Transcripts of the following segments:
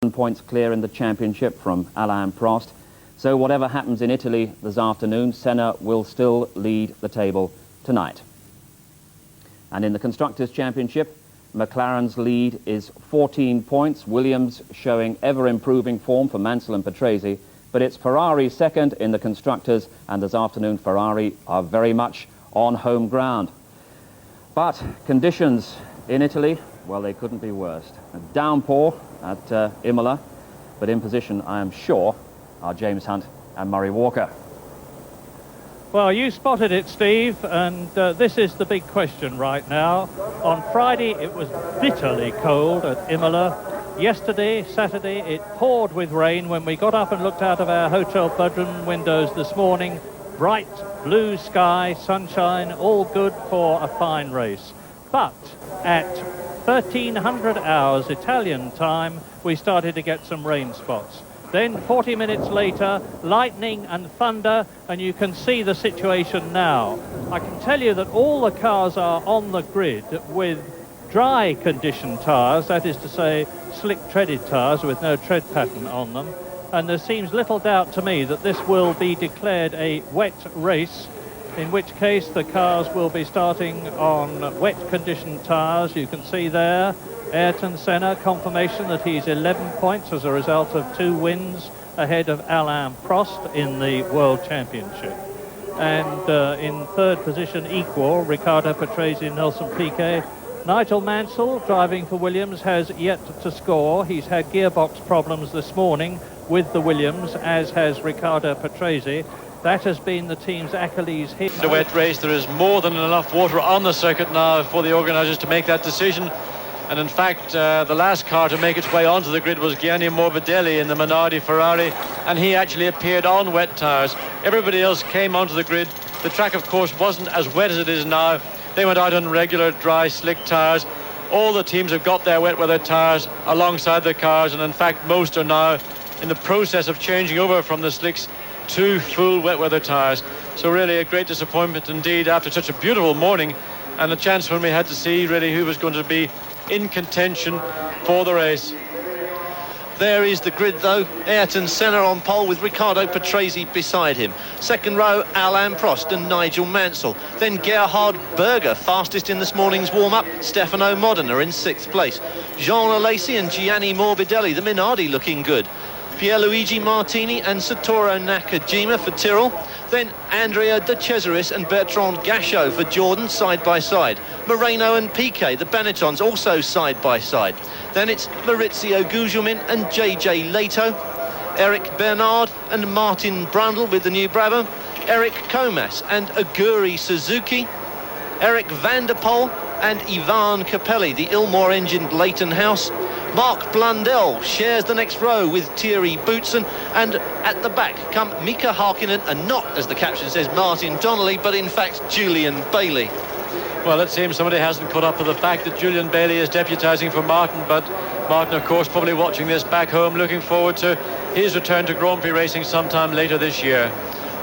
Points clear in the championship from Alain Prost. So whatever happens in Italy this afternoon, Senna will still lead the table tonight. And in the Constructors' Championship, McLaren's lead is 14 points. Williams showing ever-improving form for Mansell and Patrese. But it's Ferrari second in the Constructors, and this afternoon Ferrari are very much on home ground. But conditions in Italy, well, they couldn't be worse. A downpour at Imola, but in position, I am sure, are James Hunt and Murray Walker. Well, you spotted it, Steve, and this is the big question right now. On Friday, it was bitterly cold at Imola. Yesterday, Saturday, it poured with rain when we got up and looked out of our hotel bedroom windows this morning. Bright blue sky, sunshine, all good for a fine race. But at 1300 hours Italian time, we started to get some rain spots. Then 40 minutes later, lightning and thunder, and you can see the situation now. I can tell you that all the cars are on the grid with dry condition tyres, that is to say slick treaded tyres with no tread pattern on them, and there seems little doubt to me that this will be declared a wet race, in which case the cars will be starting on wet condition tyres. You can see there Ayrton Senna, confirmation that he's 11 points as a result of 2 wins ahead of Alain Prost in the World Championship. And in third position, equal, Riccardo Patrese, Nelson Piquet. Nigel Mansell, driving for Williams, has yet to score. He's had gearbox problems this morning with the Williams, as has Riccardo Patrese. That has been the team's Achilles heel. The wet race, there is more than enough water on the circuit now for the organisers to make that decision. And in fact, the last car to make its way onto the grid was Gianni Morbidelli in the Minardi Ferrari, and he actually appeared on wet tyres. Everybody else came onto the grid. The track, of course, wasn't as wet as it is now. They went out on regular, dry, slick tyres. All the teams have got their wet weather tyres alongside the cars, and in fact, most are now in the process of changing over from the slicks to full wet weather tyres. So really a great disappointment indeed after such a beautiful morning, and a chance when we had to see really who was going to be in contention for the race. There is the grid though. Ayrton Senna on pole with Riccardo Patrese beside him. Second row, Alain Prost and Nigel Mansell. Then Gerhard Berger, fastest in this morning's warm-up. Stefano Modena in 6th place. Jean Alesi and Gianni Morbidelli, the Minardi, looking good. Pierluigi Martini and Satoru Nakajima for Tyrrell. Then Andrea De Cesaris and Bertrand Gachot for Jordan, side by side. Moreno and Piquet, the Benettons, also side by side. Then it's Maurizio Gugelmin and JJ Leto. Eric Bernard and Martin Brundle with the new Brabham. Eric Comas and Aguri Suzuki. Eric van der Poel and Ivan Capelli, the Ilmore-engined Leighton House. Mark Blundell shares the next row with Thierry Boutsen, and at the back come Mika Hakkinen and not, as the caption says, Martin Donnelly, but in fact Julian Bailey. Well, it seems somebody hasn't caught up with the fact that Julian Bailey is deputising for Martin, but Martin, of course, probably watching this back home, looking forward to his return to Grand Prix racing sometime later this year.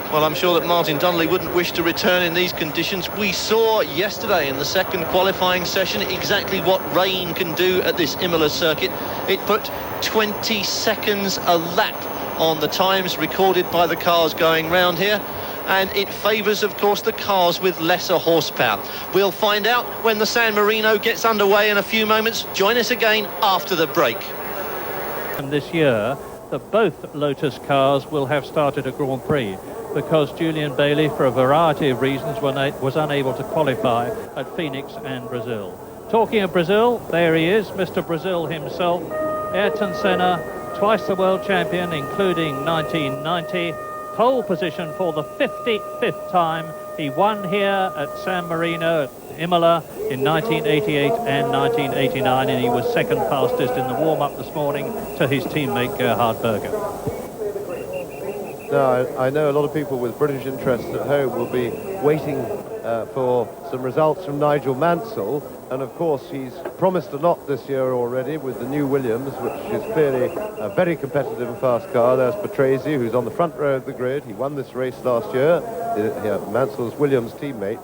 Well, I'm sure that Martin Donnelly wouldn't wish to return in these conditions. We saw yesterday in the second qualifying session exactly what rain can do at this Imola circuit. It put 20 seconds a lap on the times recorded by the cars going round here. And it favours, of course, the cars with lesser horsepower. We'll find out when the San Marino gets underway in a few moments. Join us again after the break. And this year, that both Lotus cars will have started a Grand Prix, because Julian Bailey, for a variety of reasons, was unable to qualify at Phoenix and Brazil. Talking of Brazil, there he is, Mr. Brazil himself, Ayrton Senna, twice the world champion, including 1990, pole position for the 55th time. He won here at San Marino, at Imola, in 1988 and 1989, and he was second fastest in the warm-up this morning to his teammate Gerhard Berger. Now, I know a lot of people with British interests at home will be waiting for some results from Nigel Mansell, and of course he's promised a lot this year already with the new Williams, which is clearly a very competitive and fast car. There's Patrese, who's on the front row of the grid. He won this race last year, Mansell's Williams teammate.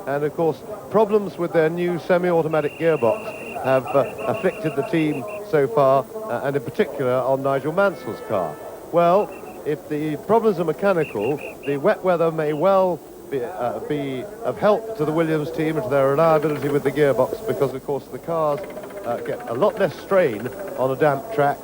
And of course, problems with their new semi-automatic gearbox have afflicted the team so far, and in particular on Nigel Mansell's car? Well, if the problems are mechanical, the wet weather may well be of help to the Williams team and to their reliability with the gearbox, because of course the cars get a lot less strain on a damp track,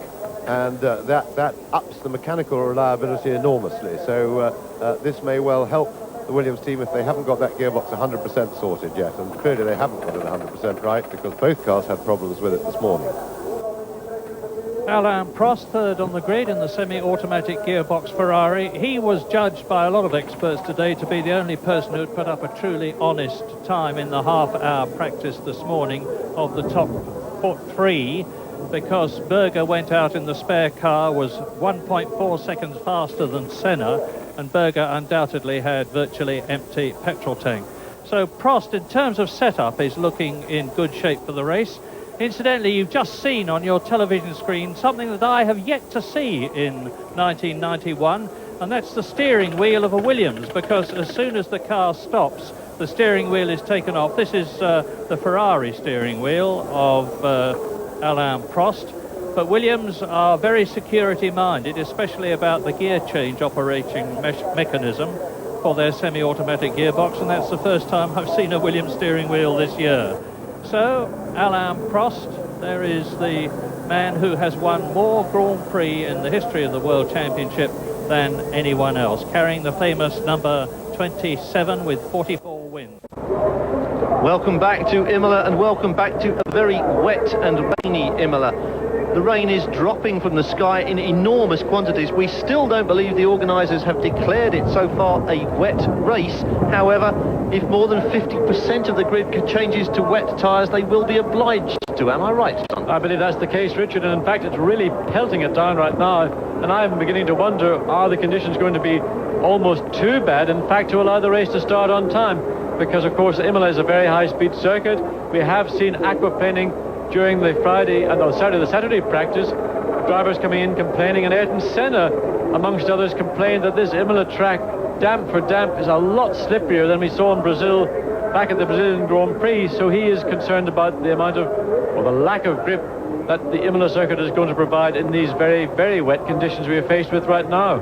and that ups the mechanical reliability enormously. So this may well help the Williams team if they haven't got that gearbox 100% sorted yet, and clearly they haven't got it 100% right, because both cars had problems with it this morning. Alain Prost, third on the grid in the semi-automatic gearbox Ferrari. He was judged by a lot of experts today to be the only person who had put up a truly honest time in the half-hour practice this morning of the top three, because Berger went out in the spare car, was 1.4 seconds faster than Senna, and Berger undoubtedly had virtually empty petrol tank. So Prost, in terms of setup, is looking in good shape for the race. Incidentally, you've just seen on your television screen something that I have yet to see in 1991, and that's the steering wheel of a Williams, because as soon as the car stops, the steering wheel is taken off. This is the Ferrari steering wheel of Alain Prost, but Williams are very security-minded, especially about the gear change operating mechanism for their semi-automatic gearbox, and that's the first time I've seen a Williams steering wheel this year. So, Alain Prost, there is the man who has won more Grand Prix in the history of the World Championship than anyone else, carrying the famous number 27 with 44 wins. Welcome back to Imola, and welcome back to a very wet and rainy Imola. The rain is dropping from the sky in enormous quantities. We still don't believe the organisers have declared it so far a wet race. However, if more than 50% of the grid changes to wet tyres, they will be obliged to. Am I right, John? I believe that's the case, Richard, and in fact it's really pelting it down right now, and I'm beginning to wonder, are the conditions going to be almost too bad, in fact, to allow the race to start on time? Because of course Imola is a very high-speed circuit. We have seen aquaplaning during the Saturday practice, drivers coming in complaining, and Ayrton Senna, amongst others, complained that this Imola track, damp for damp, is a lot slipperier than we saw in Brazil back at the Brazilian Grand Prix. So he is concerned about the amount of, or the lack of grip that the Imola circuit is going to provide in these very, very wet conditions we are faced with right now.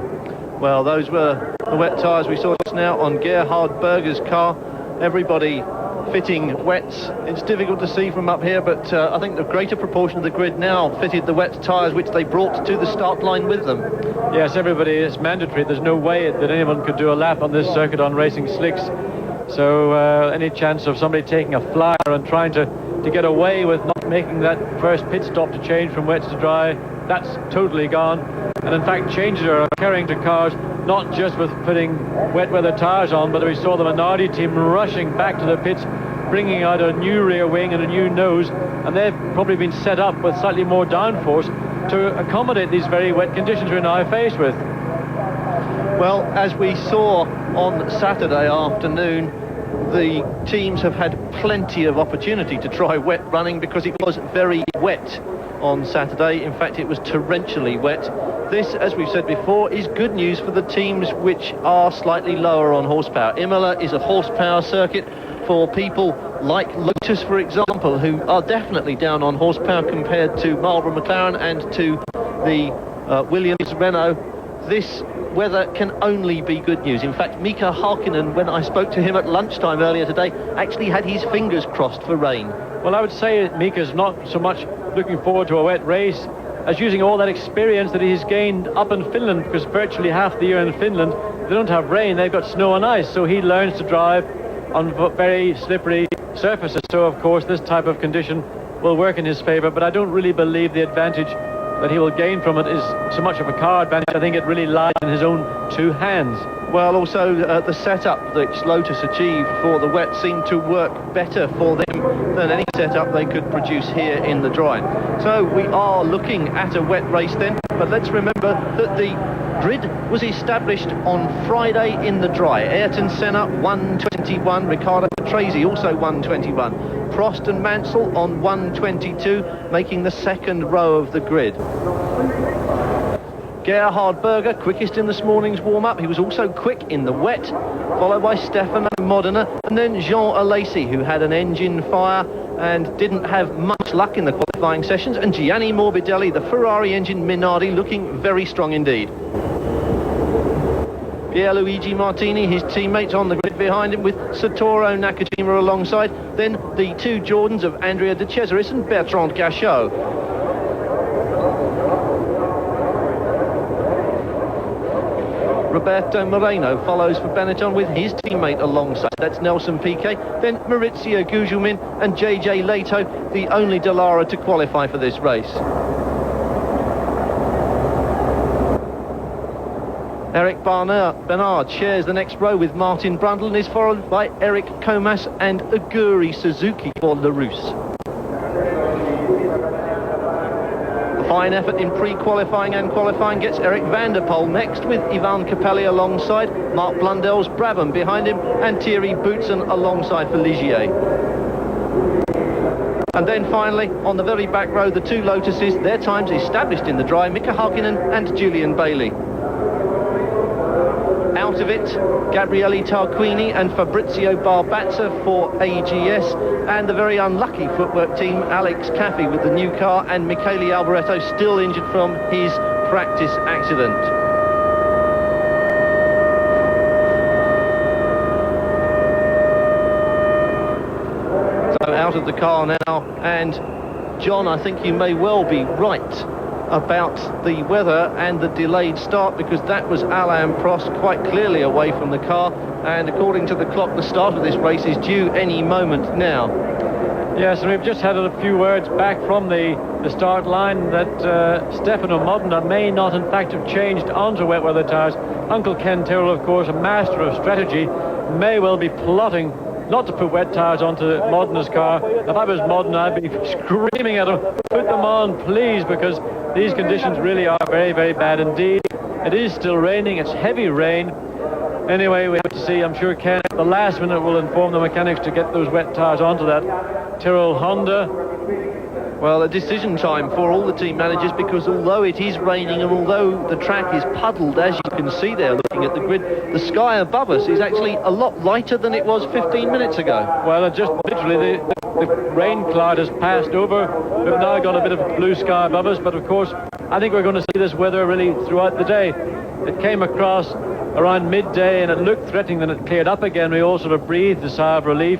Well, those were the wet tyres we saw just now on Gerhard Berger's car. Everybody fitting wets. It's difficult to see from up here, but I think the greater proportion of the grid now fitted the wet tyres which they brought to the start line with them. Yes, everybody is mandatory. There's no way that anyone could do a lap on this circuit on racing slicks. So any chance of somebody taking a flyer and trying to get away with not making that first pit stop to change from wet to dry, that's totally gone. And in fact, changes are occurring to cars, not just with putting wet weather tyres on, but we saw the Minardi team rushing back to the pits, bringing out a new rear wing and a new nose, and they've probably been set up with slightly more downforce to accommodate these very wet conditions we're now faced with. Well, as we saw on Saturday afternoon, the teams have had plenty of opportunity to try wet running, because it was very wet on Saturday. In fact, it was torrentially wet. This, as we've said before, is good news for the teams which are slightly lower on horsepower. Imola is a horsepower circuit for people like Lotus, for example, who are definitely down on horsepower compared to Marlboro McLaren and to the Williams Renault. This weather can only be good news. In fact, Mika Hakkinen, when I spoke to him at lunchtime earlier today, actually had his fingers crossed for rain. Well, I would say Mika's not so much looking forward to a wet race as using all that experience that he's gained up in Finland, because virtually half the year in Finland they don't have rain, they've got snow and ice, so he learns to drive on very slippery surfaces. So of course this type of condition will work in his favor, but I don't really believe the advantage that he will gain from it is so much of a car advantage. I think it really lies in his own two hands. Well, also the setup that Lotus achieved for the wet seemed to work better for them than any setup they could produce here in the dry. So we are looking at a wet race then, but let's remember that the grid was established on Friday in the dry. Ayrton Senna 121, Riccardo Patrese also 121, Prost and Mansell on 122, making the second row of the grid. Gerhard Berger, quickest in this morning's warm-up. He was also quick in the wet, followed by Stefano Modena, and then Jean Alesi, who had an engine fire and didn't have much luck in the qualifying sessions. And Gianni Morbidelli, the Ferrari engine Minardi, looking very strong indeed. Pierluigi Martini, his teammates on the grid behind him, with Satoru Nakajima alongside. Then the two Jordans of Andrea De Cesaris and Bertrand Gachot. Roberto Moreno follows for Benetton with his teammate alongside. That's Nelson Piquet. Then Maurizio Gugelmin and JJ Leto, the only Dallara to qualify for this race. Eric Bernard shares the next row with Martin Brundle and is followed by Eric Comas and Aguri Suzuki for La Rousse. A fine effort in pre-qualifying and qualifying gets Eric van der Poel next, with Ivan Capelli alongside, Mark Blundell's Brabham behind him, and Thierry Boutsen alongside for Ligier. And then finally, on the very back row, the two Lotuses, their times established in the dry, Mika Hakkinen and Julian Bailey. Out of it, Gabriele Tarquini and Fabrizio Barbazza for AGS, and the very unlucky footwork team, Alex Caffey with the new car, and Michele Alboreto still injured from his practice accident. So out of the car now, and John, I think you may well be right about the weather and the delayed start, because that was Alain Prost quite clearly away from the car, and according to the clock, the start of this race is due any moment now. Yes, and we've just had a few words back from the start line that Stefano Modena may not in fact have changed onto wet weather tyres. Uncle Ken Tyrrell, of course, a master of strategy, may well be plotting not to put wet tyres onto Modena's car. If I was Modena, I'd be screaming at him, put them on, please, because these conditions really are very, very bad indeed. It is still raining, it's heavy rain. Anyway, we have to see. I'm sure Ken at the last minute will inform the mechanics to get those wet tyres onto that Tyrrell Honda. Well, a decision time for all the team managers, because although it is raining and although the track is puddled, as you can see there looking at the grid, the sky above us is actually a lot lighter than it was 15 minutes ago. Well, just literally the rain cloud has passed over. We've now got a bit of blue sky above us, but of course I think we're going to see this weather really throughout the day. It came across around midday and it looked threatening, then it cleared up again. We all sort of breathed a sigh of relief.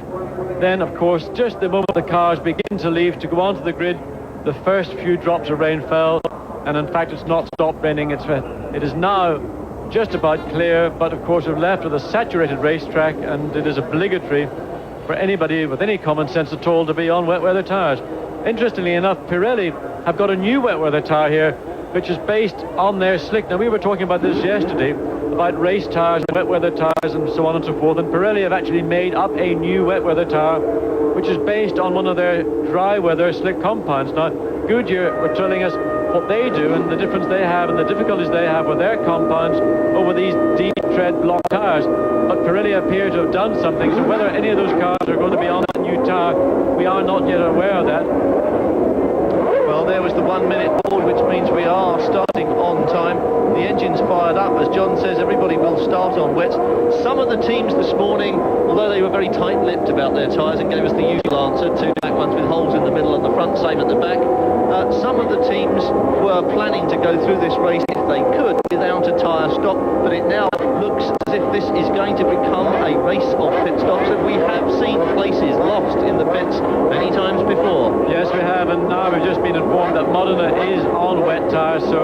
Then, of course, just the moment the cars begin to leave to go onto the grid, the first few drops of rain fell, and in fact it's not stopped raining. It is now just about clear, but of course we're left with a saturated racetrack, and it is obligatory for anybody with any common sense at all to be on wet weather tyres. Interestingly enough, Pirelli have got a new wet weather tyre here, which is based on their slick. Now, we were talking about this yesterday, about race tyres, wet weather tyres and so on and so forth, and Pirelli have actually made up a new wet weather tyre which is based on one of their dry weather slick compounds. Now, Goodyear were telling us what they do and the difference they have and the difficulties they have with their compounds over these deep tread block tyres, but Pirelli appear to have done something. So whether any of those cars are going to be on that new tyre, we are not yet aware of that. Well, there was the 1 minute board, which means we are starting on time. The engine's fired up. As John says, everybody will start on wets. Some of the teams this morning, although they were very tight-lipped about their tyres and gave us the usual answer, two black ones with holes in the middle and the front, same at the back, some of the teams were planning to go through this race if they could without a tyre stop, but it now looks as if this is going to become a race of pit stops, and we have seen places lost in the pits many times before. Yes, we have, and now we've just been informed that Modena is on wet tyres, so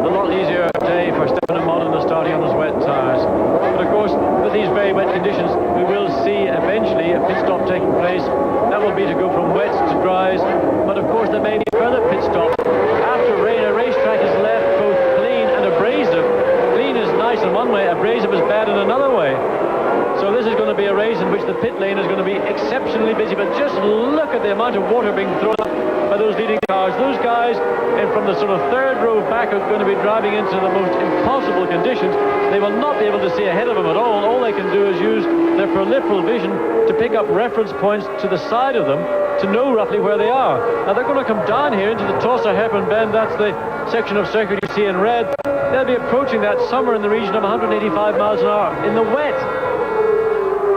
a lot easier day for Stefano Modena starting on his wet tyres. But of course, with these very wet conditions, we will see eventually a pit stop taking place. That will be to go from wets to dries, but of course there may be further pit stops. After rain, a racetrack is left both clean and abrasive. Clean is nice in one way, abrasive is bad in another way. So this is going to be a race in which the pit lane is going to be exceptionally busy, but just look at the amount of water being thrown up by those leading cars. Those guys from the sort of third row back are going to be driving into the most impossible conditions. They will not be able to see ahead of them at all. All they can do is use their peripheral vision to pick up reference points to the side of them to know roughly where they are. Now they're going to come down here into the Tossa Hairpin Bend. That's the section of circuit you see in red. They'll be approaching that somewhere in the region of 185 miles an hour in the wet.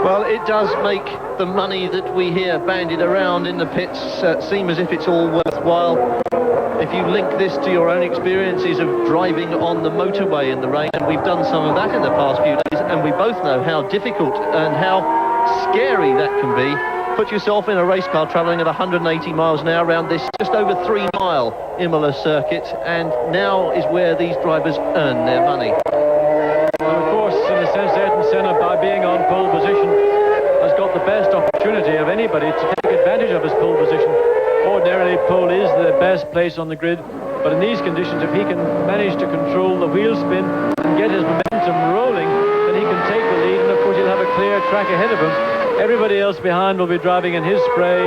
Well, it does make the money that we hear bandied around in the pits seem as if it's all worthwhile. If you link this to your own experiences of driving on the motorway in the rain, and we've done some of that in the past few days, and we both know how difficult and how scary that can be. Put yourself in a race car travelling at 180 miles an hour around this just over 3-mile Imola circuit, and now is where these drivers earn their money. Well, of course, in a sense, Ayrton Senna, by being on pole position, has got the best opportunity of anybody to take advantage of his pole position. Ordinarily, pole is the best place on the grid, but in these conditions, if he can manage to control the wheel spin and get his momentum rolling, then he can take the lead, and of course he'll have a clear track ahead of him. Everybody else behind will be driving in his spray.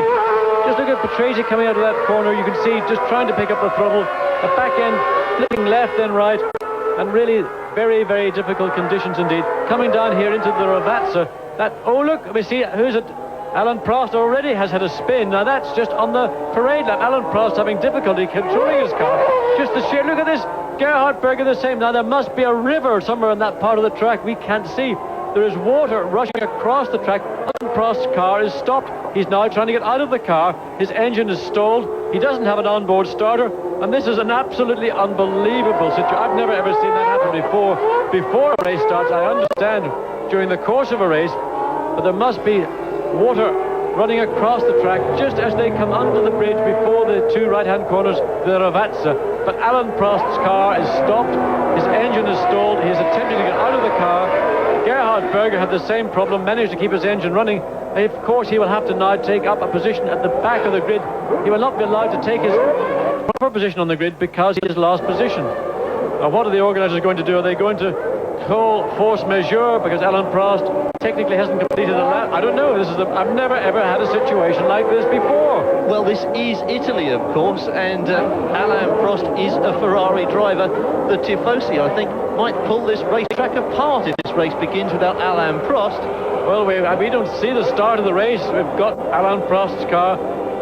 Just look at Patrese coming out of that corner. You can see just trying to pick up the throttle, the back end flipping left and right, and really very, very difficult conditions indeed. Coming down here into the Ravazza, oh look, we see, who's it? Alan Prost already has had a spin. Now that's just on the parade lap. Alan Prost having difficulty controlling his car. Just the sheer, look at this. Gerhard Berger the same. Now there must be a river somewhere in that part of the track we can't see. There is water rushing across the track. Alan Prost's car is stopped. He's now trying to get out of the car. His engine is stalled. He doesn't have an onboard starter. And this is an absolutely unbelievable situation. I've never ever seen that happen before. Before a race starts, I understand during the course of a race, but there must be water running across the track just as they come under the bridge before the two right-hand corners, the Ravazza. But Alan Prost's car is stopped, his engine is stalled, he's attempting to get out of the car. Gerhard Berger had the same problem, managed to keep his engine running. Of course, he will have to now take up a position at the back of the grid. He will not be allowed to take his proper position on the grid because he has lost position. Now, what are the organisers going to do? Are they going to call force majeure because Alan Prost technically hasn't completed a lap? I don't know. I've never ever had a situation like this before. Well, this is Italy, of course, and Alain Prost is a Ferrari driver. The Tifosi, I think, might pull this racetrack apart if this race begins without Alain Prost. Well, we don't see the start of the race. We've got Alain Prost's car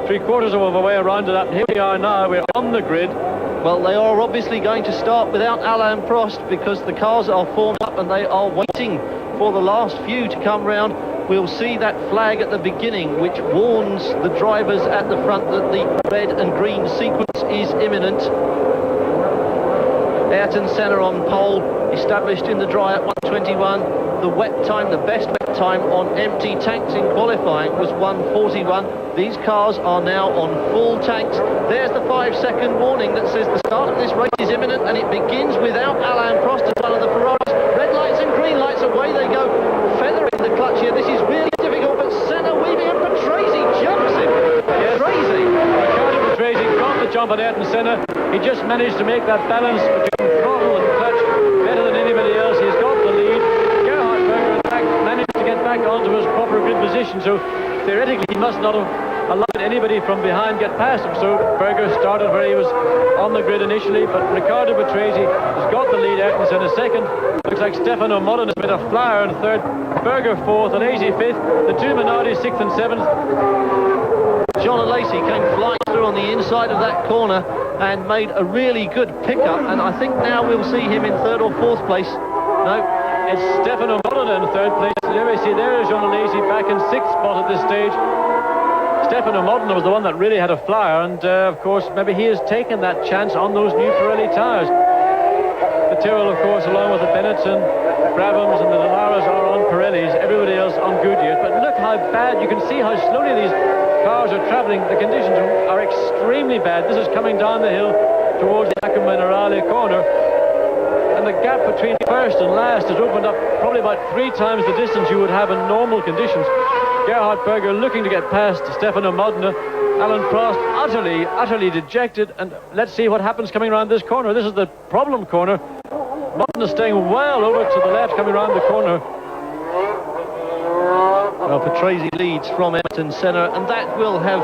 3/4 of a way around to that, and here we are now. We're on the grid. Well, they are obviously going to start without Alain Prost because the cars are formed up and they are waiting for the last few to come round. We'll see that flag at the beginning which warns the drivers at the front that the red and green sequence is imminent. Ayrton Senna on pole, established in the dry at 1:21. The wet time, the best wet time on empty tanks in qualifying was 1:41. These cars are now on full tanks. There's the 5-second warning that says the start of this race is imminent, and it begins without Alain Prost as one of the Ferraris. Red lights and green lights, away they go. Feathering the clutch here. This is really difficult, but Senna weaving, and Patrese jumps him. Yes. Crazy. Riccardo Patrese got the jump on Ayrton Senna. He just managed to make that balance between throttle and clutch better than anybody else. He's got the lead. Gerhard Berger, in fact, managed to get back onto his proper grid position, so theoretically he must not have allowed anybody from behind get past him. So Berger started where he was on the grid initially, but Riccardo Patrese has got the lead. Ayrton Senna second. Looks like Stefano Modena has made a flyer in third. Berger fourth, and Alesi fifth. The two Minardi sixth and seventh. John Alesi came flying through on the inside of that corner and made a really good pickup, and I think now we'll see him in third or fourth place. No, it's Stefano Modena in third place. There we see there is John Alesi back in sixth spot at this stage. Stefano Modena was the one that really had a flyer, and of course maybe he has taken that chance on those new Pirelli tyres. The Tyrrell, of course, along with the Benetton, Brabhams and the Dalaras are on Pirellis, everybody else on Goodyears. But look how bad, you can see how slowly these cars are travelling. The conditions are extremely bad. This is coming down the hill towards the Acqua Minerale corner, and the gap between first and last has opened up probably about 3 times the distance you would have in normal conditions. Gerhard Berger looking to get past Stefano Modena. Alan Prost utterly dejected, and let's see what happens coming around this corner. This is the problem corner. Modena staying well over to the left coming around the corner. Well, Patrese leads from Ayrton Senna, and that will have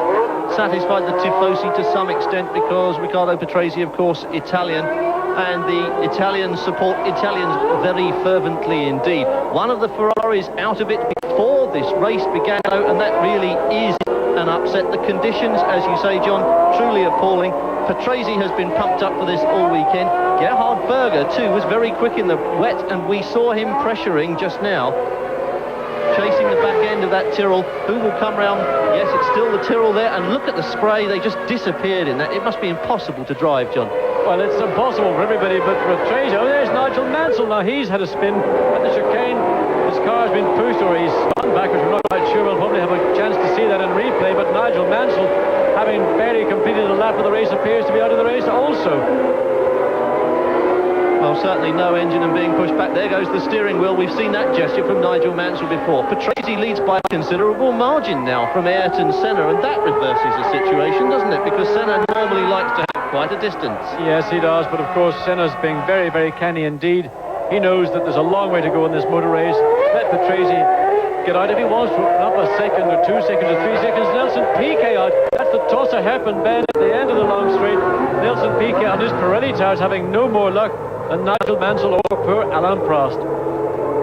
satisfied the Tifosi to some extent because Riccardo Patrese, of course, Italian, and the Italians support Italians very fervently indeed. One of the Ferraris out of it before this race began, and that really is an upset. The conditions, as you say, John, truly appalling. Patrese has been pumped up for this all weekend. Gerhard Berger, too, was very quick in the wet, and we saw him pressuring just now. chasing the back end of that Tyrrell. Who will come round? Yes, it's still the Tyrrell there, and look at the spray. They just disappeared in that. It must be impossible to drive, John. Well, it's impossible for everybody, but for Tracy. Oh, there's Nigel Mansell. Now he's had a spin at the chicane. His car's been pushed, or he's spun backwards. We're not quite sure. We'll probably have a chance to see that in replay. But Nigel Mansell, having barely completed a lap of the race, appears to be out of the race also. Well, certainly no engine and being pushed back. There goes the steering wheel. We've seen that gesture from Nigel Mansell before. Patrese leads by a considerable margin now from Ayrton Senna, and that reverses the situation, doesn't it? Because Senna normally likes to have quite a distance. Yes, he does, but of course Senna's being very, very canny indeed. He knows that there's a long way to go in this motor race. Let Patrese get out if he wants to, up a second or 2 seconds or 3 seconds. Nelson Piquet out. That's the toss of hairpin bend at the end of the long straight. Nelson Piquet on his Pirelli tires having no more luck than Nigel Mansell or poor Alain Prost.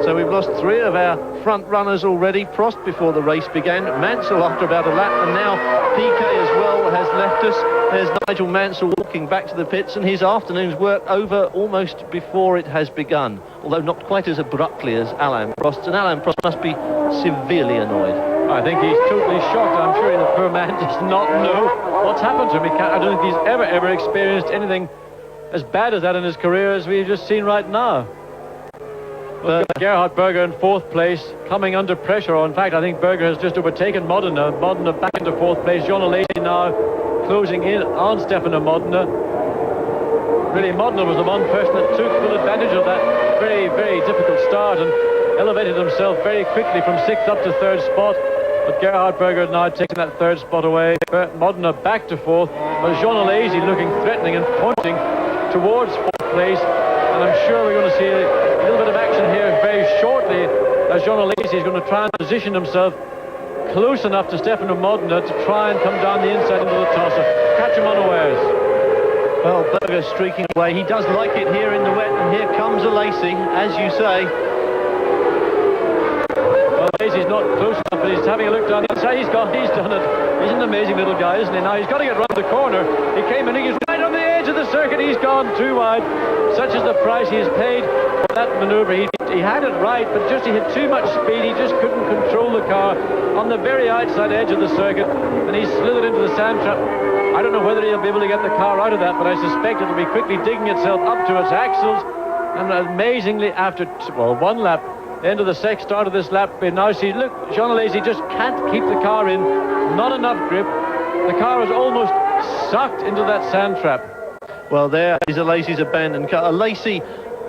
So we've lost 3 of our front runners already. Prost before the race began, Mansell after about a lap, and now Piquet as well has left us. There's Nigel Mansell walking back to the pits, and his afternoon's work over almost before it has begun, although not quite as abruptly as Alain Prost, and Alain Prost must be severely annoyed. I think he's totally shocked. I'm sure the poor man does not know what's happened to him. I don't think he's ever experienced anything as bad as that in his career as we've just seen right now. Well, Gerhard Berger in 4th place, coming under pressure. In fact, I think Berger has just overtaken Modena. Modena back into 4th place. Jean Alesi now closing in on Stefano Modena. Really, Modena was the one person that took full advantage of that very, very difficult start and elevated himself very quickly from 6th up to 3rd spot. But Gerhard Berger now taking that 3rd spot away. Modena back to 4th. But Jean Alesi looking threatening and pointing towards 4th place. And I'm sure we're going to see a little bit of action here very shortly, as Jean Alesi is going to try and position himself close enough to Stefano Modena to try and come down the inside into the tosser. Catch him unawares. Well, Berger streaking away. He does like it here in the wet, and here comes Alesi, as you say. Well, Alesi's not close enough, but he's having a look down the inside. He's done it. He's an amazing little guy, isn't he? Now he's got to get round the corner. He came in, he's right on the edge of the circuit. He's gone too wide. Such is the price he has paid for that manoeuvre. He had it right, but just he had too much speed. He just couldn't control the car on the very outside edge of the circuit, and he slithered into the sand trap. I don't know whether he'll be able to get the car out of that, but I suspect it'll be quickly digging itself up to its axles. And amazingly, after one lap, the end of the start of this lap, we now see, look, Jean Alesi just can't keep the car in. Not enough grip. The car is almost sucked into that sand trap. Well, there is Alesi's abandoned car. Alesi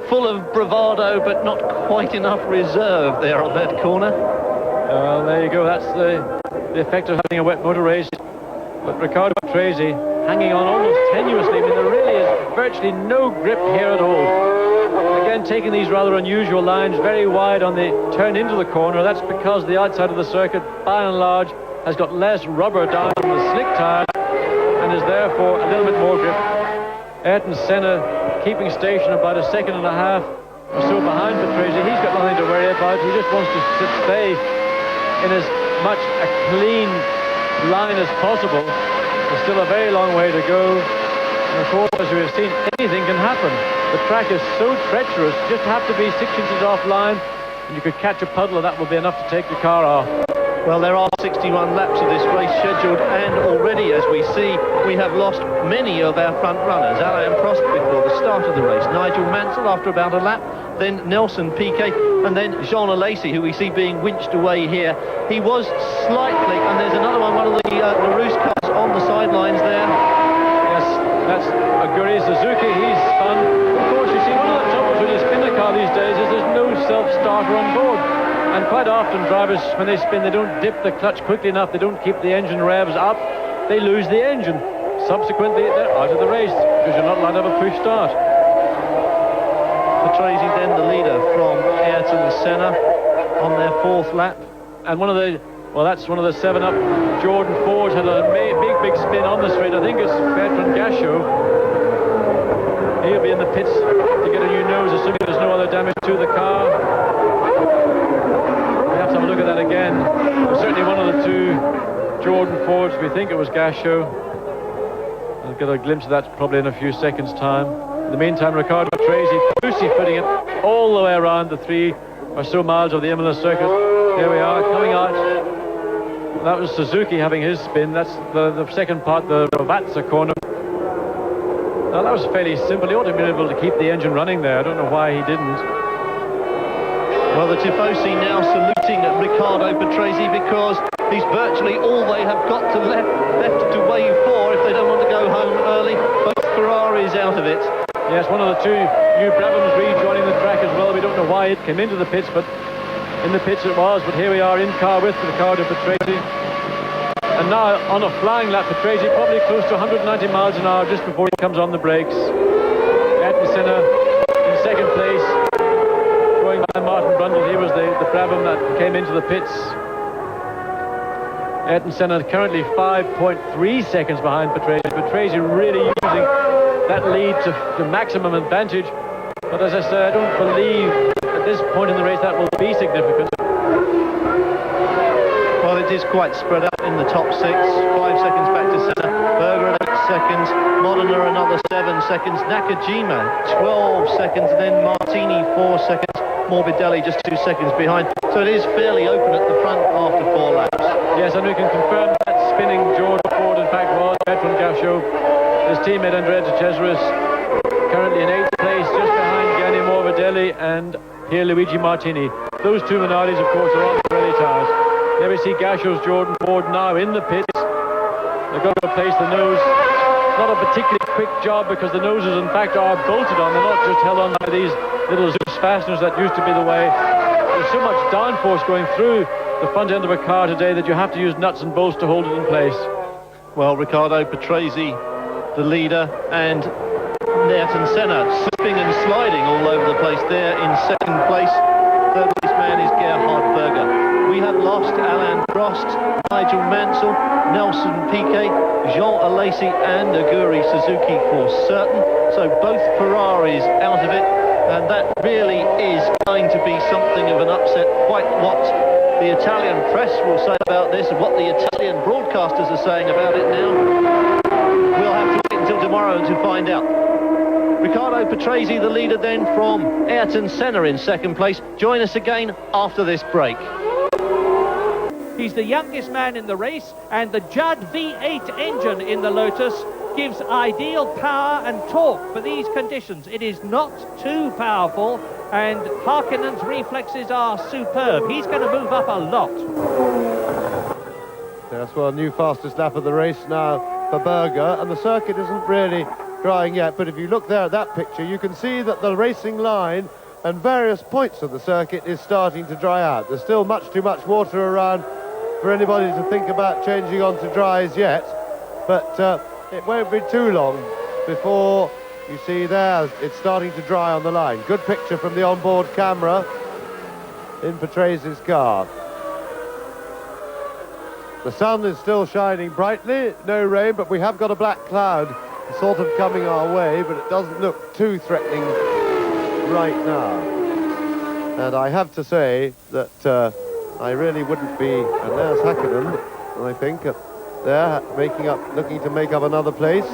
full of bravado, but not quite enough reserve there on that corner. Well, there you go. That's the effect of having a wet motor race. But Riccardo Patrese hanging on almost tenuously. I mean, there really is virtually no grip here at all. Again, taking these rather unusual lines very wide on the turn into the corner. That's because the outside of the circuit, by and large, has got less rubber down on the slick tires and is therefore a little bit more grip. Ayrton Senna keeping station about a second and a half or so behind Patrese. He's got nothing to worry about. He just wants to stay in as much a clean line as possible. There's still a very long way to go. And of course, as we have seen, anything can happen. The track is so treacherous. You just have to be 6 inches offline, and you could catch a puddle, and that will be enough to take the car off. Well, there are 61 laps of this race scheduled, and already, as we see, we have lost many of our front runners. Alain Prost before the start of the race, Nigel Mansell after about a lap, then Nelson Piquet, and then Jean Alesi, who we see being winched away here. He was slightly, and there's another one of the LaRousse cars on the sidelines there. Yes, that's Aguri Suzuki. He's spun. Of course, you see, one of the troubles with a spinner car these days is there's no self-starter on board. And quite often drivers, when they spin, they don't dip the clutch quickly enough, they don't keep the engine revs up, they lose the engine. Subsequently, they're out of the race, because you're not allowed to have a push start. Patrese then the leader from Ayrton Senna on their 4th lap. And that's one of the 7-up. Jordan Ford had a big spin on the straight. I think it's Bertrand Gachot. He'll be in the pits to get a new nose, assuming there's no other damage to the car. Have a look at that again. Certainly one of the 2 Jordan Fords. We think it was Gachot. I'll get a glimpse of that probably in a few seconds' time. In the meantime, Riccardo Patrese pussyfooting it all the way around the 3 or so miles of the Imola circuit. Here we are, coming out. That was Suzuki having his spin. That's the second part, the Rovazza corner. Now, that was fairly simple. He ought to have been able to keep the engine running there. I don't know why he didn't. Well, the Tifosi now saluting Riccardo Patrese because he's virtually all they have got to left to wave for if they don't want to go home early. Both Ferraris out of it. Yes, one of the two new Brabhams rejoining the track as well. We don't know why it came into the pits, but in the pits it was. But here we are in car with Riccardo Patrese. And now on a flying lap, Patrese probably close to 190 miles an hour just before he comes on the brakes. Ayrton Senna in second place. Going by Martin Brundle, he was the Brabham that came into the pits. Ayrton Senna currently 5.3 seconds behind Patrese. Patrese really using that lead to maximum advantage. But as I say, I don't believe at this point in the race that will be significant. Well, it is quite spread out in the top 6. 5 seconds back to Senna. Berger at 8 seconds. Modena another 7 seconds. Nakajima 12 seconds. Then Martini 4 seconds. Morbidelli just 2 seconds behind. So it is fairly open at the front after 4 laps. Yes, and we can confirm that spinning George Ford in fact was Bertrand Gauchot. His teammate Andrea De Cesaris currently in 8th place, just behind Gianni Morbidelli and Pierluigi Martini. Those two Minardis, of course, are on the Pirelli tires. There we see Gauchot's Jordan Ford now in the pits. They've got to replace the nose. Not a particularly quick job because the noses, in fact, are bolted on. They're not just held on by these little Zeus fasteners that used to be the way. There's so much downforce going through the front end of a car today that you have to use nuts and bolts to hold it in place. Well, Riccardo Patrese, the leader, and Ayrton Senna slipping and sliding all over the place there in second place. Third place man is Gerhard Berger. We have lost Alain Prost, Nigel Mansell, Nelson Piquet, Jean Alesi and Aguri Suzuki for certain. So both Ferraris out of it, and that really is going to be something of an upset. Quite what the Italian press will say about this and what the Italian broadcasters are saying about it now. We'll have to wait until tomorrow to find out. Riccardo Patrese, the leader then from Ayrton Senna in second place. Join us again after this break. He's the youngest man in the race, and the Judd V8 engine in the Lotus gives ideal power and torque for these conditions. It is not too powerful, and Harkkonen's reflexes are superb. He's going to move up a lot. Yes, well, new fastest lap of the race now for Berger, and the circuit isn't really drying yet, but if you look there at that picture, you can see that the racing line and various points of the circuit is starting to dry out. There's still much too much water around for anybody to think about changing onto dries yet, but it won't be too long before you see there it's starting to dry on the line. Good picture from the onboard camera in Patrese's car. The sun is still shining brightly, no rain, but we have got a black cloud sort of coming our way, but it doesn't look too threatening right now. And I have to say that I really wouldn't be, and there's Häkkinen, I think, there, looking to make up another place.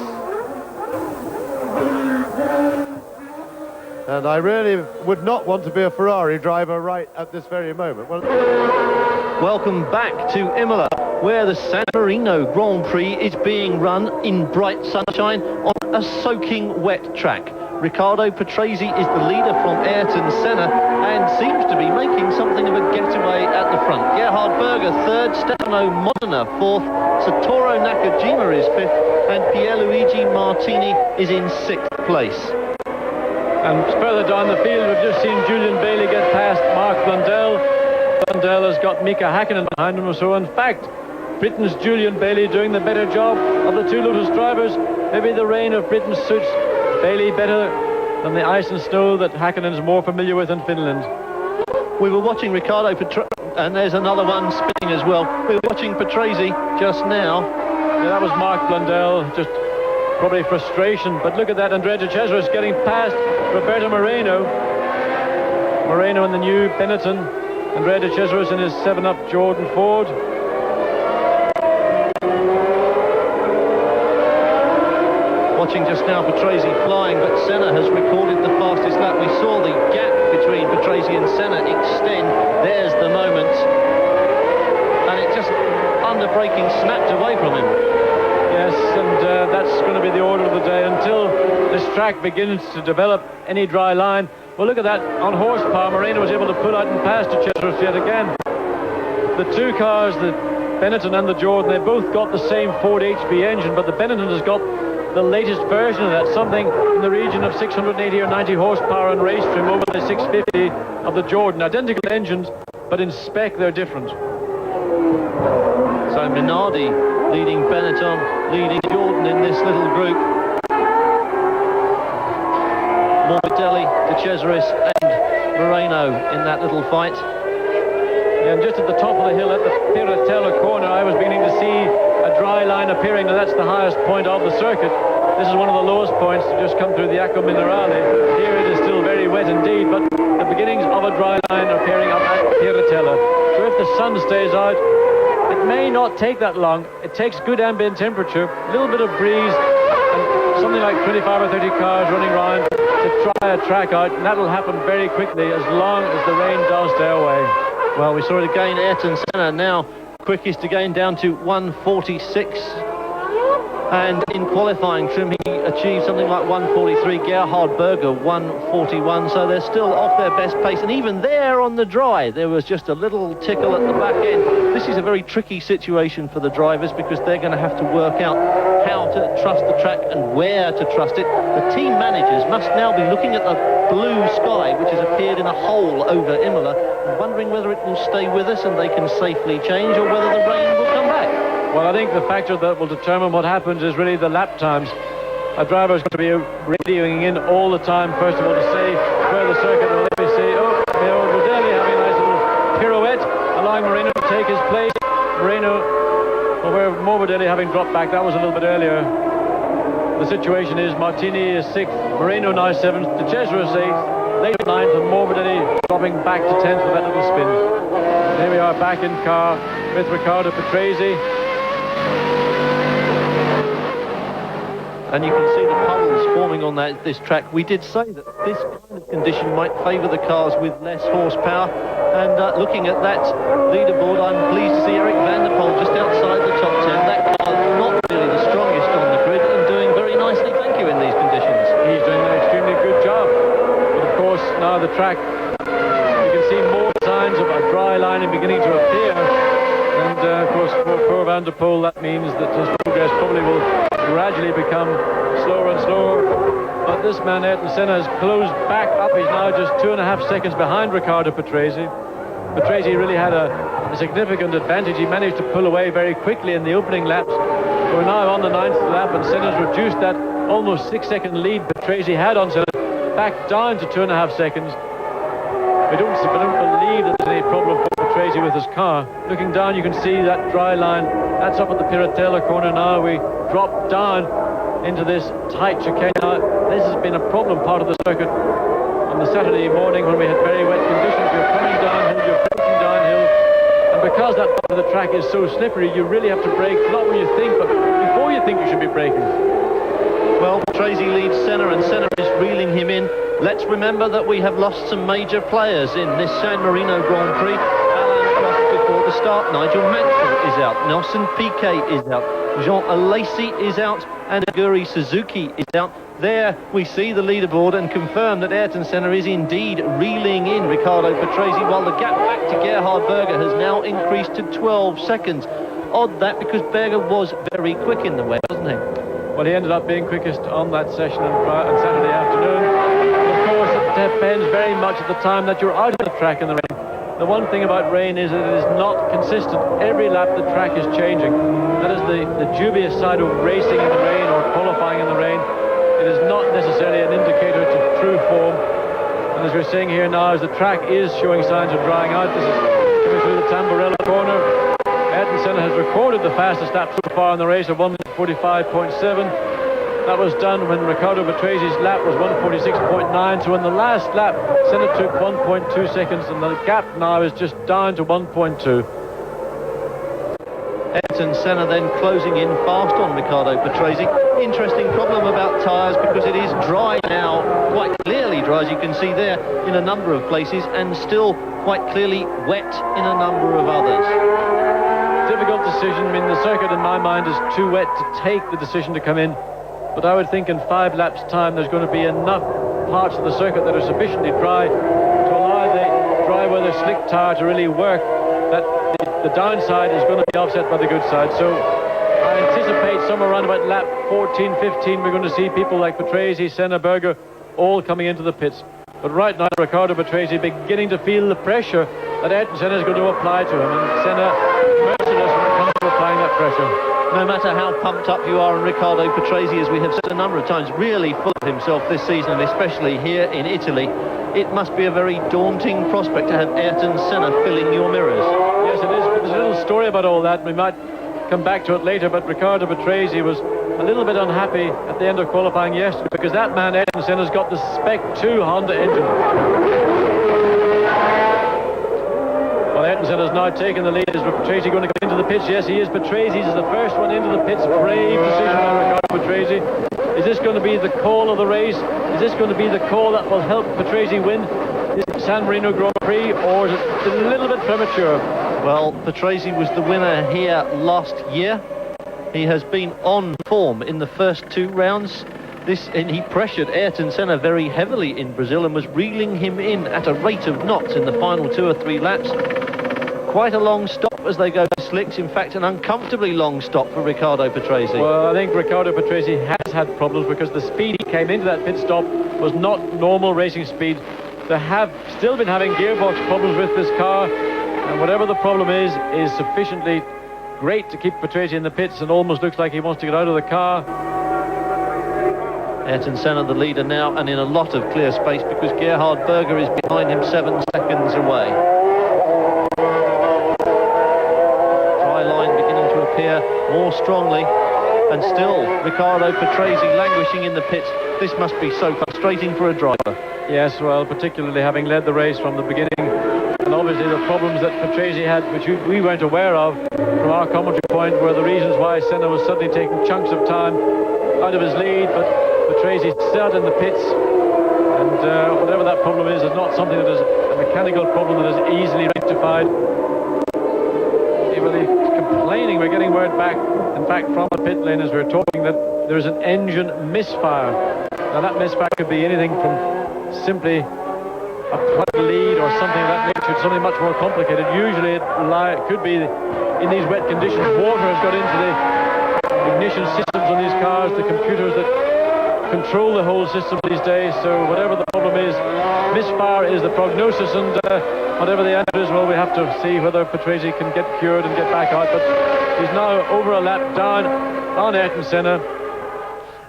And I really would not want to be a Ferrari driver right at this very moment. Welcome back to Imola, where the San Marino Grand Prix is being run in bright sunshine on a soaking wet track. Riccardo Patrese is the leader from Ayrton Senna and seems to be making something of a getaway at the front. Gerhard Berger third, Stefano Modena fourth, Satoru Nakajima is fifth, and Pierluigi Martini is in sixth place. And further down the field, we've just seen Julian Bailey get past Mark Blundell. Blundell has got Mika Häkkinen behind him, so in fact, Britain's Julian Bailey doing the better job of the two Lotus drivers. Maybe the rain of Britain suits Bailey better than the ice and snow that Häkkinen is more familiar with in Finland. We were watching Riccardo Patrese, and there's another one spinning as well. We were watching Patrese just now. Yeah, that was Mark Blundell, just probably frustration. But look at that, Andrea De Cesaris getting past Roberto Moreno. Moreno in the new Benetton. Andrea De Cesaris in his 7-Up Jordan Ford. Watching just now Patrese flying, but Senna has recorded the fastest lap. We saw the gap between Patrese and Senna extend. There's the moment. the braking snapped away from him. Yes, and that's going to be the order of the day until this track begins to develop any dry line. Well, look at that. On horsepower, Marino was able to pull out and pass to Chesterus yet again. The two cars, the Benetton and the Jordan, they both got the same Ford HB engine, but the Benetton has got the latest version of that, something in the region of 680 or 90 horsepower and race trim over the 650 of the Jordan. Identical engines, but in spec they're different. So Minardi leading Benetton, leading Jordan in this little group. Morbidelli, De Cesaris and Moreno in that little fight. And just at the top of the hill at the Piratella corner, I was beginning to see a dry line appearing. Now that's the highest point of the circuit. This is one of the lowest points to just come through the Acqua Minerale. Here it is still very wet indeed, but the beginnings of a dry line are appearing up at Piratella. So if the sun stays out, it may not take that long. It takes good ambient temperature, a little bit of breeze, and something like 25 or 30 cars running around to try a track out, and that'll happen very quickly as long as the rain does stay away. Well, we saw it again, Ayrton Senna now quickest again down to 1:46. And in qualifying trim, he achieved something like 1:43. Gerhard Berger, 1:41. So they're still off their best pace. And even there on the dry, there was just a little tickle at the back end. This is a very tricky situation for the drivers because they're going to have to work out how to trust the track and where to trust it. The team managers must now be looking at the blue sky, which has appeared in a hole over Imola, and wondering whether it will stay with us and they can safely change, or whether the rain will come back. Well, I think the factor that will determine what happens is really the lap times. A driver is going to be radioing in all the time, first of all, to say where the circuit will. Let me see. Oh, Morbidelli having a nice little pirouette, allowing Marino to take his place. Marino, well, where Morbidelli having dropped back, that was a little bit earlier. The situation is Martini is 6th, Marino now 7th, De Cesaris 8th, late 9th, and Morbidelli dropping back to 10th with that little spin. And here we are back in car with Riccardo Patrese. And you can see the puddles forming on this track. We did say that this kind of condition might favour the cars with less horsepower. And looking at that leaderboard, I'm pleased to see Eric van der Poel just outside the top 10. That car not really the strongest on the grid and doing very nicely, thank you, in these conditions. He's doing an extremely good job. But of course, now the track, you can see more signs of a dry lining beginning to appear. And of course, for Van der Poel, that means that his progress probably will gradually become slower and slower. But this man, Ayrton Senna, has closed back up. He's now just 2.5 seconds behind Riccardo Patrese. Patrese really had a significant advantage. He managed to pull away very quickly in the opening laps. We're now on the 9th lap, and Senna's reduced that almost 6-second lead Patrese had on Senna back down to 2.5 seconds. We don't believe that there's any problem for Patrese with his car. Looking down, you can see that dry line. That's up at the Piratella corner now. We drop down into this tight chicane. Now, this has been a problem part of the circuit on the Saturday morning when we had very wet conditions. You're coming downhill, you're braking downhill, and because that part of the track is so slippery, you really have to brake, not when you think, but before you think you should be braking. Well, Patrese leads Senna, and Senna is reeling him in. Let's remember that we have lost some major players in this San Marino Grand Prix. Alain Prost before the start. Nigel Mansell is out. Nelson Piquet is out. Jean Alesi is out. And Aguri Suzuki is out. There we see the leaderboard and confirm that Ayrton Senna is indeed reeling in Riccardo Patrese, while the gap back to Gerhard Berger has now increased to 12 seconds. Odd that, because Berger was very quick in the wet, wasn't he? Well, he ended up being quickest on that session on Saturday afternoon. Of course, it depends very much at the time that you're out of the track in the rain. The one thing about rain is that it is not consistent. Every lap the track is changing. That is the dubious side of racing in the rain or qualifying in the rain. It is not necessarily an indicator to true form. And as we're seeing here now, as the track is showing signs of drying out, this is coming through the Tamburello corner. Ayrton Senna has recorded the fastest lap so far in the race of 1:45.7. That was done when Riccardo Patrese's lap was 1:46.9. So in the last lap, Senna took 1.2 seconds, and the gap now is just down to 1.2. Ayrton Senna then closing in fast on Riccardo Patrese. Interesting problem about tyres, because it is dry now, quite clearly dry, as you can see there, in a number of places, and still quite clearly wet in a number of others. difficult decision. I mean, the circuit in my mind is too wet to take the decision to come in, but I would think in 5 laps time there's going to be enough parts of the circuit that are sufficiently dry to allow the dry weather slick tire to really work, that the downside is going to be offset by the good side. So I anticipate somewhere around about lap 14, 15 we're going to see people like Patrese, Senna, Berger all coming into the pits. But right now Riccardo Patrese beginning to feel the pressure that Ayrton Senna is going to apply to him, and Senna merciless when it comes to applying that pressure. No matter how pumped up you are, and Riccardo Patrese, as we have said a number of times, really full of himself this season, and especially here in Italy, it must be a very daunting prospect to have Ayrton Senna filling your mirrors. Yes, it is. But there's a little story about all that. We might come back to it later, but Riccardo Patrese was a little bit unhappy at the end of qualifying yesterday because that man, Ayrton Senna's got the Spec 2 Honda engine. Well, Ayrton Senna's now taken the lead. Is Patrese going to come into the pits? Yes, he is. Patrese is the first one into the pits. Brave decision by Riccardo Patrese. Is this going to be the call of the race? Is this going to be the call that will help Patrese win this San Marino Grand Prix, or is it a little bit premature? Well, Patrese was the winner here last year. He has been on form in the first 2 rounds. And he pressured Ayrton Senna very heavily in Brazil and was reeling him in at a rate of knots in the final 2 or 3 laps. Quite a long stop as they go to slicks. In fact, an uncomfortably long stop for Riccardo Patrese. Well, I think Riccardo Patrese has had problems because the speed he came into that pit stop was not normal racing speed. They have still been having gearbox problems with this car, and whatever the problem is sufficiently great to keep Patrese in the pits, and almost looks like he wants to get out of the car. Ayrton Senna the leader now, and in a lot of clear space because Gerhard Berger is behind him 7 seconds away. Try line beginning to appear more strongly, and still Riccardo Patrese languishing in the pits. This must be so frustrating for a driver. Yes, well, particularly having led the race from the beginning, and obviously the problems that Patrese had, which we weren't aware of from our commentary point, were the reasons why Senna was suddenly taking chunks of time out of his lead. But Patrese still in the pits, and whatever that problem is not something that is a mechanical problem that is easily rectified. He really complaining. We're getting word back, in fact, from the pit lane as we're talking, that there's an engine misfire. Now that misfire could be anything from simply a plug lead or something of that nature, something much more complicated. Usually it could be in these wet conditions. Water has got into the ignition systems on these cars, the computers that control the whole system these days. So whatever the problem is, misfire is the prognosis, and whatever the answer is, well, we have to see whether Patrese can get cured and get back out. But he's now over a lap down on Ayrton Senna.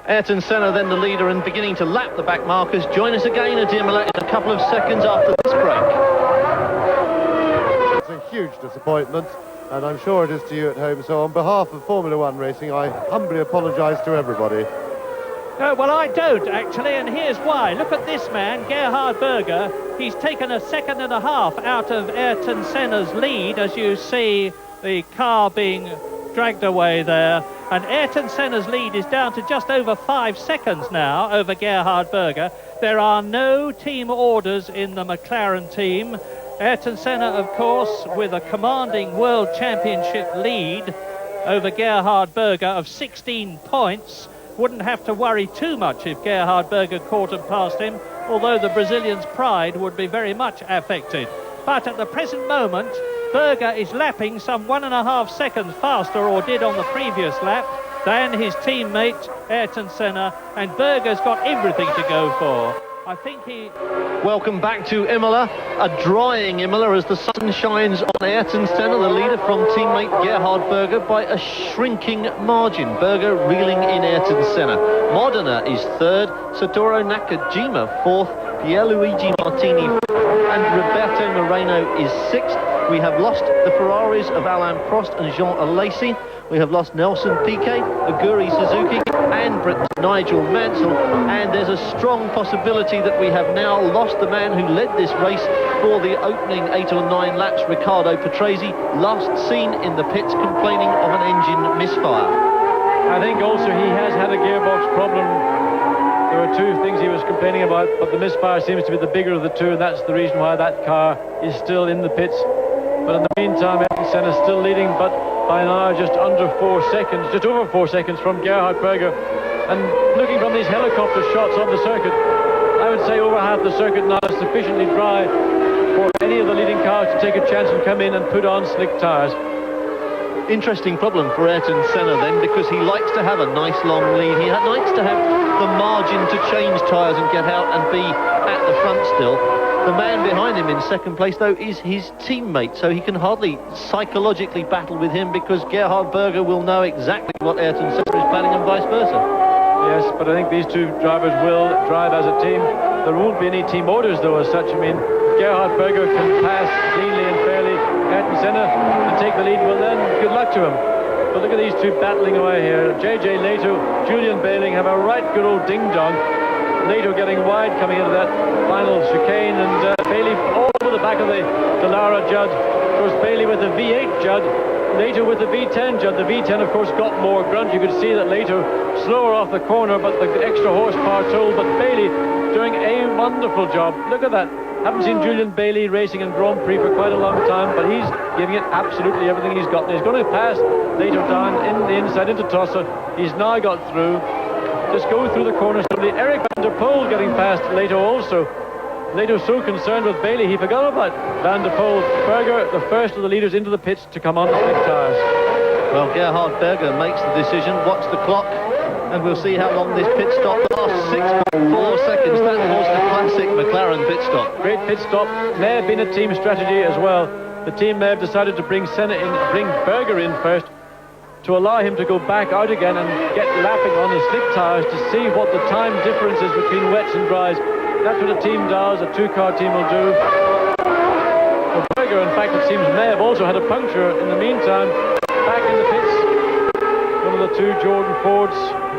Ayrton Senna then the leader and beginning to lap the back markers. Join us again at Imola in a couple of seconds after this break. It's a huge disappointment, and I'm sure it is to you at home. So on behalf of Formula One racing, I humbly apologise to everybody. No, well, I don't, actually, and here's why. Look at this man, Gerhard Berger. He's taken a second and a half out of Ayrton Senna's lead, as you see the car being dragged away there. And Ayrton Senna's lead is down to just over 5 seconds now over Gerhard Berger. There are no team orders in the McLaren team. Ayrton Senna, of course, with a commanding World Championship lead over Gerhard Berger of 16 points. Wouldn't have to worry too much if Gerhard Berger caught and passed him, although the Brazilian's pride would be very much affected. But at the present moment, Berger is lapping some 1.5 seconds faster, or did on the previous lap, than his teammate Ayrton Senna, and Berger's got everything to go for. I think he... Welcome back to Imola, a drying Imola as the sun shines on Ayrton Senna, the leader, from teammate Gerhard Berger by a shrinking margin. Berger reeling in Ayrton Senna. Modena is 3rd, Satoru Nakajima 4th, Pierluigi Martini and Roberto Moreno is 6th. We have lost the Ferraris of Alain Prost and Jean Alesi. We have lost Nelson Piquet, Aguri Suzuki and Britain's Nigel Mansell. And there's a strong possibility that we have now lost the man who led this race for the opening 8 or 9 laps, Riccardo Patrese, last seen in the pits complaining of an engine misfire. I think also he has had a gearbox problem. There were 2 things he was complaining about, but the misfire seems to be the bigger of the 2, and that's the reason why that car is still in the pits. But in the meantime, Ayrton Senna is still leading, but by now just under 4 seconds, just over 4 seconds from Gerhard Berger. And looking from these helicopter shots on the circuit, I would say over half the circuit now is sufficiently dry for any of the leading cars to take a chance and come in and put on slick tyres. Interesting problem for Ayrton Senna then, because he likes to have a nice long lead. He likes to have the margin to change tyres and get out and be at the front still. The man behind him in second place, though, is his teammate, so he can hardly psychologically battle with him, because Gerhard Berger will know exactly what Ayrton Senna is planning and vice versa. Yes, but I think these two drivers will drive as a team. There won't be any team orders, though, as such. I mean, Gerhard Berger can pass cleanly and fairly Ayrton Senna and take the lead, well then, good luck to him. But look at these two battling away here. JJ Leto, Julian Bayling have a right good old ding-dong. Leto getting wide coming into that final chicane, and Bailey all over the back of the Lara Judd. Of course, Bailey with the V8 Judd, Leto with the V10 Judd. The V10, of course, got more grunt. You could see that Leto slower off the corner, but the extra horsepower told. But Bailey doing a wonderful job. Look at that. Haven't seen Julian Bailey racing in Grand Prix for quite a long time, but he's giving it absolutely everything he's got. And he's going to pass Leto down in the inside into Tossa. He's now got through. Just go through the corner slowly. Eric van der Poel getting past Leto also. Leto so concerned with Bailey, he forgot about Van der Poel. Berger, the first of the leaders into the pits to come on the slick tyres. Well, Gerhard Berger makes the decision. Watch the clock, and we'll see how long this pit stop lasts. 6.4 seconds. That was the classic McLaren pit stop. Great pit stop. May have been a team strategy as well. The team may have decided to bring Senna in, bring Berger in first, to allow him to go back out again and get lapping on his slick tyres to see what the time difference is between wets and dries. That's what a team does, a two-car team will do. Well, Berger, in fact, it seems, may have also had a puncture in the meantime. Back in the pits, one of the two Jordan Fords.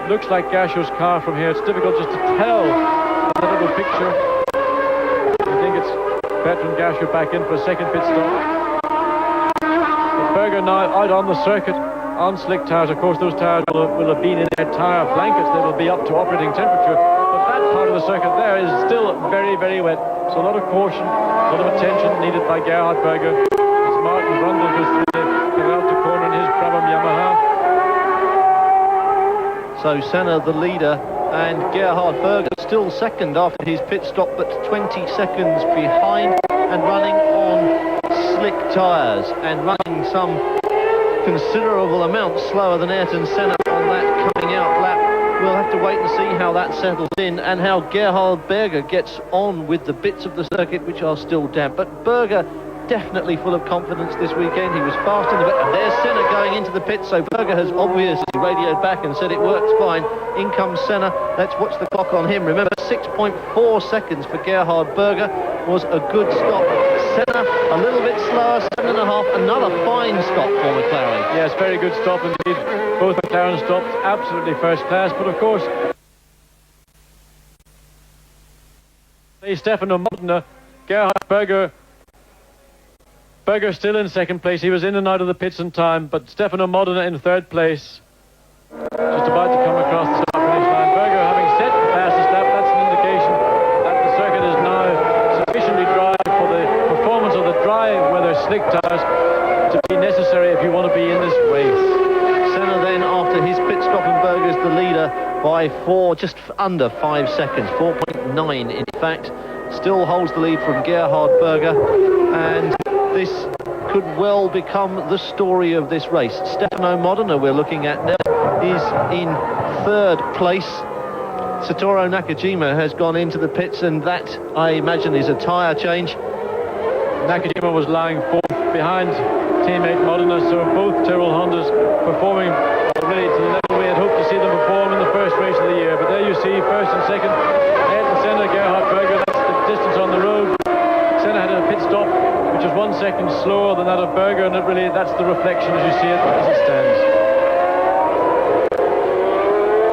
Looks like Gasho's car from here. It's difficult just to tell from the little picture. I think it's Bertrand Gasho back in for a second pit stop. But Berger now out on the circuit on slick tyres. Of course, those tyres will have been in their tyre blankets. They will be up to operating temperature. But that part of the circuit there is still very, very wet. So a lot of caution, a lot of attention needed by Gerhard Berger. As Martin Brundle goes through the Peralta corner in his Brabham Yamaha. So Senna the leader, and Gerhard Berger still second after his pit stop, but 20 seconds behind and running on slick tyres and running some considerable amount slower than Ayrton Senna on that coming out lap. We'll have to wait and see how that settles in and how Gerhard Berger gets on with the bits of the circuit which are still damp. But Berger definitely full of confidence this weekend. He was fast in the and there's Senna going into the pit, so Berger has obviously radioed back and said it works fine. In comes Senna. Let's watch the clock on him. Remember, 6.4 seconds for Gerhard Berger was a good stop. Senna a little bit slower, 7.5. Another fine stop for McLaren. Yes, very good stop indeed. Both McLaren stopped absolutely first class, but of course Stefano Modena, Gerhard Berger still in second place. He was in and out of the pits in time, but Stefano Modena in third place, just about to come across the start finish line. Berger having set the fastest lap. That's an indication that the circuit is now sufficiently dry for the performance of the dry weather slick tyres to be necessary if you want to be in this race. Senna then, after his pit stop, and Berger's the leader by just under 5 seconds, 4.9 in fact. Still holds the lead from Gerhard Berger, and this could well become the story of this race. Stefano Modena, we're looking at now, is in third place. Satoru Nakajima has gone into the pits, and that, I imagine, is a tyre change. Nakajima was lying fourth behind teammate Modena, so both Tyrrell Hondas performing already to the level we had hoped to see them perform in the first race of the year. But there you see, first and second, Ayrton Senna, Gerhard Berger. That's the distance on the road. Senna had a pit stop which is 1 second slower than that of Berger, and that's the reflection as you see it as it stands.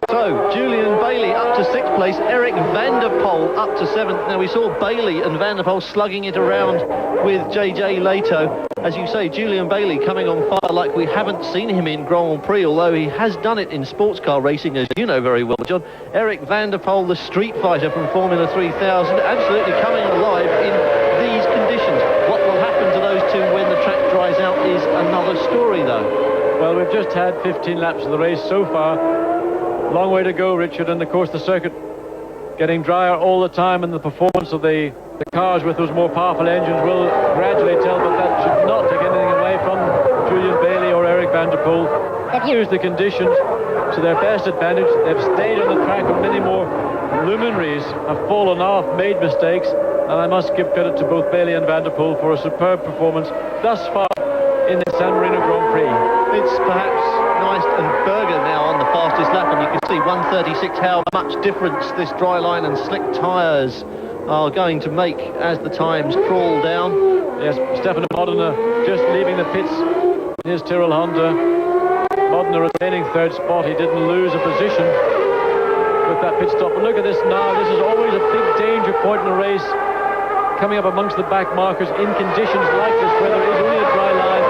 So, Julian Bailey up to 6th place, Eric van der Poel up to 7th. Now, we saw Bailey and van der Poel slugging it around with JJ Leto. As you say, Julian Bailey coming on fire like we haven't seen him in Grand Prix, although he has done it in sports car racing, as you know very well, John. Eric van der Poel, the street fighter from Formula 3000, absolutely coming alive in these conditions. What will happen to those two when the track dries out is another story, though. just had 15 laps of the race so far. Long way to go, Richard, and of course the circuit getting drier all the time, and the performance of the cars with those more powerful engines will gradually tell, but that should not take anything away from Julian Bailey or Eric van der Poel. They've used the conditions to their best advantage. They've stayed on the track when many more luminaries have fallen off, made mistakes, and I must give credit to both Bailey and van der Poel for a superb performance thus far in the San Marino Grand Prix. It's perhaps nice, and Berger now on the fastest lap, and you can see 1:36 how much difference this dry line and slick tyres are going to make as the times crawl down. Yes, Stefano Modena just leaving the pits in his Tyrrell Honda. Modena retaining third spot. He didn't lose a position with that pit stop. But look at this now. This is always a big danger point in a race, coming up amongst the back markers in conditions like this where there is only a dry line.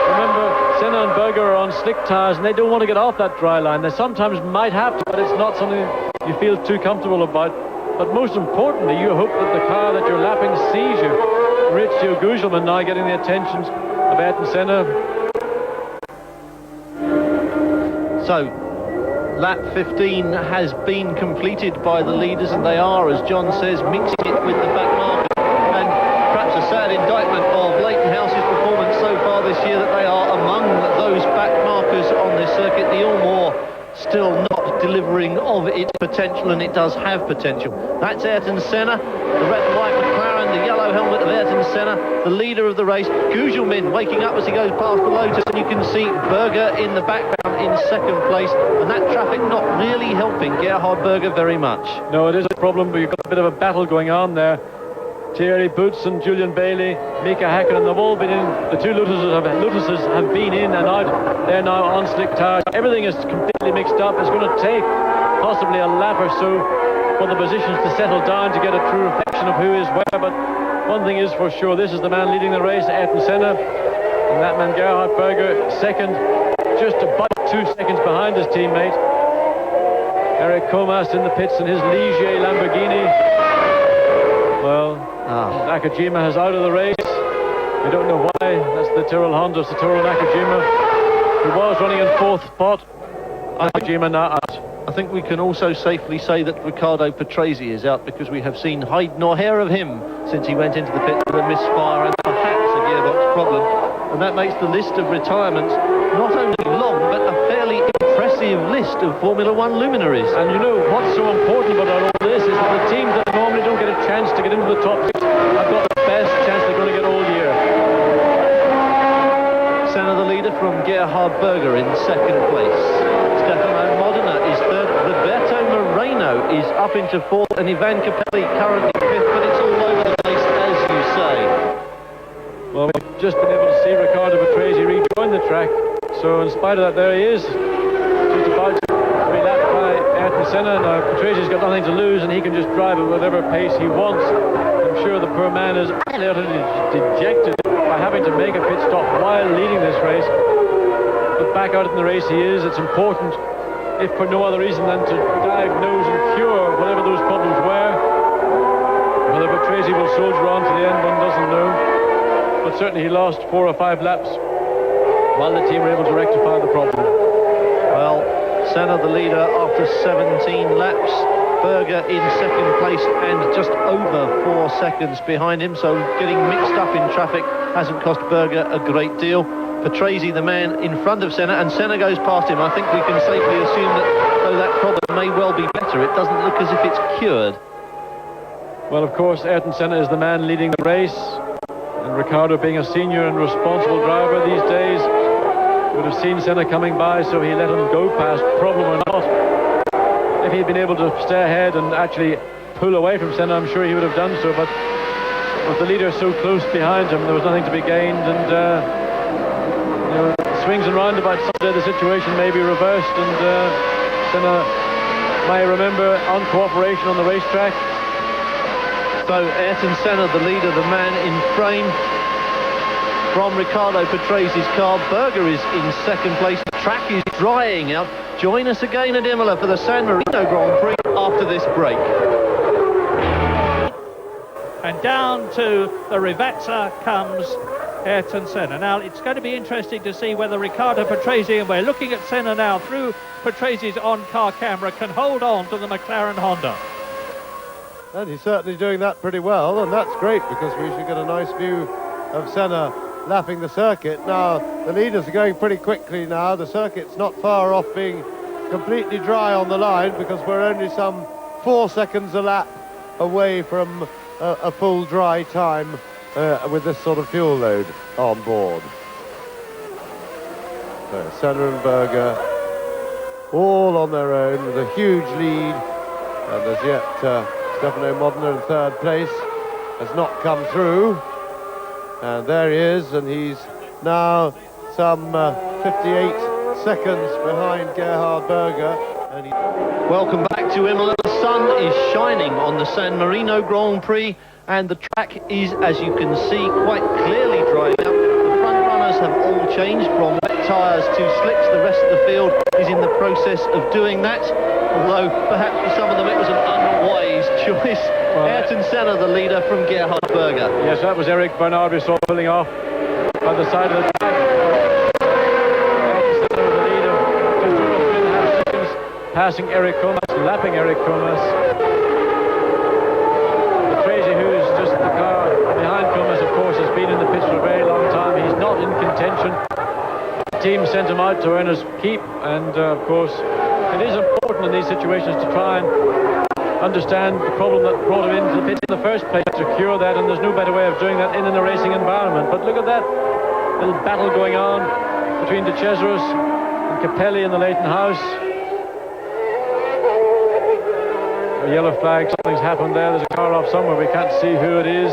Remember, Senna and Berger are on slick tyres and they don't want to get off that dry line. They sometimes might have to, but it's not something you feel too comfortable about. But most importantly, you hope that the car that you're lapping sees you. Maurizio Gugelmin now getting the attentions of Ayrton Senna. So, lap 15 has been completed by the leaders, and they are, as John says, mixing it with the back marker. And perhaps a sad indictment of Leighton House's performance so far this year that they are among those back markers on this circuit. The Ilmore still not delivering of its potential, and it does have potential. That's Ayrton Senna, the red and white McLaren, the yellow helmet of Ayrton Senna, the leader of the race. Gugelmin waking up as he goes past the Lotus, and you can see Berger in the background in second place, and that traffic not really helping Gerhard Berger very much. No, it is a problem, but you've got a bit of a battle going on there. Thierry Boots and Julian Bailey, Mika Häkkinen, they've all been in. The two Lotuses have been in and out. They're now on slick tyres. Everything is completely mixed up. It's going to take possibly a lap or so for the positions to settle down to get a true reflection of who is where. But one thing is for sure, this is the man leading the race, Ayrton Senna, and that man Gerhard Berger second, just about 2 seconds behind his teammate. Eric Comas in the pits in his Ligier Lamborghini. Well, Nakajima is out of the race. We don't know why. That's the Tyrrell Honda, Satoru Nakajima, who was running in 4th spot. Nakajima now out. I think we can also safely say that Riccardo Patrese is out, because we have seen hide nor hair of him since he went into the pit with a misfire and perhaps a gearbox problem. And that makes the list of retirements not only long, but a fairly impressive list of Formula One luminaries. And you know what's so important about all this is that the teams that normally don't get a chance to get into the top 6 have got the best chance they're going to get all year. Senna the leader from Gerhard Berger in second place. Stefano Modena is third. Roberto Moreno is up into 4th, and Ivan Capelli currently 5th, but it's all over the place, as you say. Well, we've just been able to see Riccardo Patrese rejoin the track, so in spite of that, there he is, just about to be lapped by Ayrton Senna. Now Patrese's got nothing to lose, and he can just drive at whatever pace he wants. I'm sure the poor man is utterly dejected by having to make a pit stop while leading this race. But back out in the race he is. It's important, if for no other reason than to diagnose and cure whatever those problems were. Whether Patrese will soldier on to the end, one doesn't know. But certainly he lost 4 or 5 laps while the team were able to rectify the problem. Well, Senna the leader after 17 laps. Berger in second place and just over 4 seconds behind him, so getting mixed up in traffic hasn't cost Berger a great deal. Patrese the man in front of Senna, and Senna goes past him. I think we can safely assume that though that problem may well be better, it doesn't look as if it's cured. Well, of course, Ayrton Senna is the man leading the race, and Riccardo, being a senior and responsible driver these days, would have seen Senna coming by, so he let him go past, problem or not. If he'd been able to stay ahead and actually pull away from Senna, I'm sure he would have done so, but with the leader so close behind him, there was nothing to be gained, and you know, swings and roundabouts, someday the situation may be reversed, and Senna may remember uncooperation on the racetrack. So Ayrton Senna, the leader, the man in frame from Riccardo Patrese's car. Berger is in second place. The track is drying out. Join us again at Imola for the San Marino Grand Prix after this break. And down to the Rivazza comes Ayrton Senna. Now, it's going to be interesting to see whether Riccardo Patrese, and we're looking at Senna now through Patrese's on-car camera, can hold on to the McLaren Honda. And he's certainly doing that pretty well, and that's great because we should get a nice view of Senna lapping the circuit. Now, the leaders are going pretty quickly now. The circuit's not far off being completely dry on the line because we're only some 4 seconds a lap away from a full dry time with this sort of fuel load on board. So Senna and Berger all on their own with a huge lead, and as yet Stefano Modena in third place has not come through, and there he is, and he's now some 58 seconds behind Gerhard Berger. And Welcome back to Imola. The sun is shining on the San Marino Grand Prix, and the track is, as you can see, quite clearly drying out. The front runners have all changed from wet tyres to slicks. The rest of the field is in the process of doing that, although perhaps for some of them it was an unwise choice. Ayrton Senna, the leader, from Gerhard Berger. Yes, that was Eric Bernard we saw pulling off by the side of the track. Ayrton Senna with the lead of just over 3.5 seconds, passing Eric Comas, lapping Eric Comas. Patrese, who's just the car behind Comas, of course, has been in the pits for a very long time. He's not in contention. The team sent him out to earn his keep, and of course, it is important in these situations to try and understand the problem that brought him into the pits in the first place, to cure that, and there's no better way of doing that in a racing environment. But look at that little battle going on between De Cesaris and Capelli in the Leighton House. A yellow flag, something's happened there. There's a car off somewhere, we can't see who it is.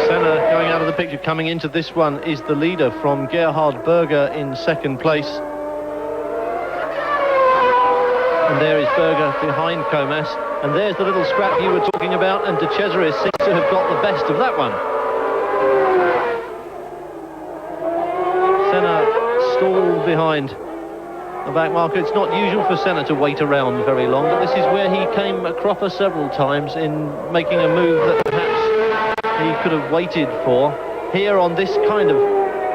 Senna going out of the picture. Coming into this one is the leader from Gerhard Berger in second place. And there is Berger behind Comas. And there's the little scrap you were talking about, and De Cesaris seems to have got the best of that one. Senna stalled behind the back marker. It's not usual for Senna to wait around very long, but this is where he came a cropper several times in making a move that perhaps he could have waited for. Here on this kind of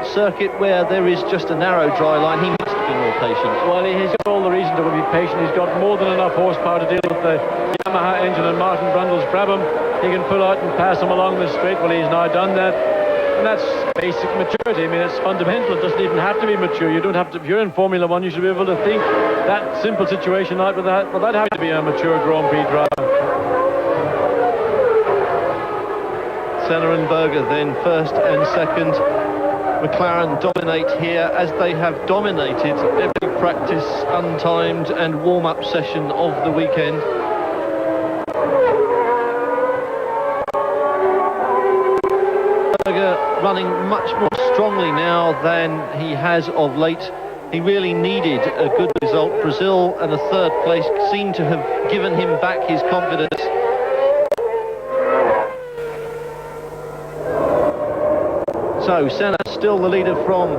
circuit where there is just a narrow dry line, he needs to be more patient. Well, he's got all the reason to be patient. He's got more than enough horsepower to deal with the Yamaha engine and Martin Brundle's Brabham. He can pull out and pass him along the straight. Well, he's now done that. And that's basic maturity. I mean, it's fundamental. It doesn't even have to be mature. You don't have to. If you're in Formula One, you should be able to think that simple situation out without having to be a mature Grand Prix driver. Senna and Berger then first and second. McLaren dominate here, as they have dominated every practice, untimed and warm-up session of the weekend. Berger running much more strongly now than he has of late. He really needed a good result. Brazil and a third place seem to have given him back his confidence. So Senna still the leader from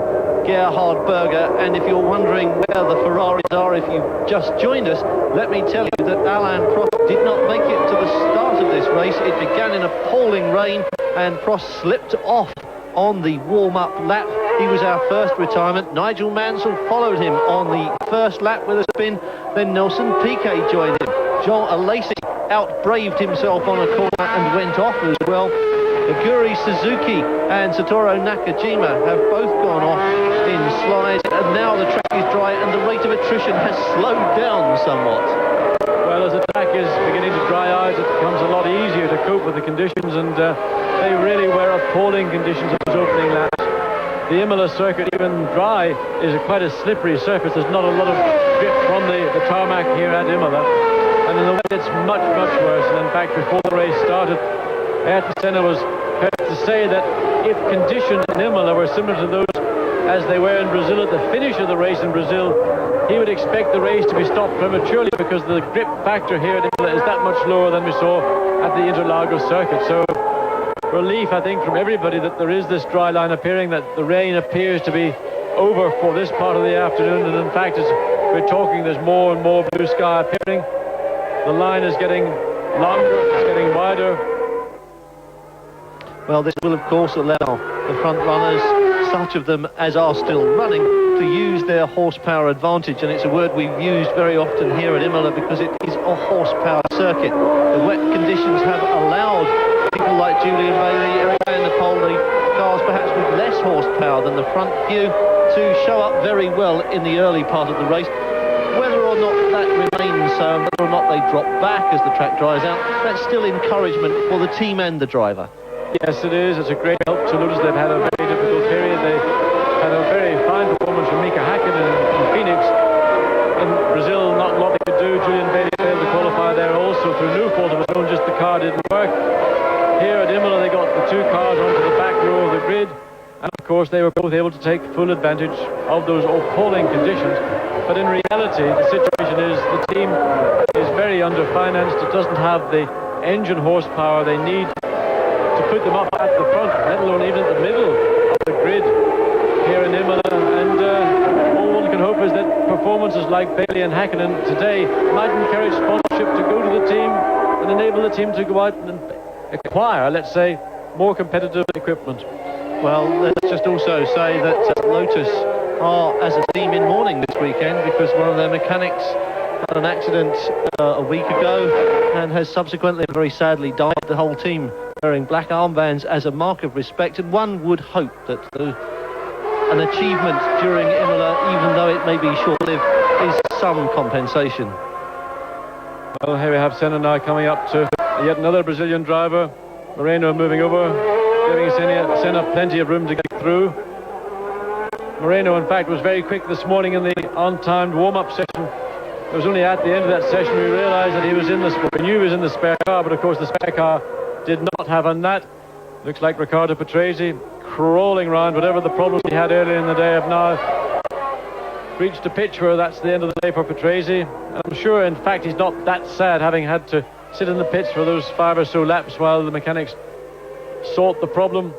Gerhard Berger, and if you're wondering where the Ferraris are, if you've just joined us, let me tell you that Alain Prost did not make it to the start of this race. It began in appalling rain, and Prost slipped off on the warm-up lap. He was our first retirement. Nigel Mansell followed him on the first lap with a spin, then Nelson Piquet joined him. Jean Alesi outbraved himself on a corner and went off as well. Aguri Suzuki and Satoru Nakajima have both gone off in slides, and now the track is dry and the rate of attrition has slowed down somewhat. Well, as the track is beginning to dry out, it becomes a lot easier to cope with the conditions, and they really were appalling conditions in those opening laps. The Imola circuit, even dry, is quite a slippery surface. There's not a lot of grip from the tarmac here at Imola, and in the wet it's much, much worse. And in fact, before the race started, Ayrton Senna was heard to say that if conditions in Imola were similar to those as they were in Brazil at the finish of the race in Brazil, he would expect the race to be stopped prematurely because the grip factor here at Imola is that much lower than we saw at the Interlagos circuit. So relief, I think, from everybody that there is this dry line appearing, that the rain appears to be over for this part of the afternoon, and in fact, as we're talking, there's more and more blue sky appearing. The line is getting longer, it's getting wider. Well, this will, of course, allow the front runners, such of them as are still running, to use their horsepower advantage. And it's a word we've used very often here at Imola because it is a horsepower circuit. The wet conditions have allowed people like Julian Bailey, Eric van der Poel, the cars perhaps with less horsepower than the front few, to show up very well in the early part of the race. Whether or not that remains so, and whether or not they drop back as the track dries out, that's still encouragement for the team and the driver. Yes, it is. It's a great help to Lotus. They've had a very difficult period. They had a very fine performance from Mika Häkkinen in Phoenix. In Brazil, not a lot they could do. Julian Bailey failed to qualify there also through no fault of his own, just the car didn't work. Here at Imola, they got the two cars onto the back row of the grid. And of course, they were both able to take full advantage of those appalling conditions. But in reality, the situation is the team is very under-financed. It doesn't have the engine horsepower they need to put them up at the front, let alone even at the middle of the grid here in Imola. And all one can hope is that performances like Bailey and Häkkinen today might encourage sponsorship to go to the team and enable the team to go out and acquire, let's say, more competitive equipment. Well, let's just also say that Lotus are, as a team, in mourning this weekend because one of their mechanics had an accident a week ago and has subsequently very sadly died. The whole team wearing black armbands as a mark of respect, and one would hope that an achievement during Imola, even though it may be short-lived, is some compensation. Well, here we have Senna now coming up to yet another Brazilian driver. Moreno moving over, giving Senna plenty of room to get through. Moreno, in fact, was very quick this morning in the on-timed warm-up session. It was only at the end of that session we realised that he was in the... We knew he was in the spare car, but of course the spare car did not have a nut. Looks like Riccardo Patrese crawling round. Whatever the problems he had earlier in the day have now reached a pitch where that's the end of the day for Patrese. I'm sure, in fact, he's not that sad having had to sit in the pits for those 5 or so laps while the mechanics sought the problem.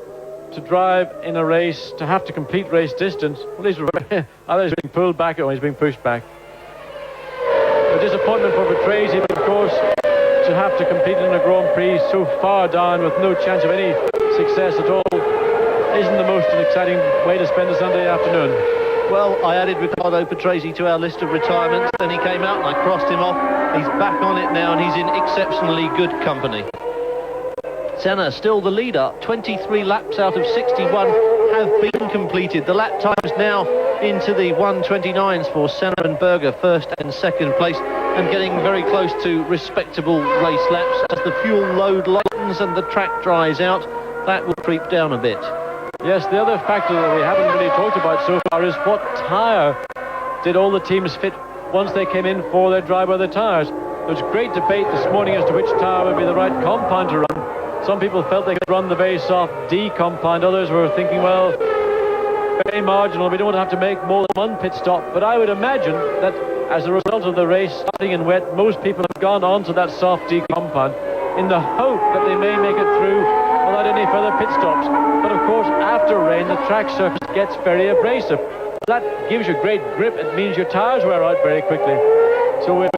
To drive in a race, to have to complete race distance, well, either he's being pulled back or he's being pushed back. A disappointment for Patrese, but of course, to have to compete in a Grand Prix so far down with no chance of any success at all isn't the most exciting way to spend a Sunday afternoon. Well, I added Riccardo Patrese to our list of retirements, then he came out and I crossed him off. He's back on it now and he's in exceptionally good company. Senna still the leader. 23 laps out of 61 have been completed. The lap times now into the 1:29s for Senna and Berger, first and second place, and getting very close to respectable race laps. As the fuel load lightens and the track dries out, that will creep down a bit. Yes, the other factor that we haven't really talked about so far is what tyre did all the teams fit once they came in for their dry-weather tyres. There was great debate this morning as to which tyre would be the right compound to run. Some people felt they could run the very soft D compound. Others were thinking, well, very marginal. We don't want to have to make more than one pit stop. But I would imagine that as a result of the race starting in wet, most people have gone on to that soft D compound in the hope that they may make it through without any further pit stops. But of course, after rain, the track surface gets very abrasive. That gives you great grip. It means your tyres wear out very quickly. So we're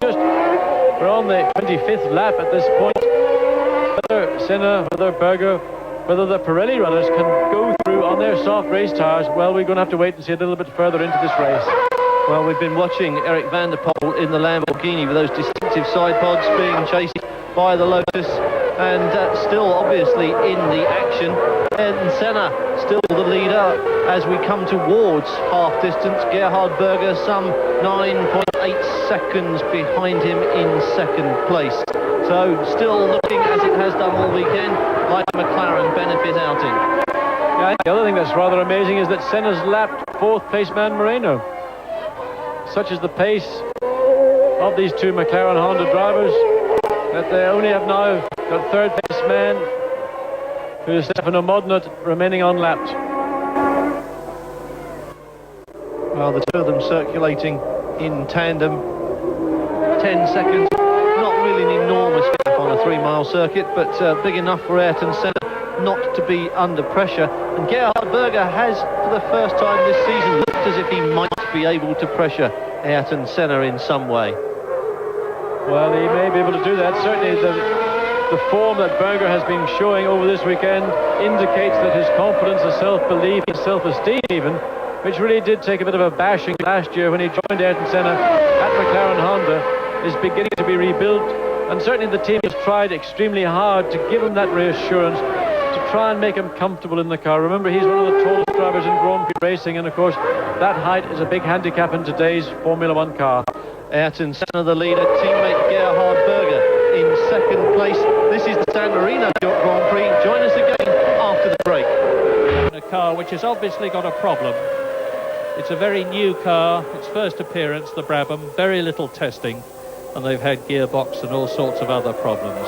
on the 25th lap at this point. Whether Senna, whether Berger, whether the Pirelli runners can go through on their soft race tyres, well, we're going to have to wait and see a little bit further into this race. Well, we've been watching Eric van der Poel in the Lamborghini with those distinctive side pods being chased by the Lotus, and still obviously in the action. And Senna still the leader as we come towards half distance. Gerhard Berger some 9.8 seconds behind him in second place. So still looking, as it has done all weekend, like a McLaren benefit outing. Yeah, the other thing that's rather amazing is that Senna's lapped fourth place man Moreno. Such is the pace of these two McLaren Honda drivers that they only have now got third place man, who is Stefano Modena, remaining unlapped. Well, the two of them circulating in tandem. 10 seconds. Not really an enormous gap on a 3-mile circuit, but big enough for Ayrton Senna not to be under pressure. And Gerhard Berger has, for the first time this season, looked as if he might be able to pressure Ayrton Senna in some way. Well, he may be able to do that. Certainly the The form that Berger has been showing over this weekend indicates that his confidence, his self-belief, his self-esteem even, which really did take a bit of a bashing last year when he joined Ayrton Senna at McLaren Honda, is beginning to be rebuilt. And certainly the team has tried extremely hard to give him that reassurance, to try and make him comfortable in the car. Remember, he's one of the tallest drivers in Grand Prix racing, and of course that height is a big handicap in today's Formula One car. Ayrton Senna the leader, teammate Gerhard Berger in second place. This is the San Marino Grand Prix. Join us again after the break. A car which has obviously got a problem. It's a very new car, its first appearance, the Brabham, very little testing, and they've had gearbox and all sorts of other problems.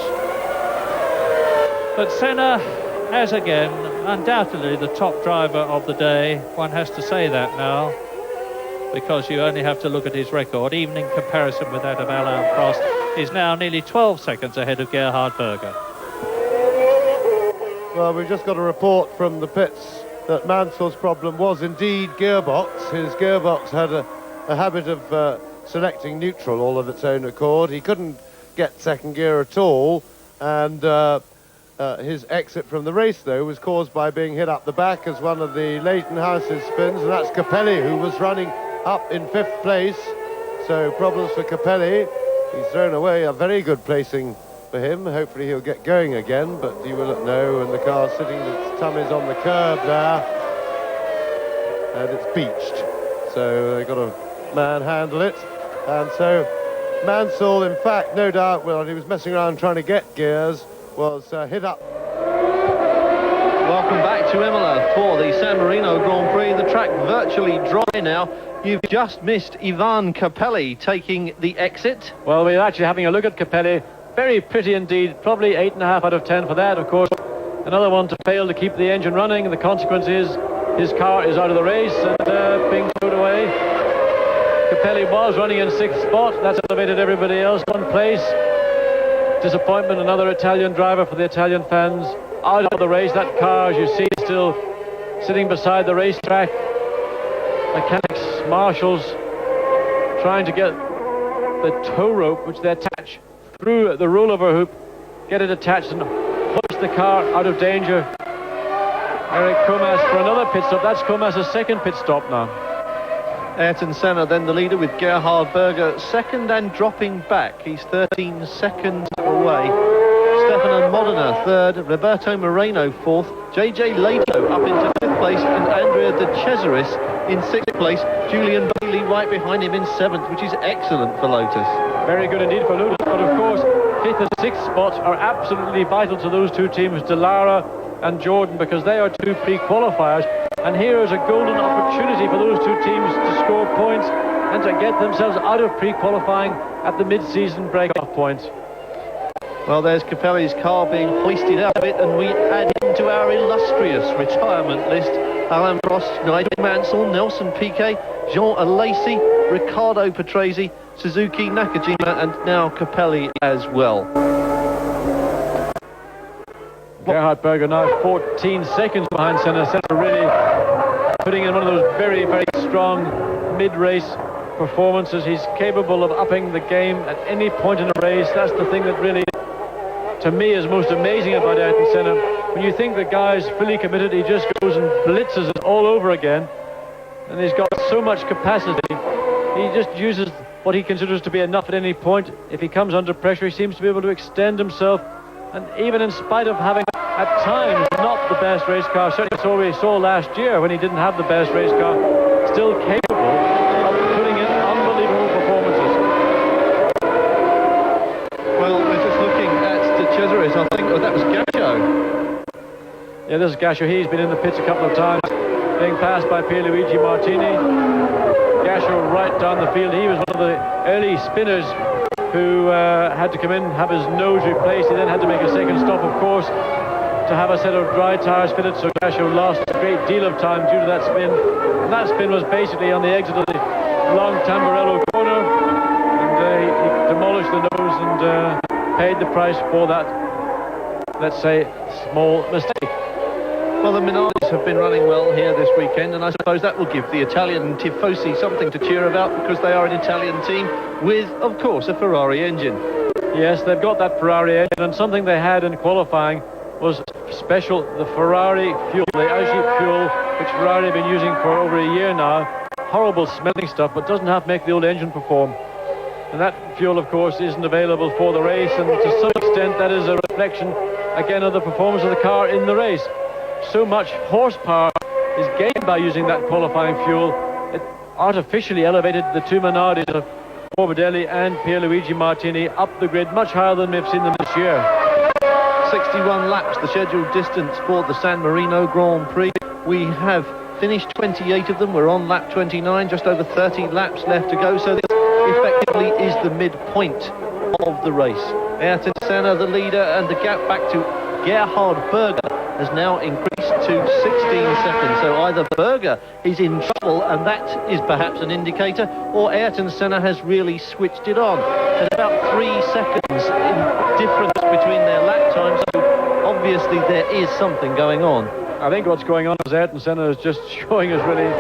But Senna, as again, undoubtedly the top driver of the day. One has to say that now, because you only have to look at his record. Even in comparison with that of Alain Prost, he's now nearly 12 seconds ahead of Gerhard Berger. Well, we've just got a report from the pits that Mansell's problem was indeed gearbox. His gearbox had a habit of selecting neutral all of its own accord. He couldn't get second gear at all, and his exit from the race, though, was caused by being hit up the back as one of the Leighton-House's spins, and that's Capelli, who was running up in 5th place. So problems for Capelli. He's thrown away a very good placing for him. Hopefully he'll get going again, but you will know, and the car's sitting, its tummies on the curb there, and it's beached. So they've got to manhandle it. And so Mansell, in fact, no doubt, well, he was messing around trying to get gears, was hit up. Welcome back to Imola for the San Marino Grand Prix. The track virtually dry now. You've just missed Ivan Capelli taking the exit. Well, we're actually having a look at Capelli. Very pretty indeed, probably 8.5 out of 10 for that, of course. Another one to fail to keep the engine running. The consequence is his car is out of the race and being towed away. Capelli was running in 6th spot. That's elevated everybody else 1 place. Disappointment, another Italian driver for the Italian fans out of the race. That car, as you see, is still sitting beside the racetrack. Mechanics, marshals, trying to get the tow rope, which they attach through the rollover hoop, get it attached and hoist the car out of danger. Eric Comas for another pit stop. That's Comas' second pit stop now. Ayrton Senna then the leader with Gerhard Berger second and dropping back. He's 13 seconds away. Stefano Modena third, Roberto Moreno fourth, JJ Leto up into 5th place, and Andrea De Cesaris in 6th place. Julian Bailey right behind him in 7th, which is excellent for Lotus. Very good indeed for Lotus, but of course 5th and 6th spots are absolutely vital to those two teams, Delara and Jordan, because they are two pre-qualifiers, and here is a golden opportunity for those two teams to score points and to get themselves out of pre-qualifying at the mid-season break-off points. Well, there's Capelli's car being hoisted out of it, and we add him to our illustrious retirement list. Alain Prost, Nigel Mansell, Nelson Piquet, Jean Alesi, Riccardo Patrese, Suzuki Nakajima, and now Capelli as well. Gerhard Berger now 14 seconds behind Senna. Senna really putting in one of those very, very strong mid-race performances. He's capable of upping the game at any point in a race. That's the thing that really, to me, is most amazing about Ayrton Senna. When you think the guy's fully committed, he just goes and blitzes it all over again. And he's got so much capacity. He just uses what he considers to be enough at any point. If he comes under pressure, he seems to be able to extend himself. And even in spite of having, at times, not the best race car, certainly so we saw last year when he didn't have the best race car, still capable of putting in unbelievable performances. Well, we're just looking at De Cesaris, I think. Oh, that was Gasho. Yeah, this is Gasho. He's been in the pits a couple of times, being passed by Pierluigi Martini. Gasho right down the field. He was one of the early spinners who had to come in, have his nose replaced. He then had to make a second stop, of course, to have a set of dry tyres fitted, so Gasho lost a great deal of time due to that spin. And that spin was basically on the exit of the long Tamburello corner, and he demolished the nose and paid the price for that, let's say, small mistake. Well, the Minardi's have been running well here this weekend, and I suppose that will give the Italian Tifosi something to cheer about, because they are an Italian team with, of course, a Ferrari engine. Yes, they've got that Ferrari engine, and something they had in qualifying was special, the Ferrari fuel, the Agip fuel, which Ferrari have been using for over a year now. Horrible smelling stuff, but doesn't have to make the old engine perform. And that fuel, of course, isn't available for the race, and to some extent that is a reflection, again, of the performance of the car in the race. So much horsepower is gained by using that qualifying fuel. It artificially elevated the two Minardis of Morbidelli and Pierluigi Martini up the grid much higher than we've seen them this year. 61 laps, the scheduled distance for the San Marino Grand Prix. We have finished 28 of them. We're on lap 29, just over 30 laps left to go. So this effectively is the midpoint of the race. Ayrton Senna, the leader, and the gap back to Gerhard Berger has now increased to 16 seconds. So either Berger is in trouble, and that is perhaps an indicator, or Ayrton Senna has really switched it on. There's about 3 seconds in difference between their lap times, so obviously there is something going on. I think what's going on is Ayrton Senna is just showing us really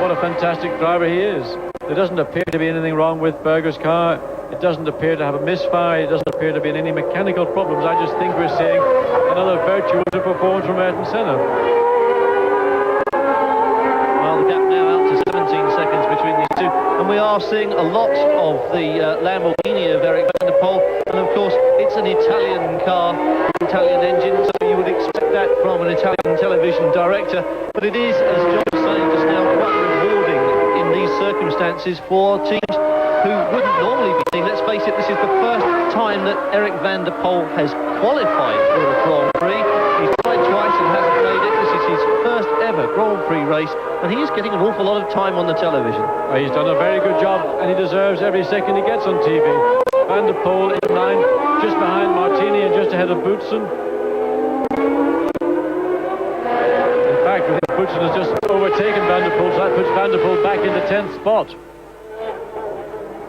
what a fantastic driver he is. There doesn't appear to be anything wrong with Berger's car. It doesn't appear to have a misfire. It doesn't appear to be in any mechanical problems. I just think we're seeing another virtuoso performance from Ayrton Senna. Well, the gap now out to 17 seconds between these two. And we are seeing a lot of the Lamborghini of Eric van der Poel. And of course, it's an Italian car, Italian engine, so you would expect that from an Italian television director. But it is, as John was saying just now, quite rewarding in these circumstances for teams who wouldn't normally be seen. Let's face it, this is the first time that Eric van der Poel has qualified for a Grand Prix. He's tried twice and hasn't made it. This is his first ever Grand Prix race, and he is getting an awful lot of time on the television. Well, he's done a very good job, and he deserves every second he gets on TV. Van der Poel in line, just behind Martini and just ahead of Boutsen. In fact, I think Boutsen has just overtaken Van der Poel, so that puts Van der Poel back in the 10th spot.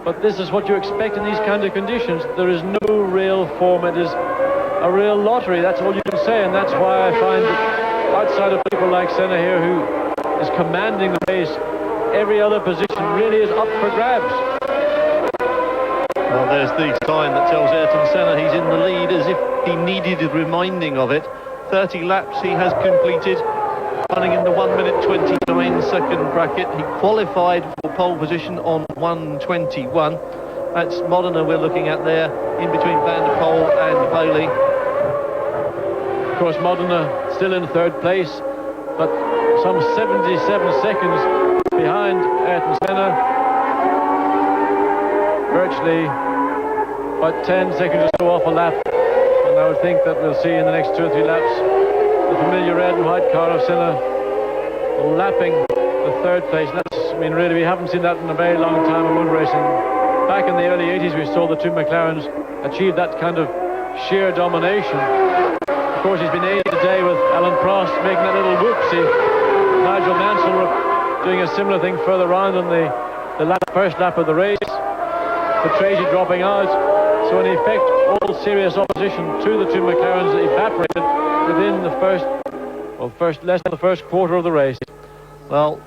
But this is what you expect in these kind of conditions. There is no real form. It is a real lottery. That's all you can say, and that's why I find that outside of people like Senna here, who is commanding the race, every other position really is up for grabs. Well, there's the sign that tells Ayrton Senna he's in the lead, as if he needed a reminding of it. 30 laps he has completed, running in the 1 minute 29 second bracket. He qualified for pole position on 1:21. That's Modena we're looking at there, in between Van der Poel and Bailey. Of course, Modena still in third place, but some 77 seconds behind Ayrton Senna. Virtually about 10 seconds or so off a lap. And I would think that we'll see in the next 2 or 3 laps the familiar red and white car of Senna lapping the third place. That's, I mean, really, we haven't seen that in a very long time in motor racing. Back in the early 80s, we saw the two McLarens achieve that kind of sheer domination. Of course, he's been aided today with Alan Prost making that little whoopsie. Nigel Mansell doing a similar thing further on in the first lap of the race. Patrese dropping out. So in effect, all serious opposition to the two McLarens evaporated within the less than the first quarter of the race. Well,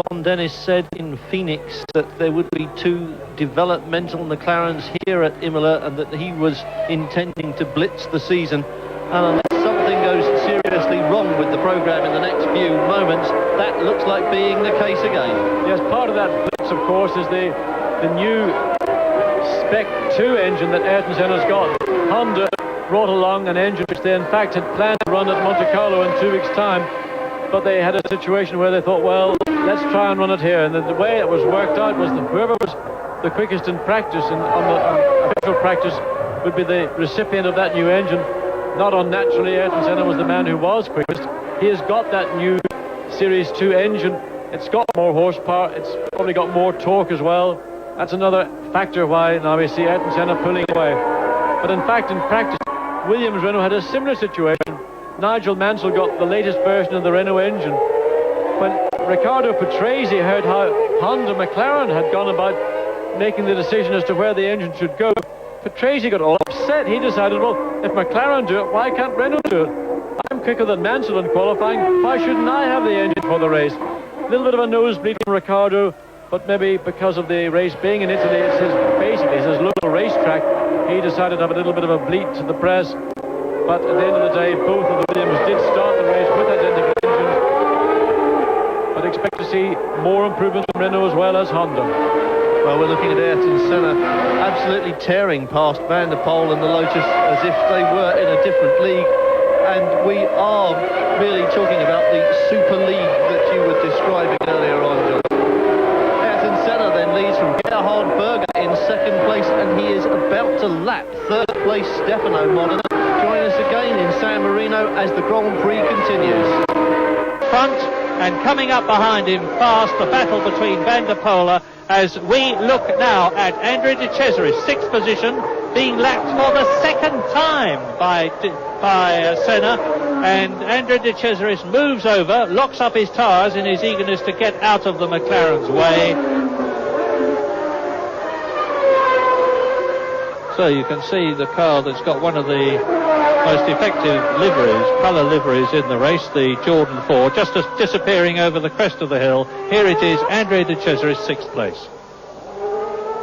Ron Dennis said in Phoenix that there would be 2 developmental McLarens here at Imola, and that he was intending to blitz the season. And unless something goes seriously wrong with the programme in the next few moments, that looks like being the case again. Yes, part of that blitz, of course, is the new Spec 2 engine that Ayrton Senna's got. Honda brought along an engine which they in fact had planned to run at Monte Carlo in 2 weeks' time, but they had a situation where they thought, well, let's try and run it here. And the way it was worked out was that whoever was the quickest in practice, on official practice, would be the recipient of that new engine. Not unnaturally, Ayrton Senna was the man who was quickest. He has got that new Series 2 engine. It's got more horsepower. It's probably got more torque as well. That's another factor why now we see Ayrton Senna pulling away. But in fact, in practice, Williams Renault had a similar situation. Nigel Mansell got the latest version of the Renault engine. When Riccardo Patrese heard how Honda McLaren had gone about making the decision as to where the engine should go, Patrese got all upset. He decided, well, if McLaren do it, why can't Renault do it? I'm quicker than Mansell in qualifying. Why shouldn't I have the engine for the race? A little bit of a nosebleed from Riccardo, but maybe because of the race being in Italy, it's basically his local racetrack. He decided to have a little bit of a bleat to the press. But at the end of the day, both of the Williams did start the race with identical engines. But expect to see more improvements from Renault as well as Honda. Well, we're looking at Ayrton Senna absolutely tearing past Van der Poel and the Lotus as if they were in a different league. And we are really talking about the Super League that you were describing earlier on, John. Ayrton Senna then leads from Gerhard Berger in second place, and he is about to lap third place Stefano Modena. Join us again in San Marino as the Grand Prix continues. Front and coming up behind him fast, the battle between Van der Poel, as we look now at Andre de Cesaris, sixth position, being lapped for the second time by Senna, and Andre de Cesaris moves over, locks up his tyres in his eagerness to get out of the McLaren's way. So you can see the car that's got one of the most effective liveries, colour liveries in the race, the Jordan 4, just disappearing over the crest of the hill. Here it is, Andre de Cesaris, sixth place.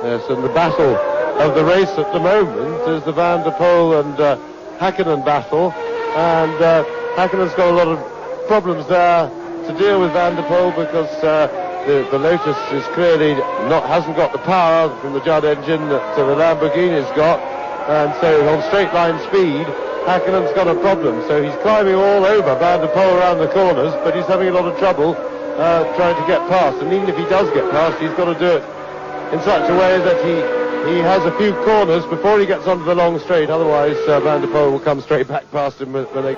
Yes, and the battle of the race at the moment is the Van der Poel and Hakkinen battle, and Hakkinen's got a lot of problems there to deal with Van der Poel because the Lotus is clearly hasn't got the power from the Judd engine that the Lamborghini's got, and so on straight line speed Hakkinen's got a problem, so he's climbing all over Van der Poel around the corners, but he's having a lot of trouble trying to get past, and even if he does get past, he's got to do it in such a way that he has a few corners before he gets onto the long straight, otherwise Van der Poel will come straight back past him when they...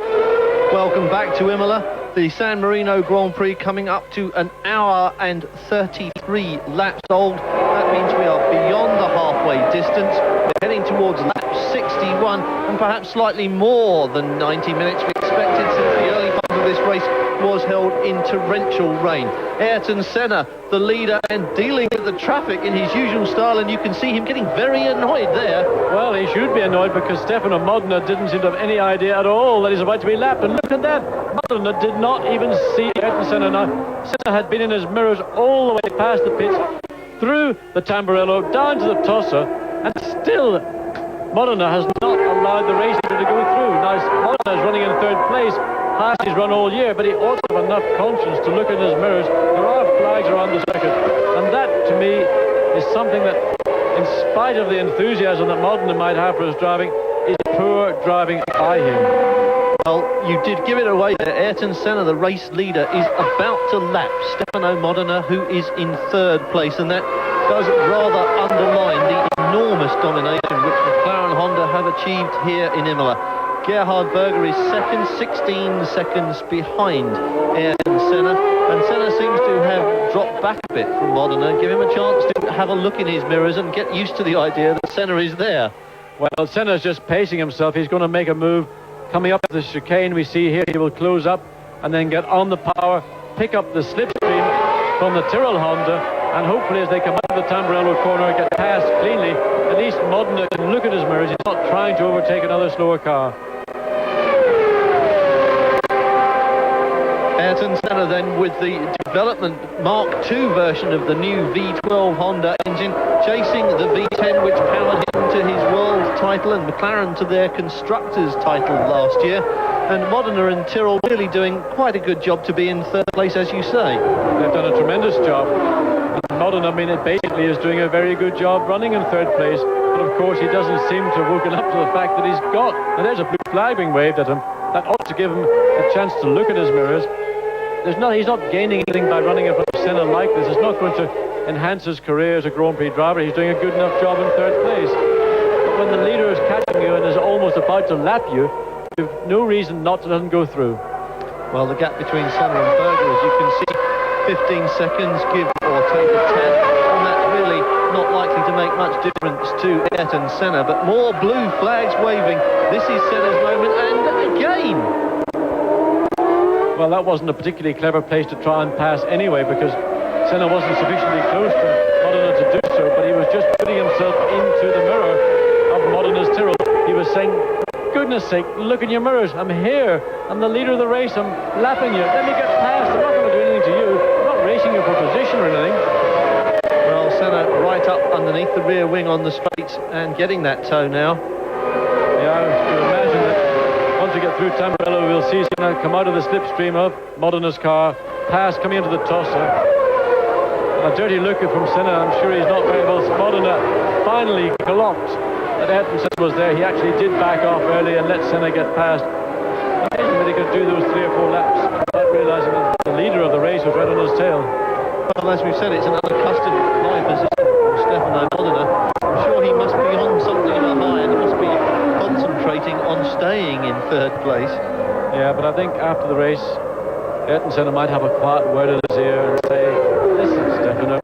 Welcome back to Imola. The San Marino Grand Prix coming up to an hour and 33 laps old. That means we are beyond the halfway distance. We're heading towards lap 61 and perhaps slightly more than 90 minutes we expected since the early part of this race was held in torrential rain. Ayrton Senna, the leader, and dealing with the traffic in his usual style, and you can see him getting very annoyed there. Well, he should be annoyed because Stefano Modena didn't seem to have any idea at all that he's about to be lapped, and look at that, Modena did not even see Ayrton Senna. Now, Senna had been in his mirrors all the way past the pits, through the Tamburello, down to the Tossa, and still Modena has not allowed the race to go through. Now, Modena is running in third place. He's run all year, but he ought to have enough conscience to look in his mirrors. There are flags around the circuit, and that, to me, is something that, in spite of the enthusiasm that Modena might have for his driving, is poor driving by him. Well, you did give it away there. Ayrton Senna, the race leader, is about to lap Stefano Modena, who is in third place, and that does rather underline the enormous domination which McLaren Honda have achieved here in Imola. Gerhard Berger is second, 16 seconds behind Ayrton Senna, and Senna seems to have dropped back a bit from Modena. Give him a chance to have a look in his mirrors and get used to the idea that Senna is there. Well, Senna's just pacing himself. He's going to make a move. Coming up the chicane we see here, he will close up and then get on the power, pick up the slipstream from the Tyrrell Honda, and hopefully as they come out of the Tamburello corner, get past cleanly. At least Modena can look at his mirrors. He's not trying to overtake another slower car. Ayrton Senna then with the development Mark II version of the new V12 Honda engine, chasing the V10 which powered him to his world title and McLaren to their constructors title last year. And Modena and Tyrrell really doing quite a good job to be in third place, as you say. They've done a tremendous job. And Modena, I mean, it basically is doing a very good job running in third place. But of course, he doesn't seem to have woken up to the fact that he's got, and there's a blue flag being waved at him. That ought to give him a chance to look at his mirrors. He's not gaining anything by running in front of Senna like this. It's not going to enhance his career as a Grand Prix driver. He's doing a good enough job in third place. But when the leader is catching you and is almost about to lap you, you've no reason not to let him go through. Well, the gap between Senna and Berger, as you can see, 15 seconds, give or take a 10, and that's really not likely to make much difference to Ayrton Senna. But more blue flags waving. This is Senna's moment, and again. Well, that wasn't a particularly clever place to try and pass anyway, because Senna wasn't sufficiently close to Modena to do so, but he was just putting himself into the mirror of Modena's Tyrrell. He was saying, goodness sake, look in your mirrors, I'm here, I'm the leader of the race, I'm lapping you, let me get past, I'm not going to do anything to you, I'm not racing you for position or anything. Well, Well, Senna right up underneath the rear wing on the straight and getting that toe now. Yeah, you imagine that once we get through Tamburello, we'll see Senna come out of the slipstream of Modina's car, pass coming into the tosser. A dirty look from Senna. I'm sure he's not very well. Modena finally clocked that Ayrton Senna was there. He actually did back off early and let Senna get past. Amazing that he could do those 3 or 4 laps without realising that the leader of the race was right on his tail. Well, as we've said, it's an unaccustomed high position from Stefano Modena. I'm sure he must be on something of a high and he must be concentrating on staying in 3rd place. Yeah, but I think after the race, Ayrton Senna might have a quiet word in his ear and say, listen, Stefano,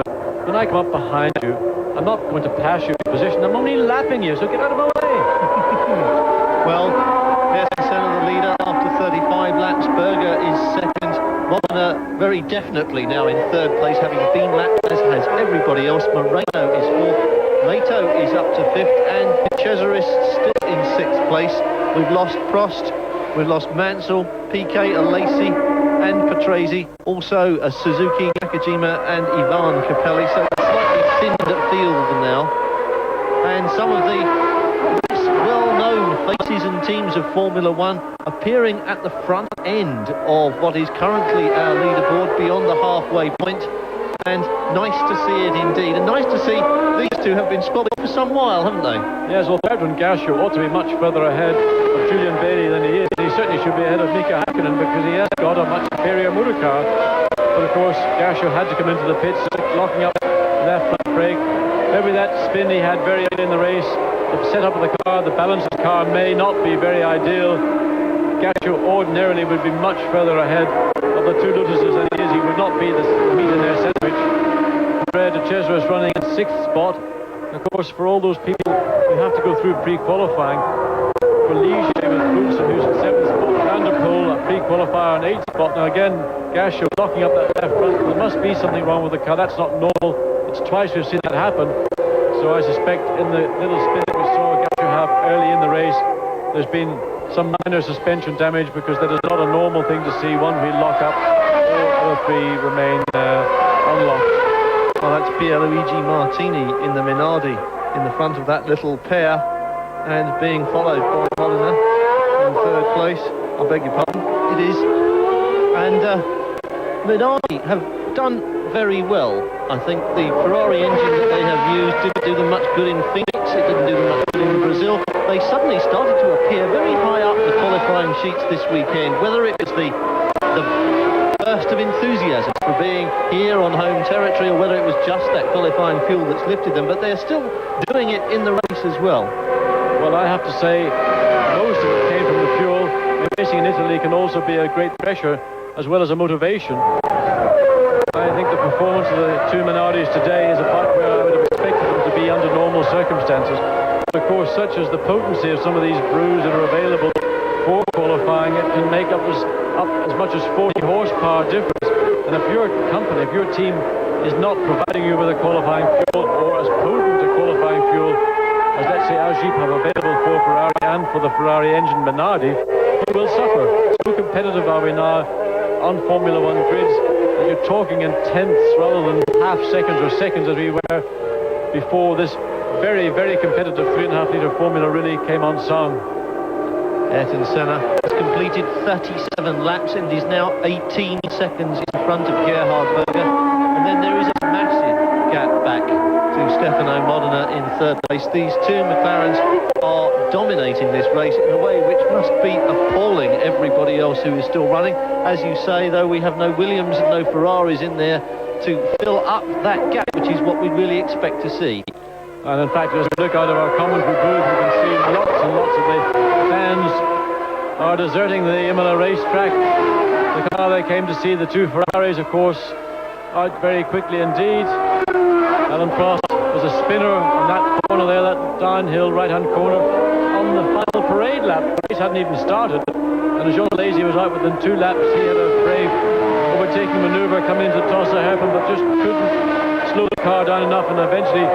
when I come up behind you, I'm not going to pass you in position. I'm only lapping you, so get out of my way. Well, Ayrton Senna the leader after 35 laps. Berger is 2nd. Modena very definitely now in 3rd place, having been lapped, as has everybody else. Moreno is 4th. Leto is up to 5th, and Cesaris still in 6th place. We've lost Prost, we've lost Mansell, Piquet, Alesi, and Patrese, also a Suzuki, Nakajima and Ivan Capelli, so it's slightly thinned field now. And some of the less well-known faces and teams of Formula One appearing at the front end of what is currently our leaderboard beyond the halfway point. And nice to see it indeed, and nice to see these two have been spotted for some while, haven't they? Yes, well, Bertrand Gachot ought to be much further ahead of Julian Bailey than he is. He certainly should be ahead of Mika Hakkinen because he has got a much superior motor car. But of course, Gachot had to come into the pits, locking up left front brake. Maybe that spin he had very early in the race, the setup of the car, the balance of the car may not be very ideal. Gachot ordinarily would be much further ahead of the 2 Lotuses than he is. He would not be the meat in their sandwich. Fred de Cesaris running in 6th spot. Of course, for all those people who have to go through pre-qualifying, for Ligier with Poulsen, who's in 7th spot, Van der Poel, a pre-qualifier on 8th spot. Now again, Gachot locking up that left front. There must be something wrong with the car. That's not normal. It's twice we've seen that happen. So I suspect in the little spin that we saw Gachot have early in the race, there's been some minor suspension damage, because that is not a normal thing to see. One wheel lock up, all other 3 remain unlocked. Well, that's Pierluigi Martini in the Minardi in the front of that little pair, and being followed by Molina in 3rd place. I beg your pardon, it is. And Minardi have done very well. I think the Ferrari engine that they have used didn't do them much good in Phoenix, it didn't do them much good in Brazil. They suddenly started to appear very high up the qualifying sheets this weekend, whether it was the burst of enthusiasm for being here on home territory, or whether it was just that qualifying fuel that's lifted them, but they're still doing it in the race as well. Well, I have to say, most of it came from the fuel. Racing in Italy can also be a great pressure as well as a motivation. I think the performance of the 2 Minardis today is a part where I would have expected them to be under normal circumstances. But of course, such as the potency of some of these brews that are available for qualifying, it can make up as much as 40 horsepower difference. And if your company, if your team is not providing you with a qualifying fuel, or as potent a qualifying fuel as, let's say, our Jeep have available for Ferrari and for the Ferrari engine Minardi, you will suffer. So competitive are we now on Formula One grids that you're talking in tenths rather than half seconds or seconds as we were before this very, very competitive 3.5 litre formula really came on song. Ayrton Senna has completed 37 laps and is now 18 seconds in front of Gerhard Berger. And then there is a massive gap back to Stefano Modena in 3rd place. These 2 McLarens are dominating this race in a way which must be appalling everybody else who is still running. As you say, though, we have no Williams and no Ferraris in there to fill up that gap, which is what we really expect to see. And in fact, as we look out of our commentary booth, we can see lots and lots of the fans are deserting the Imola racetrack. The car they came to see, the 2 Ferraris, of course, out very quickly indeed. Alan Prost was a spinner on that corner there, that downhill right-hand corner, on the final parade lap. The race hadn't even started, and Jean Alesi was out within 2 laps. He had a brave overtaking manoeuvre coming into Tossa Herpen, but just couldn't slow the car down enough, and eventually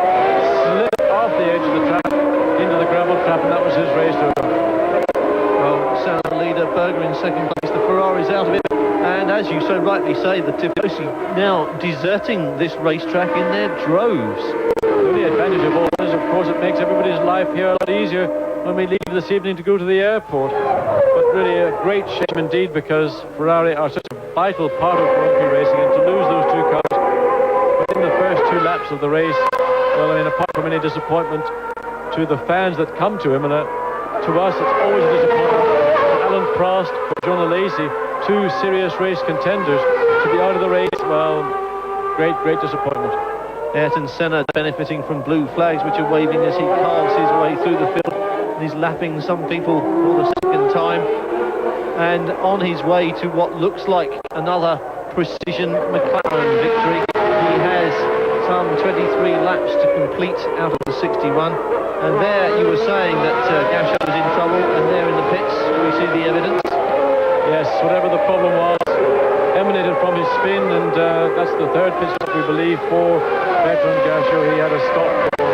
slipped off the edge of the track into the gravel trap, and that was his race over. Well, Senna leader, Berger in 2nd place. The Ferrari's out of it. And as you so rightly say, the Tifosi now deserting this racetrack in their droves. The only advantage of all this, of course, it makes everybody's life here a lot easier when we leave this evening to go to the airport. But really a great shame indeed, because Ferrari are such a vital part of Grand Prix racing, and to lose those two cars within the first 2 laps of the race, well, I mean, apart from any disappointment to the fans that come to Imola, to us it's always a disappointment. Alan Prost, Jonah Lacey, 2 serious race contenders, to be out of the race, well, great disappointment. Ayrton Senna benefiting from blue flags which are waving as he carves his way through the field. And he's lapping some people for the second time, and on his way to what looks like another precision McLaren victory. He has some 23 laps to complete out of the 61, and there you were saying that Gasho was in trouble, and there in the pits we see the evidence. Yes, whatever the problem was emanated from his spin, and that's the 3rd pit stop, we believe, for Bertrand Gachot. He had a stop for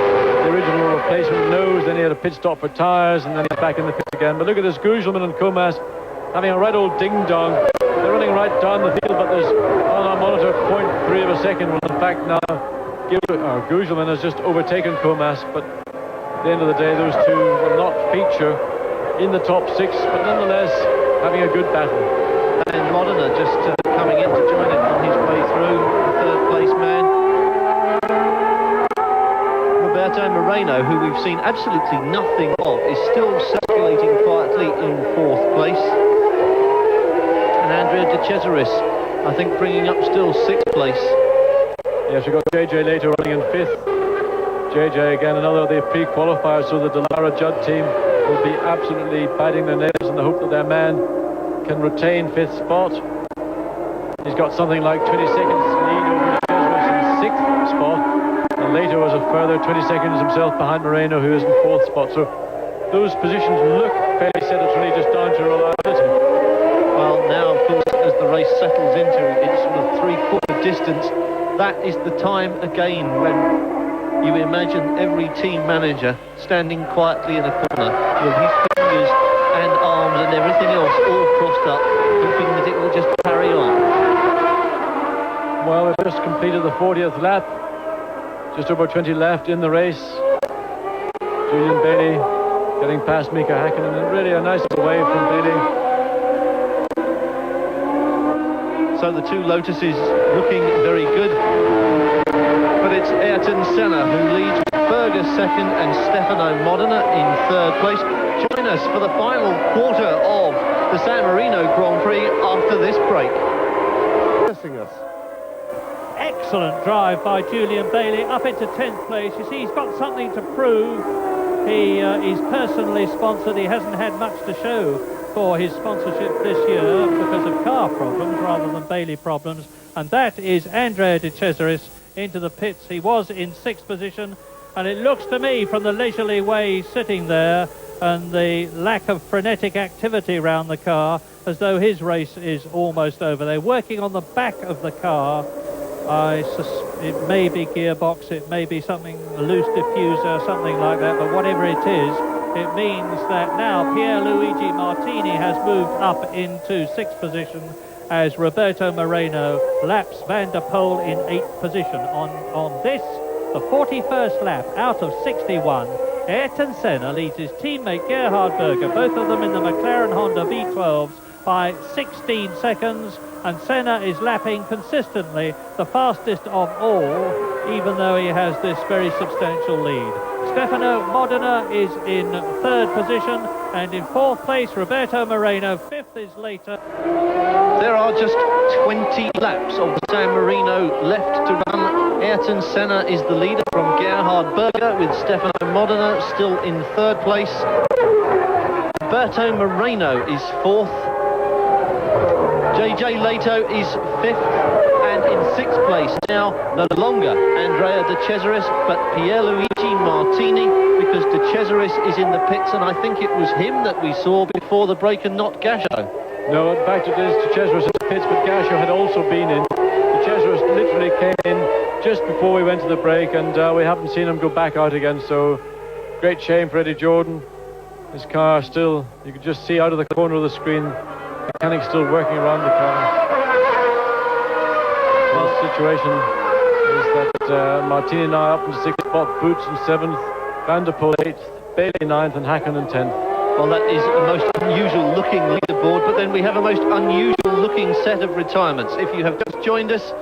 the original replacement nose, then he had a pit stop for tyres, and then he's back in the pit again. But look at this, Gugelmin and Comas having a right old ding-dong. They're running right down the field, but there's on our monitor 0.3 of a second, when in fact now Gugelmin has just overtaken Comas. But at the end of the day, those two will not feature in the top 6, but nonetheless having a good battle. And Modena just coming in to join him on his way through, the 3rd place man. Roberto Moreno, who we've seen absolutely nothing of, is still circulating quietly in 4th place. And Andrea De Cesaris, I think, bringing up still 6th place. Yes, we've got JJ later running in 5th. JJ again, another of the pre-qualifiers, so the Dallara Judd team will be absolutely biting their nails in the hope that their man can retain 5th spot. He's got something like 20 seconds lead over De Cesaris in 6th spot, and later was a further 20 seconds himself behind Moreno, who is in 4th spot. So those positions look fairly set. It's really just down to reliability. Well, now of course, as the race settles into its sort of 3/4 distance, that is the time again when you imagine every team manager standing quietly in a corner with his fingers and arms and everything else all crossed up, hoping that it will just carry on. Well, we've just completed the 40th lap. Just over 20 left in the race. Julian Bailey getting past Mika Häkkinen, and really a nice little wave from Bailey. So the 2 Lotuses looking very good. But it's Ayrton Senna who leads with Berger 2nd and Stefano Modena in 3rd place. Join us for the final quarter of the San Marino Grand Prix after this break. Missing us. Excellent drive by Julian Bailey up into 10th place. You see, he's got something to prove. He is personally sponsored. He hasn't had much to show for his sponsorship this year because of car problems rather than Bailey problems. And that is Andrea De Cesaris into the pits. He was in 6th position, and it looks to me from the leisurely way he's sitting there and the lack of frenetic activity around the car as though his race is almost over. They're working on the back of the car. It may be gearbox, it may be something, a loose diffuser, something like that, but whatever it is, it means that now Pierluigi Martini has moved up into 6th position as Roberto Moreno laps Van der Poel in 8th position. On this, the 41st lap out of 61, Ayrton Senna leads his teammate Gerhard Berger, both of them in the McLaren Honda V12s, by 16 seconds, and Senna is lapping consistently the fastest of all, even though he has this very substantial lead. Stefano Modena is in 3rd position, and in 4th place Roberto Moreno. 5th is later. There are just 20 laps of the San Marino left to run. Ayrton Senna is the leader from Gerhard Berger, with Stefano Modena still in 3rd place. Roberto Moreno is 4th. JJ Leto is 5th, and in 6th place now, no longer Andrea De Cesaris, but Pierluigi Martini, because De Cesaris is in the pits, and I think it was him that we saw before the break and not Gasho. No, in fact it is De Cesaris in the pits, but Gasho had also been in. De Cesaris literally came in just before we went to the break, and we haven't seen him go back out again, so great shame for Eddie Jordan. His car still, you could just see out of the corner of the screen, Mechanics still working around the car. Well, the situation is that Martini now up into 6th spot, Boots in 7th, Van der Poel 8th, Bailey 9th, and Hacken in 10th. Well, that is a most unusual looking leaderboard, but then we have a most unusual looking set of retirements. If you have just joined us,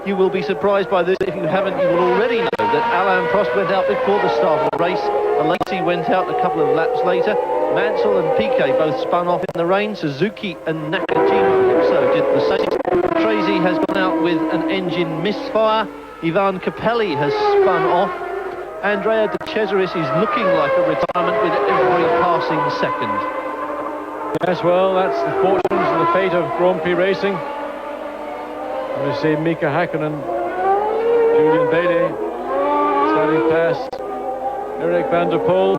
you will be surprised by this. If you haven't, you will already know that Alain Prost went out before the start of the race. Alesi went out a couple of laps later. Mansell and Piquet both spun off in the rain. Suzuki and Nakajima also did the same. Tracy has gone out with an engine misfire. Ivan Capelli has spun off. Andrea De Cesaris is looking like a retirement with every passing second. Yes, well, that's the fortunes and the fate of Grand Prix racing. We see Mika Hakkinen, Julian Bailey sliding past Eric Van der Poel.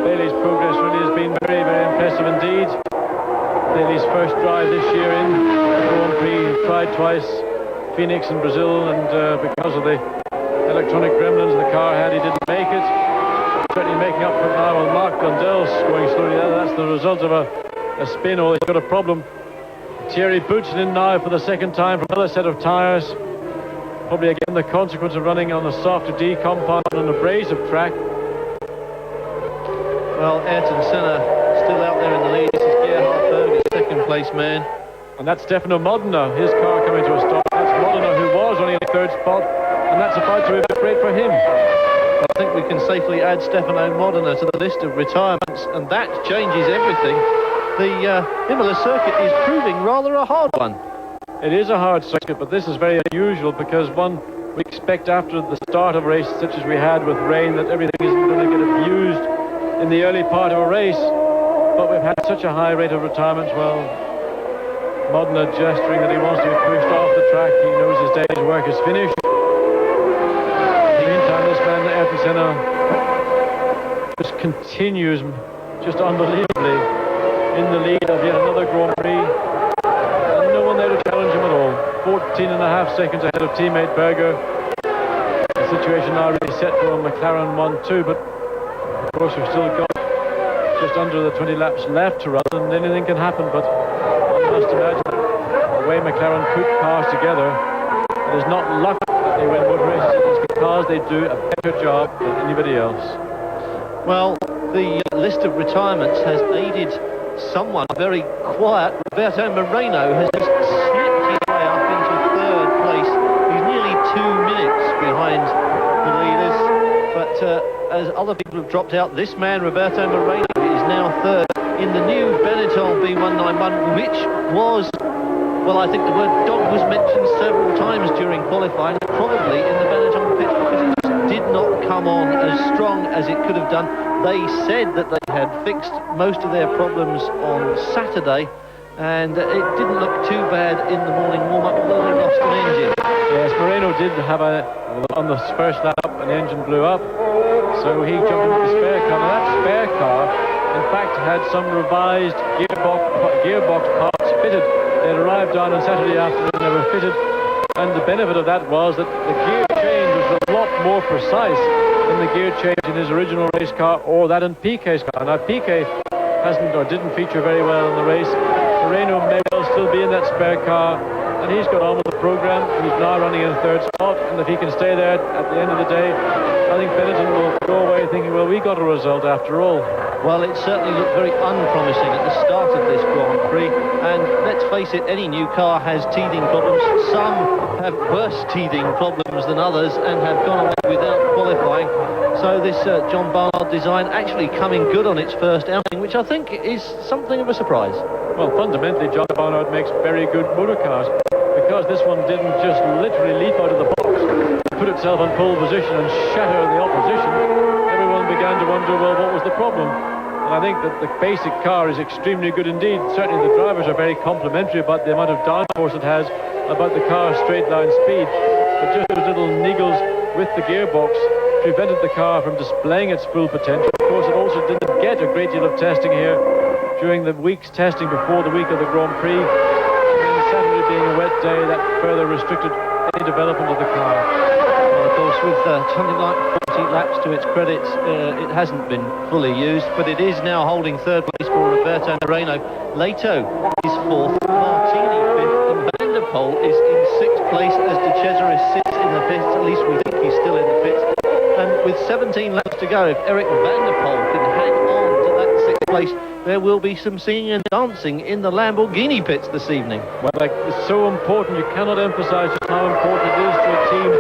Bailey's progress really has been very, very impressive indeed. Bailey's first drive this year in the Grand Prix, tried twice, Phoenix in Brazil, and because of the electronic gremlins the car had, he didn't make it. Certainly making up for it now with Mark Blundell's going slowly there. That's the result of a spin, or he's got a problem. Thierry Boutsen in now for the second time for another set of tyres. Probably again the consequence of running on a softer D compound on an abrasive track. Well, Ayrton Senna still out there in the lead. This is Gerhard Berger, second place man. And that's Stefano Modena, his car coming to a stop. That's Modena, who was only in the 3rd spot, and that's about to evaporate for him. I think we can safely add Stefano Modena to the list of retirements, and that changes everything. The Imola circuit is proving rather a hard one. It is a hard circuit, but this is very unusual because we expect after the start of a race such as we had with rain that everything isn't going to get abused in the early part of a race. But we've had such a high rate of retirements. Well, Modena gesturing that he wants to be pushed off the track. He knows his day's work is finished. In the meantime, this man, Ayrton Senna, just continues just unbelievably in the lead of yet another Grand Prix, and no one there to challenge him at all. 14.5 seconds ahead of teammate Berger. The situation now really set for a McLaren 1-2, but of course we've still got just under the 20 laps left to run, and anything can happen. But I must imagine the way McLaren put cars together, it is not luck that they win motor races, it's because they do a better job than anybody else. Well, the list of retirements has aided someone very quiet. Roberto Moreno has just slipped his way up into 3rd place. He's nearly 2 minutes behind the leaders, but as other people have dropped out, this man, Roberto Moreno, is now 3rd in the new Benetton B191, which was, well, I think the word dog was mentioned several times during qualifying, probably in the Benetton pit, because it just did not come on as strong as it could have done. They said that they had fixed most of their problems on Saturday, and it didn't look too bad in the morning warm-up, although they lost an engine. Yes, Moreno did have on the first lap, an engine blew up, so he jumped into the spare car. Now that spare car, in fact, had some revised gearbox parts fitted. They had arrived on Saturday afternoon, they were fitted, and the benefit of that was that the gear change was a lot more precise than the gear change in his original race car or that in Piquet's car. Now Piquet hasn't or didn't feature very well in the race. Moreno may well still be in that spare car, and he's got on with the program. He's now running in 3rd spot, and if he can stay there at the end of the day, I think Benetton will go away thinking, well, we got a result after all. Well, it certainly looked very unpromising at the start of this Grand Prix, and let's face it, any new car has teething problems. Some have worse teething problems than others and have gone away without qualifying. So this John Barnard design actually coming good on its first outing, which I think is something of a surprise. Well, fundamentally, John Barnard makes very good motor cars, because this one didn't just literally leap out of the box, put itself on pole position and shatter the opposition. Everyone began to wonder, well, what was the problem? And I think that the basic car is extremely good indeed. Certainly the drivers are very complimentary about the amount of downforce it has, about the car's straight line speed. But just those little niggles with the gearbox prevented the car from displaying its full potential. Of course, it also didn't get a great deal of testing here during the week's testing before the week of the Grand Prix. And Saturday being a wet day, that further restricted any development of the car. Well, of course, with something like laps to its credit, it hasn't been fully used, but it is now holding third place for Roberto Moreno. Leto is fourth, Martini fifth, and Van der Poel is in sixth place as De Cesaris sits in the pits. At least we think he's still in the pits. And with 17 laps to go, if Eric Van der Poel can hang on to that sixth place, there will be some singing and dancing in the Lamborghini pits this evening. Well, it's so important. You cannot emphasize just how important it is to a team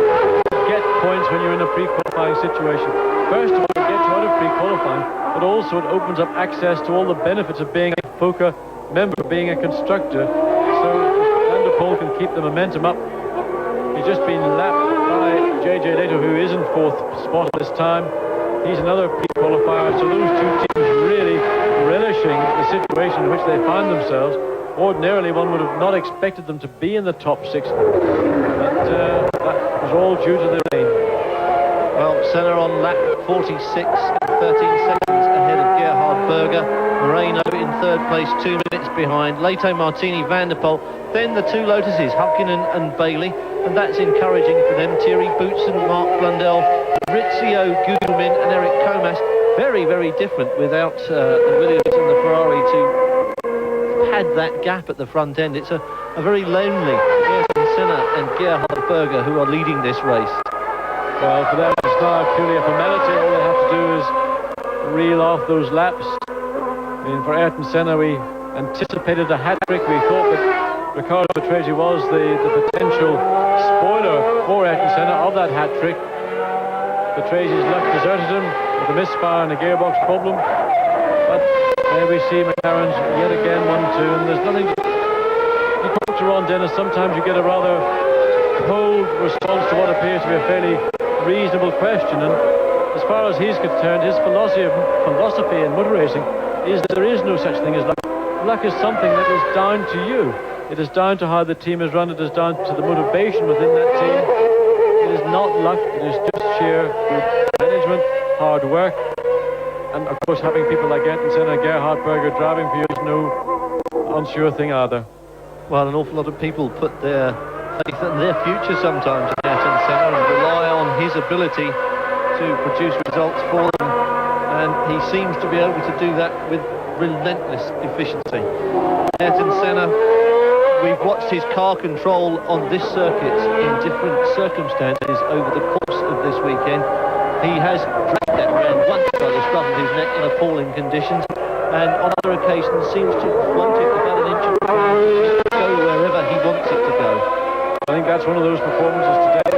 to get points when you're in a pre-qualifying situation. First of all, it gets you out of pre-qualifying, but also it opens up access to all the benefits of being a FOCA member, being a constructor. So Van der Poel can keep the momentum up. He's just been lapped by JJ Leto, who is in fourth spot this time. He's another pre-qualifier, so those two teams really relishing the situation in which they find themselves. Ordinarily, one would have not expected them to be in the top six, but that was all due to the rain. Well, Senna on lap 46, 13 seconds ahead of Gerhard Berger. Moreno in third place, 2 minutes behind. Leto, Martini, Van der Poel. Then the two Lotuses, Hukkinen and Bailey, and that's encouraging for them. Thierry Boutsen, Mark Blundell, Maurizio Gugelmin and Eric Comas. Very, very different without the Williams and the Ferrari to had that gap at the front end. It's a very lonely Ayrton Senna and Gerhard Berger who are leading this race. Well, for them it's now purely a formality. All they have to do is reel off those laps. I mean, for Ayrton Senna, we anticipated a hat-trick. We thought that Riccardo Patrese was the potential spoiler for Ayrton Senna of that hat-trick. Patrese's luck deserted him with a misfire and a gearbox problem. But there we see McLaren's yet again 1-2, and there's nothing. You talk to Ron Dennis, sometimes you get a rather cold response to what appears to be a fairly reasonable question, and as far as he's concerned, his philosophy in motor racing is that there is no such thing as luck. Luck is something that is down to you. It is down to how the team is run. It is down to the motivation within that team. It is not luck. It is just sheer management, hard work, and of course having people like Ayrton Senna and Gerhard Berger driving for you is no unsure thing either. Well, an awful lot of people put their faith in their future sometimes in Ayrton Senna and rely on his ability to produce results for them, and he seems to be able to do that with relentless efficiency. Ayrton Senna, we've watched his car control on this circuit in different circumstances over the course of this weekend. He has dragged that round once by the scruff of his neck in appalling conditions, and on other occasions seems to float it about an inch of to go wherever he wants it to go. I think that's one of those performances today.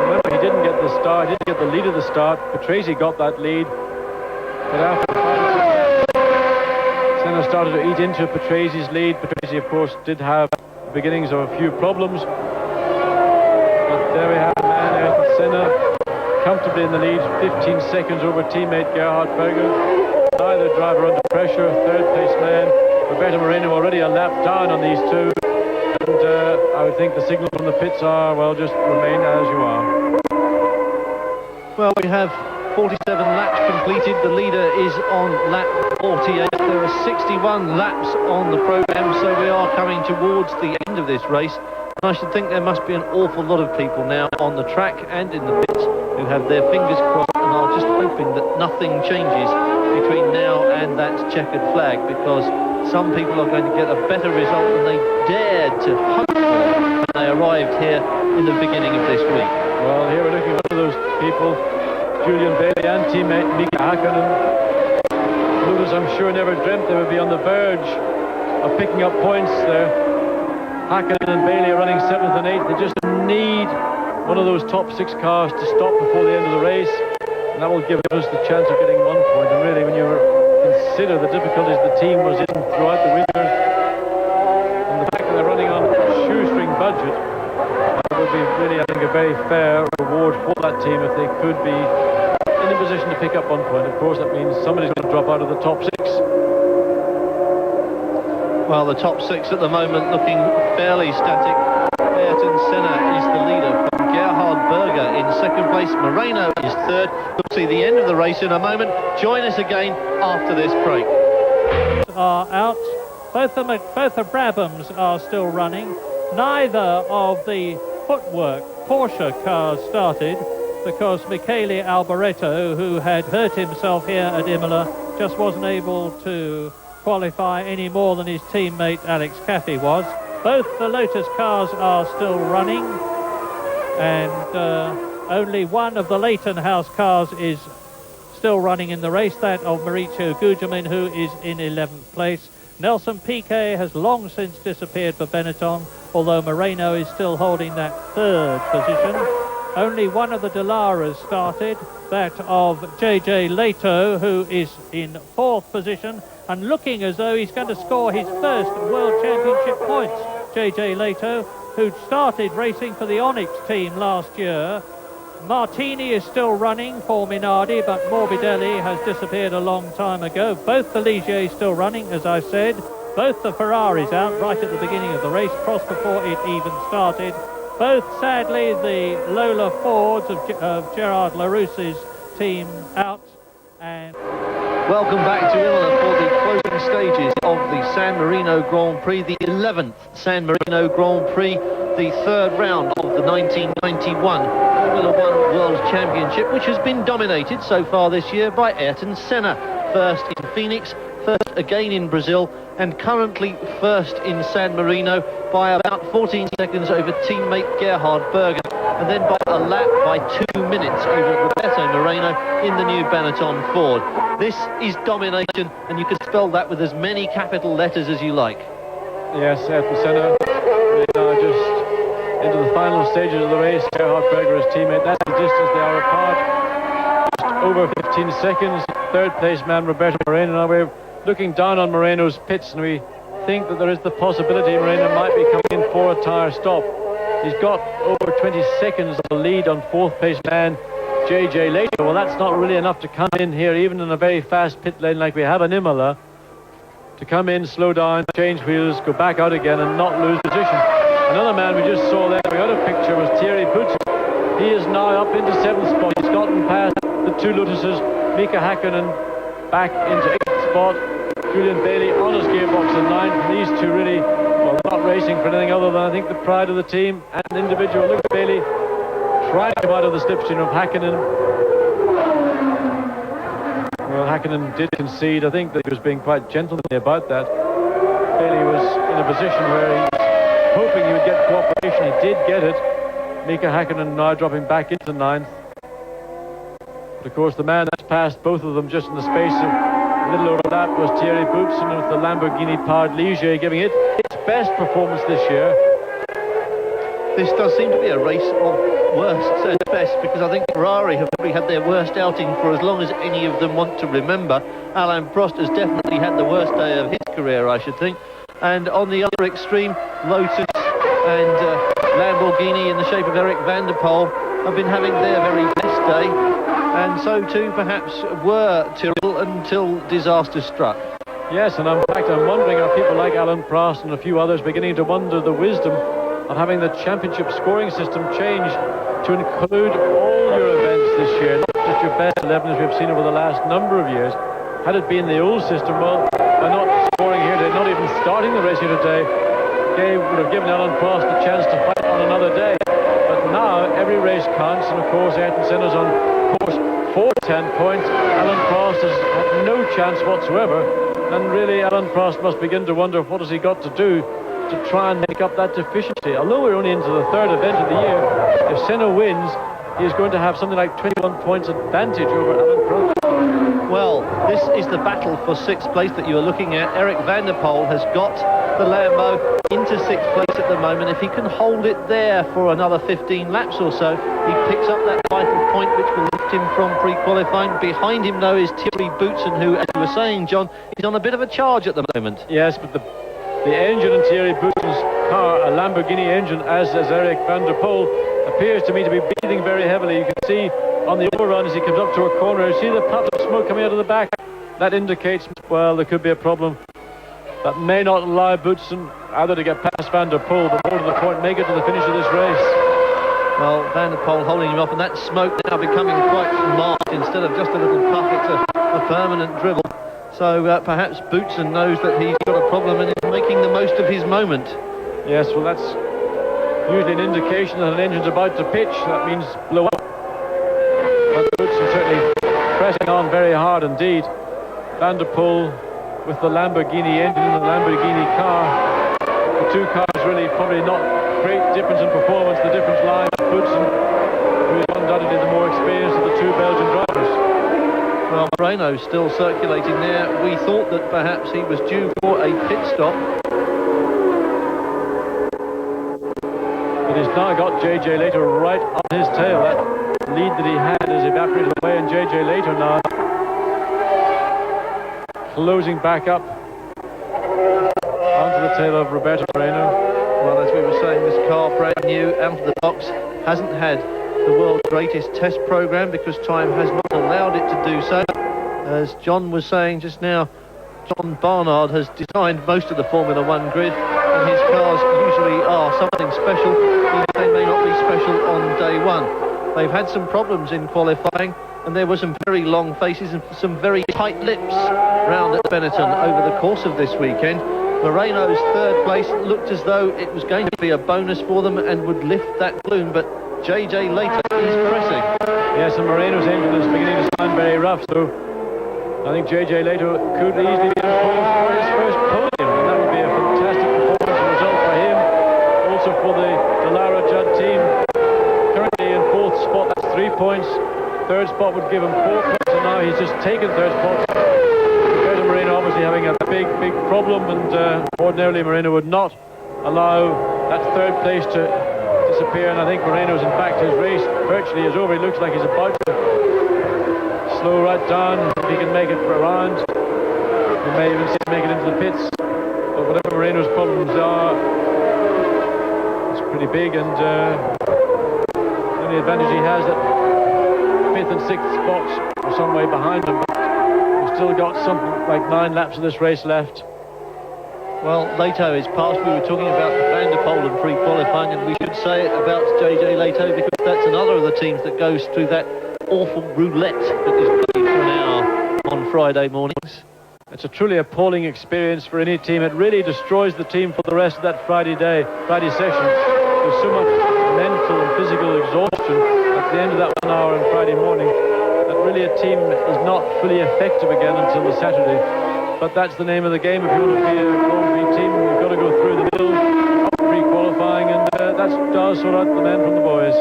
Remember, he didn't get the start, he didn't get the lead at the start. Patrese got that lead, but after the final Senna started to eat into Patrese's lead. Patrese, of course, did have the beginnings of a few problems, but there we have the man, Ayrton Senna, comfortably in the lead, 15 seconds over teammate Gerhard Berger. Neither driver under pressure. Third place man Roberto Moreno already a lap down on these two, and I would think the signal from the pits are, well, just remain as you are. Well, we have 47 laps completed. The leader is on lap 48. There are 61 laps on the programme, so we are coming towards the end of this race. And I should think there must be an awful lot of people now on the track and in the pits who have their fingers crossed and are just hoping that nothing changes between now and that checkered flag, because some people are going to get a better result than they dared to hope for when they arrived here in the beginning of this week. Well, here we're looking at one of those people, Julian Bailey and teammate Mika Hakkinen. Lotus, I'm sure, never dreamt they would be on the verge of picking up points there. Hakkinen and Bailey are running 7th and 8th. They just need one of those top 6 cars to stop before the end of the race, and that will give us the chance of getting 1 point. And really, when you consider the difficulties the team was in throughout the winter, and the fact that they're running on a shoestring budget, it would be really, I think, a very fair reward for that team if they could be in a position to pick up 1 point. Of course, that means somebody's going to drop out of the top 6. Well, the top 6 at the moment looking fairly static. Ayrton Senna is the leader, from Gerhard Berger in second place. Moreno is third. We'll see the end of the race in a moment. Join us again after this break. Are out. Both the Brabhams are still running. Neither of the footwork Porsche cars started. because Michele Alboreto, who had hurt himself here at Imola, just wasn't able to qualify any more than his teammate Alex Caffey was. Both the Lotus cars are still running, and only one of the Leighton House cars is still running in the race, that of Mauricio Gugelmin, who is in 11th place. Nelson Piquet has long since disappeared for Benetton, although Moreno is still holding that third position. Only one of the Dellaras started, that of JJ Leto, who is in 4th position and looking as though he's going to score his first World Championship points. JJ Leto, who started racing for the Onyx team last year. Martini is still running for Minardi, but Morbidelli has disappeared a long time ago. Both the Ligiers still running, as I said. Both the Ferraris out right at the beginning of the race, crossed before it even started. Both, sadly, the Lola Fords of Gerard Larousse's team out. And welcome back to Imola for the closing stages of the San Marino Grand Prix, the 11th San Marino Grand Prix, the third round of the 1991 Formula One World Championship, which has been dominated so far this year by Ayrton Senna. First in Phoenix, first again in Brazil, and currently first in San Marino by about 14 seconds over teammate Gerhard Berger, and then by a lap by 2 minutes over Roberto Moreno in the new Benetton Ford. This is domination, and you can spell that with as many capital letters as you like. Yes, Ayrton Senna now just into the final stages of the race. Gerhard Berger, his teammate, that's the distance they are apart. Just over 15 seconds. Third place man Roberto Moreno. Now we're looking down on Moreno's pits, and we think that there is the possibility Moreno might be coming in for a tyre stop. He's got over 20 seconds of the lead on 4th place man JJ Leto. Well, that's not really enough to come in here, even in a very fast pit lane like we have in Imola, to come in, slow down, change wheels, go back out again and not lose position. Another man we just saw there, we got a picture, was Thierry Boutsen. He is now up into 7th spot. He's gotten past the two Lotuses, Mika Hakkinen back into 8th spot, Julian Bailey on his gearbox in 9th. These two really, well, not racing for anything other than, I think, the pride of the team and an individual. Look at Bailey trying to come out of the slipstream of Hakkinen. Well, Hakkinen did concede. I think that he was being quite gentlemanly about that. Bailey was in a position where he was hoping he would get cooperation. He did get it. Mika Hakkinen now dropping back into 9th. But of course, the man that's passed both of them just in the space of a little over that was Thierry Boutsen with the Lamborghini-powered Ligier, giving it its best performance this year. This does seem to be a race of worst and best, because I think Ferrari have probably had their worst outing for as long as any of them want to remember. Alain Prost has definitely had the worst day of his career, I should think. And on the other extreme, Lotus and Lamborghini in the shape of Eric van der Poel have been having their very best day. And so too perhaps were Tyrrell until disaster struck. Yes, and in fact I'm wondering, are people like Alain Prost and a few others beginning to wonder the wisdom of having the championship scoring system changed to include all your events this year, not just your best 11 as we've seen over the last number of years. Had it been the old system, well, by not scoring here today, not even starting the race here today, would have given Alain Prost the chance to fight on another day. But now every race counts, and of course Ayrton Senna's on course for 10 points. Alain Prost has had no chance whatsoever, and really Alain Prost must begin to wonder what has he got to do to try and make up that deficiency. Although we're only into the third event of the year, if Senna wins, he is going to have something like 21 points advantage over Alain Prost. Well, this is the battle for 6th place that you are looking at. Eric van der Poel has got the Lambo into 6th place at the moment. If he can hold it there for another 15 laps or so, he picks up that vital point which will lift him from pre-qualifying. Behind him, though, is Thierry Boutsen, who, as you were saying, John, is on a bit of a charge at the moment. Yes, but the engine in Thierry Boutsen's car, a Lamborghini engine, as Eric van der Poel, appears to me to be breathing very heavily. You can see on the overrun as he comes up to a corner, you see the puff of smoke coming out of the back. That indicates, well, there could be a problem that may not allow Boutsen either to get past van der Poel, but more to the point, make it to the finish of this race. Well, van der Poel holding him off, and that smoke now becoming quite marked. Instead of just a little puff, it's a permanent dribble. So perhaps Boutsen knows that he's got a problem and is making the most of his moment. Yes, well, that's usually an indication that an engine's about to pitch. That means blow up. hard indeed. Van der Poel with the Lamborghini engine and the Lamborghini car. The two cars really probably not great difference in performance. The difference lies with Boutsen, who is undoubtedly the more experienced of the two Belgian drivers. Well, Moreno still circulating there. We thought that perhaps he was due for a pit stop. But he's now got JJ Later right on his tail. That lead that he had has evaporated away, and JJ Later now closing back up onto the tail of Roberto Moreno. Well, as we were saying, this car, brand new, out of the box, hasn't had the world's greatest test program because time has not allowed it to do so. As John was saying just now, John Barnard has designed most of the Formula One grid, and his cars usually are something special, even if they may not be special on day one. They've had some problems in qualifying, and there were some very long faces and some very tight lips round at Benetton over the course of this weekend. Moreno's third place looked as though it was going to be a bonus for them and would lift that balloon, but JJ Later is pressing. Yes, and Moreno's engine is beginning to sound very rough, so I think JJ Later could easily be improved for his first podium, and that would be a fantastic performance and result for him. Also for the Dallara Judd team, currently in fourth spot, that's 3 points. Third spot would give him 4 points, and now he's just taken third spot. Roberto Moreno obviously having a big problem, and ordinarily Moreno would not allow that third place to disappear, and I think Moreno's, in fact, his race virtually is over. He looks like he's about to slow right down. If he can make it for a round, we may even see him make it into the pits. But whatever Moreno's problems are, it's pretty big, and the only advantage he has that fifth and sixth spots are some way behind him, but we've still got something like 9 laps of this race left. Well, Lato is past. We were talking about the Van der Poel and pre-qualifying, and we should say it about JJ Lato because that's another of the teams that goes through that awful roulette that is played for an hour on Friday mornings. It's a truly appalling experience for any team. It really destroys the team for the rest of that Friday session. There's so much mental and physical exhaustion at the end of that 1 hour on Friday morning that really a team is not fully effective again until the Saturday. But that's the name of the game. If you want to be a Grand Prix team, you've got to go through the middle, pre-qualifying, and that does sort out the men from the boys.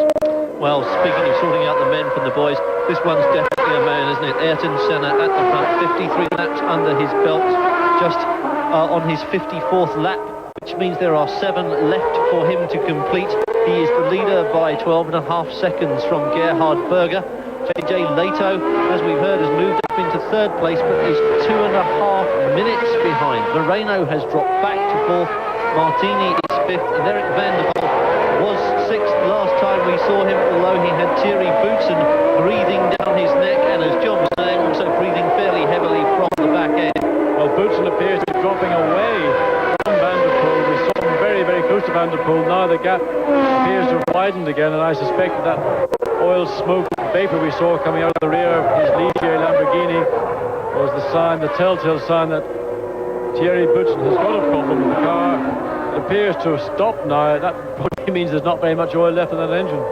Well, speaking of sorting out the men from the boys, this one's definitely a man, isn't it? Ayrton Senna at the front, 53 laps under his belt, just on his 54th lap, which means there are 7 left for him to complete. He is the leader by 12.5 seconds from Gerhard Berger. JJ Lato, as we've heard, has moved up into third place, but is 2.5 minutes behind. Moreno has dropped back to fourth. Martini is fifth, and Eric Van der Poel was sixth last time we saw him, although he had Thierry Boutsen breathing down his neck, and as John was saying, also breathing fairly heavily from the back end. Well, Boutsen appears to be dropping away from Van der Poel. We saw him very, very close to Van der Poel. Now the gap appears to have widened again, and I suspect that oil smoke vapor we saw coming out of the rear of his Ligier Lamborghini was the telltale sign that Thierry Boutsen has got a problem with the car. It appears to have stopped now. That probably means there's not very much oil left in that engine.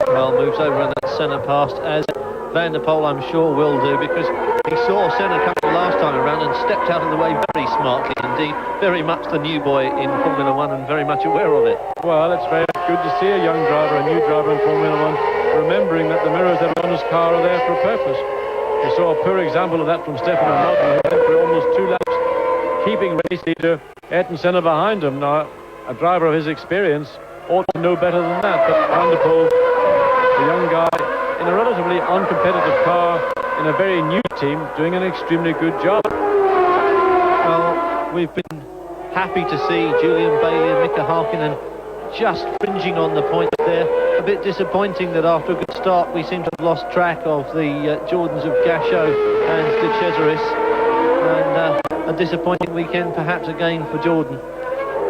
Well, moves over and that Senna past, as Van der Poel I'm sure will do, because he saw Senna coming last time around and stepped out of the way very smartly indeed. Very much the new boy in Formula One and very much aware of it. Well, it's very good to see a young driver, a new driver in Formula One, remembering that the mirrors that are on his car are there for a purpose. We saw a poor example of that from Stefano Malti, who went for almost 2 laps, keeping race leader Ayrton Senna behind him. Now, a driver of his experience ought to know better than that, but Van der Poel, a young guy in a relatively uncompetitive car in a very new team, doing an extremely good job. Well, we've been happy to see Julian Bailey and Mika Hakkinen just fringing on the points there. A bit disappointing that after a good start we seem to have lost track of the Jordans of Gachot and De Cesaris, and a disappointing weekend perhaps again for Jordan.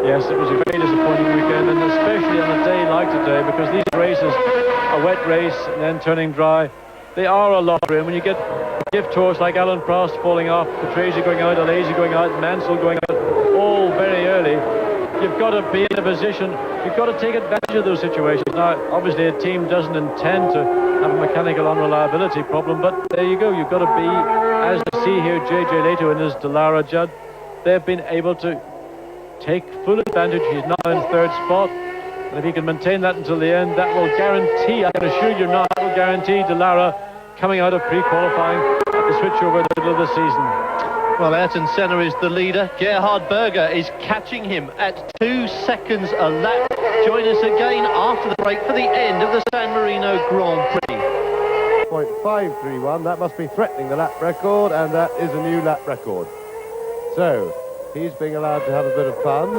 Yes, it was a very disappointing weekend, and especially on a day like today, because these races, a wet race and then turning dry, they are a lottery. And when you get gift horse like Alan Prost falling off, Patrese going out, Alesi going out, Mansell going out, all very early, you've got to be in a position you've got to take advantage of those situations. Now, obviously, a team doesn't intend to have a mechanical unreliability problem, but there you go. You've got to be, as we see here, JJ Leto and his Dallara Judd, they've been able to take full advantage. He's now in third spot, and if he can maintain that until the end, that will guarantee, I can assure you now, that will guarantee Dallara coming out of pre-qualifying at the switchover in the middle of the season. Well, Ayrton Senna is the leader. Gerhard Berger is catching him at 2 seconds a lap. Join us again after the break for the end of the San Marino Grand Prix. 0.531, that must be threatening the lap record, and that is a new lap record. So, he's being allowed to have a bit of fun.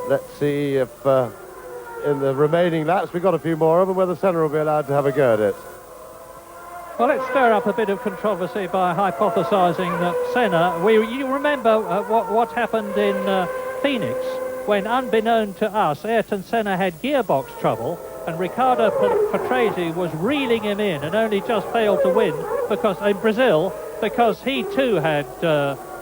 Let's see if in the remaining laps, we've got a few more of them, whether Senna will be allowed to have a go at it. Well, let's stir up a bit of controversy by hypothesising that Senna... You remember what happened in Phoenix, when, unbeknown to us, Ayrton Senna had gearbox trouble, and Riccardo Patrese was reeling him in and only just failed to win because in Brazil, because he too had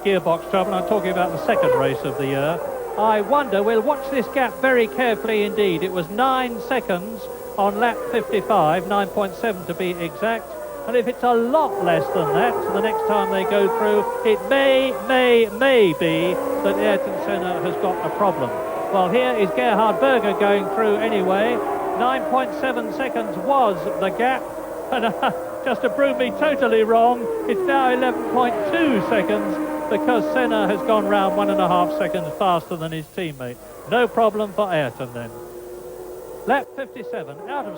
gearbox trouble. I'm talking about the second race of the year. I wonder, we'll watch this gap very carefully indeed. It was 9 seconds on lap 55, 9.7 to be exact. And if it's a lot less than that, the next time they go through, it may be that Ayrton Senna has got a problem. Well, here is Gerhard Berger going through anyway. 9.7 seconds was the gap. And just to prove me totally wrong, it's now 11.2 seconds because Senna has gone round 1.5 seconds faster than his teammate. No problem for Ayrton then. Lap 57, out of...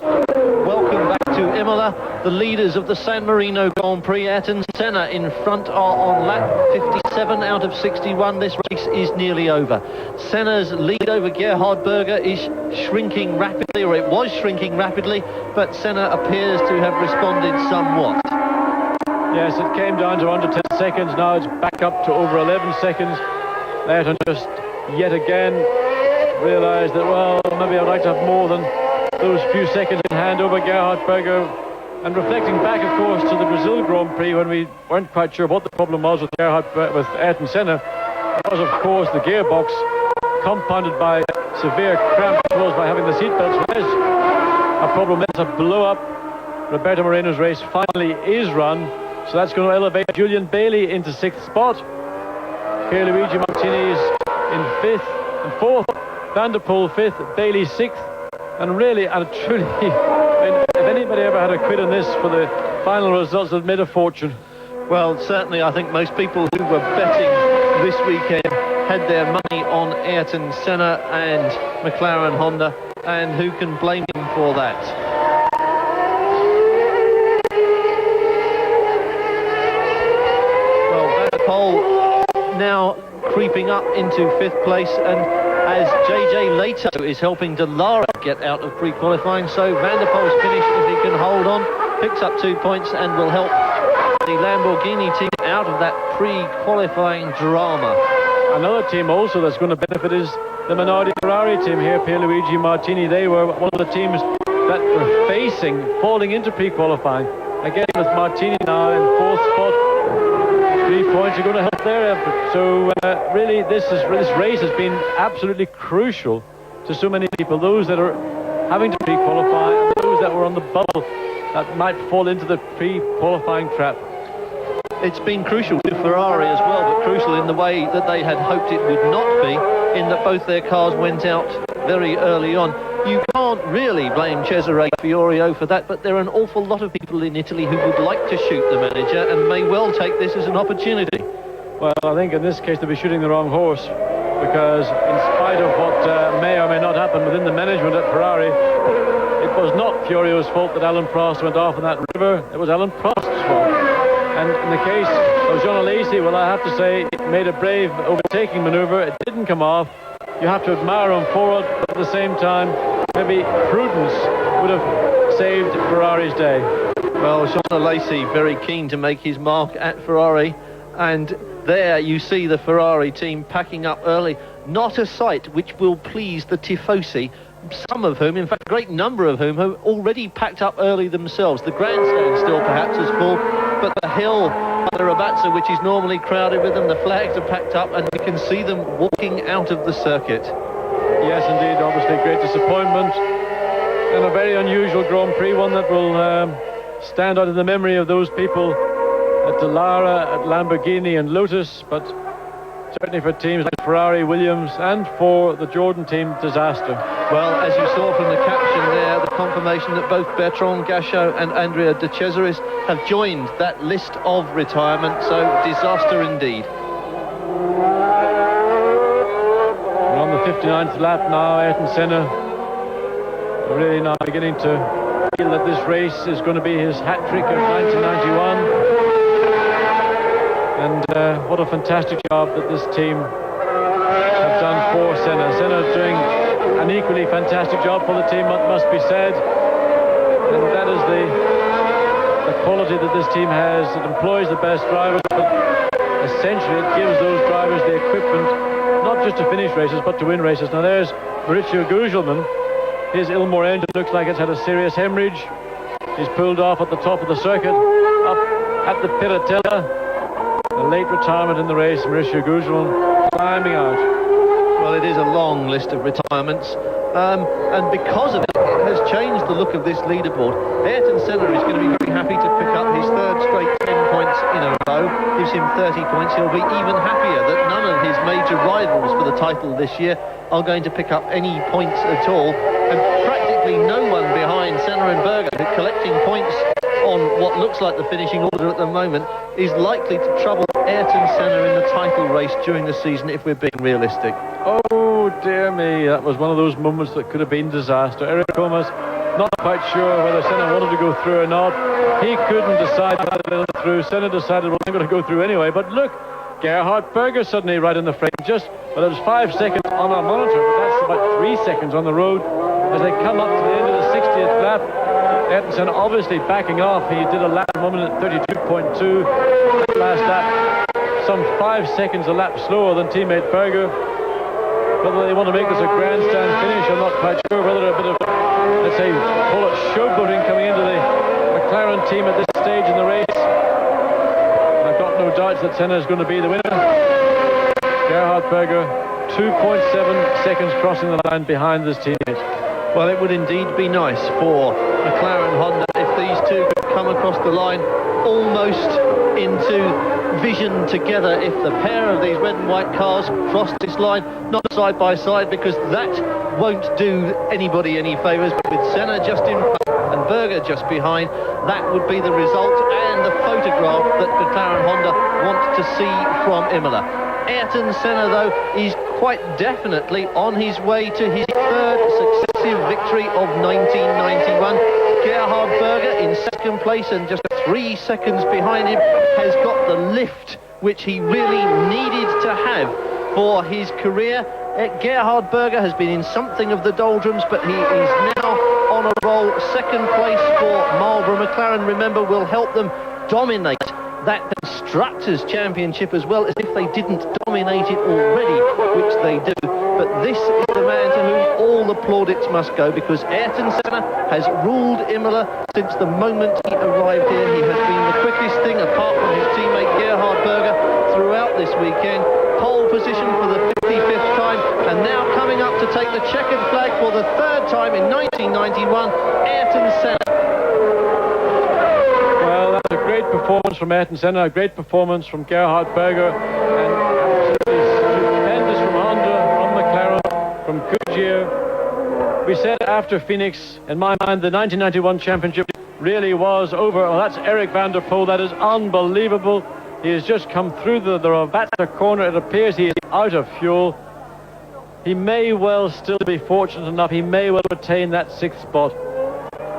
Welcome back to Imola. The leaders of the San Marino Grand Prix, Ayrton Senna in front, are on lap 57 out of 61. This race is nearly over. Senna's lead over Gerhard Berger is shrinking rapidly, or it was shrinking rapidly, but Senna appears to have responded somewhat. Yes, it came down to under 10 seconds. Now it's back up to over 11 seconds. Ayrton just yet again realised that, well, maybe I'd like to have more than those few seconds in hand over Gerhard Berger. And reflecting back, of course, to the Brazil Grand Prix, when we weren't quite sure what the problem was with Ayrton Senna, it was, of course, the gearbox, compounded by severe cramp, as well as by having the seatbelts. There's a problem. There's a blow-up. Roberto Moreno's race finally is run, so that's going to elevate Julian Bailey into 6th spot. Pierluigi Martini is in 5th and 4th. Van der Poel 5th, Bailey 6th, and really and truly, I mean, if anybody ever had a quid on this for the final results, they'd made a fortune. Well, certainly I think most people who were betting this weekend had their money on Ayrton Senna and McLaren Honda, and who can blame him for that? Well, Van der Poel now creeping up into 5th place, and as JJ Leto is helping Dallara get out of pre-qualifying, so Van der Poel's finished if he can hold on, picks up 2 points and will help the Lamborghini team out of that pre-qualifying drama. Another team also that's going to benefit is the Minardi Ferrari team here, Pierluigi Martini. They were one of the teams that were facing falling into pre-qualifying. Again, with Martini now in 4th spot, 3 points are going to help their effort. So really, this race has been absolutely crucial to so many people. Those that are having to pre-qualify, and those that were on the bubble that might fall into the pre-qualifying trap. It's been crucial to Ferrari as well, but crucial in the way that they had hoped it would not be, in that both their cars went out very early on. You can't really blame Cesare Fiorio for that, but there are an awful lot of people in Italy who would like to shoot the manager and may well take this as an opportunity. Well, I think in this case they'll be shooting the wrong horse, because in spite of what may or may not happen within the management at Ferrari, it was not Fiorio's fault that Alan Prost went off in that river. It was Alan Prost's fault. And in the case of Jean Alesi, well, I have to say, it made a brave overtaking maneuver. It didn't come off. You have to admire him for it, but at the same time, maybe prudence would have saved Ferrari's day. Well, Jean Alesi very keen to make his mark at Ferrari, and there you see the Ferrari team packing up early. Not a sight which will please the tifosi, some of whom, in fact a great number of whom, have already packed up early themselves. The grandstand still perhaps is full, but the hill, the Rabazza, which is normally crowded with them, the flags are packed up, and you can see them walking out of the circuit. Yes, indeed, obviously great disappointment. And a very unusual Grand Prix, one that will stand out in the memory of those people at Dallara, at Lamborghini and Lotus, but certainly for teams like Ferrari, Williams, and for the Jordan team, disaster. Well, as you saw from the caption there, the confirmation that both Bertrand Gachot and Andrea De Cesaris have joined that list of retirement, so disaster indeed. We're on the 59th lap now. Ayrton Senna really now beginning to feel that this race is going to be his hat-trick of 1991. And what a fantastic job that this team have done for Senna. Senna doing an equally fantastic job for the team, must be said. And that is the quality that this team has. It employs the best drivers, but essentially it gives those drivers the equipment not just to finish races, but to win races. Now there's Mauricio Gugelmin. His Ilmor engine looks like it's had a serious hemorrhage. He's pulled off at the top of the circuit, up at the Piratella. A late retirement in the race, Mauricio Gugelmin climbing out. Well, it is a long list of retirements, and because of it, it has changed the look of this leaderboard. Ayrton Senna is going to be very happy to pick up his third straight 10 points in a row, gives him 30 points. He'll be even happier that none of his major rivals for the title this year are going to pick up any points at all, and practically no one behind Senna and Berger, collecting points on what looks like the finishing order at the moment, is likely to trouble Ayrton Senna in the title race during the season, if we're being realistic. Oh dear me, that was one of those moments that could have been disaster. Eric Thomas not quite sure whether Senna wanted to go through or not. He couldn't decide whether to let him through. Senna decided, well, I'm going to go through anyway. But look, Gerhard Berger suddenly right in the frame. Well, it was 5 seconds on our monitor, but that's about 3 seconds on the road as they come up to the end of the 60th lap. Ayrton Senna obviously backing off. He did a lap moment at 32.2 last lap, some 5 seconds a lap slower than teammate Berger. Whether they want to make this a grandstand finish, I'm not quite sure. Whether a bit of, let's say, call it showboating coming into the McLaren team at this stage in the race. I've got no doubts that Senna is going to be the winner. Gerhard Berger, 2.7 seconds crossing the line behind his teammate. Well, it would indeed be nice for McLaren Honda if these two could come across the line almost into vision together. If the pair of these red and white cars cross this line, not side by side, because that won't do anybody any favours, but with Senna just in front and Berger just behind, that would be the result and the photograph that McLaren Honda want to see from Imola. Ayrton Senna, though, is quite definitely on his way to his third successive victory of 1991. Gerhard Berger in second place and just 3 seconds behind him has got the lift which he really needed to have for his career. Gerhard Berger has been in something of the doldrums, but he is now on a roll. Second place for Marlboro. McLaren, remember, will help them dominate that Constructors' Championship as well, as if they didn't dominate it already, which they do. But this is the man to whom all the plaudits must go, because Ayrton Senna has ruled Imola since the moment he arrived here. He has been the quickest thing, apart from his teammate Gerhard Berger, throughout this weekend. Pole position for the 55th time, and now coming up to take the checkered flag for the third time in 1991, Ayrton Senna. Well, that's a great performance from Ayrton Senna, a great performance from Gerhard Berger, and absolutely stupendous from Honda, from McLaren, from Goodyear. We said after Phoenix, in my mind, the 1991 championship really was over. Well, that's Eric van der Poel. That is unbelievable. He has just come through the Ravata corner. It appears he is out of fuel. He may well still be fortunate enough. He may well retain that 6th spot.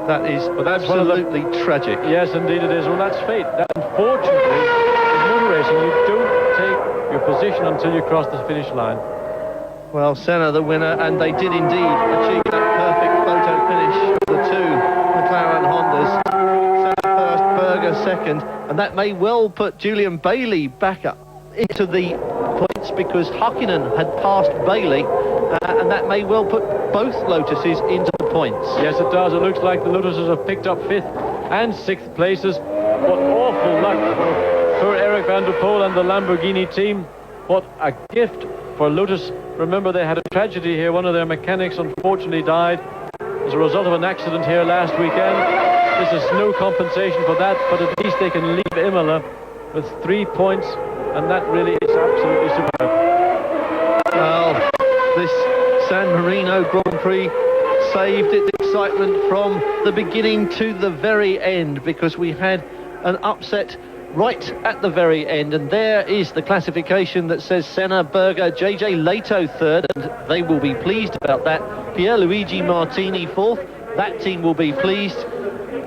That is absolutely tragic. Yes, indeed it is. Well, that's fate. That, unfortunately, in motor racing, you don't take your position until you cross the finish line. Well, Senna the winner, and they did indeed achieve that perfect photo finish of the two McLaren Hondas. Senna first, Berger second, and that may well put Julian Bailey back up into the points, because Hakkinen had passed Bailey, and that may well put both Lotuses into the points. Yes, it does. It looks like the Lotuses have picked up 5th and 6th places. What awful luck for Eric van der Poel and the Lamborghini team. What a gift for Lotus. Remember, they had a tragedy here. One of their mechanics unfortunately died as a result of an accident here last weekend. This is no compensation for that, but at least they can leave Imola with 3 points, and that really is absolutely superb. Well, this San Marino Grand Prix saved its excitement from the beginning to the very end, because we had an upset right at the very end, and there is the classification that says Senna, Berger, JJ Leto third, and they will be pleased about that. Pierluigi Martini fourth, that team will be pleased.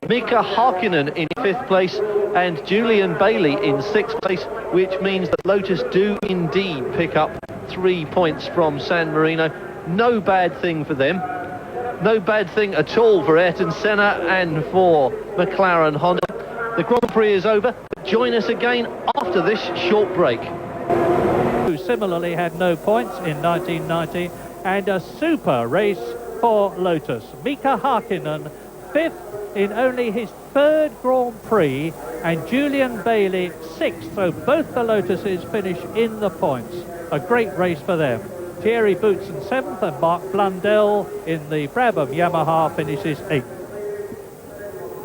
Mika Hakkinen in fifth place and Julian Bailey in sixth place, which means that Lotus do indeed pick up 3 points from San Marino. No bad thing for them. No bad thing at all for Ayrton Senna and for McLaren Honda. The Grand Prix is over. Join us again after this short break. Who similarly had no points in 1990, and a super race for Lotus. Mika Hakkinen, fifth in only his third Grand Prix, and Julian Bailey sixth, so both the Lotuses finish in the points. A great race for them. Thierry Boutsen seventh, and Mark Blundell in the Brabham Yamaha finishes eighth.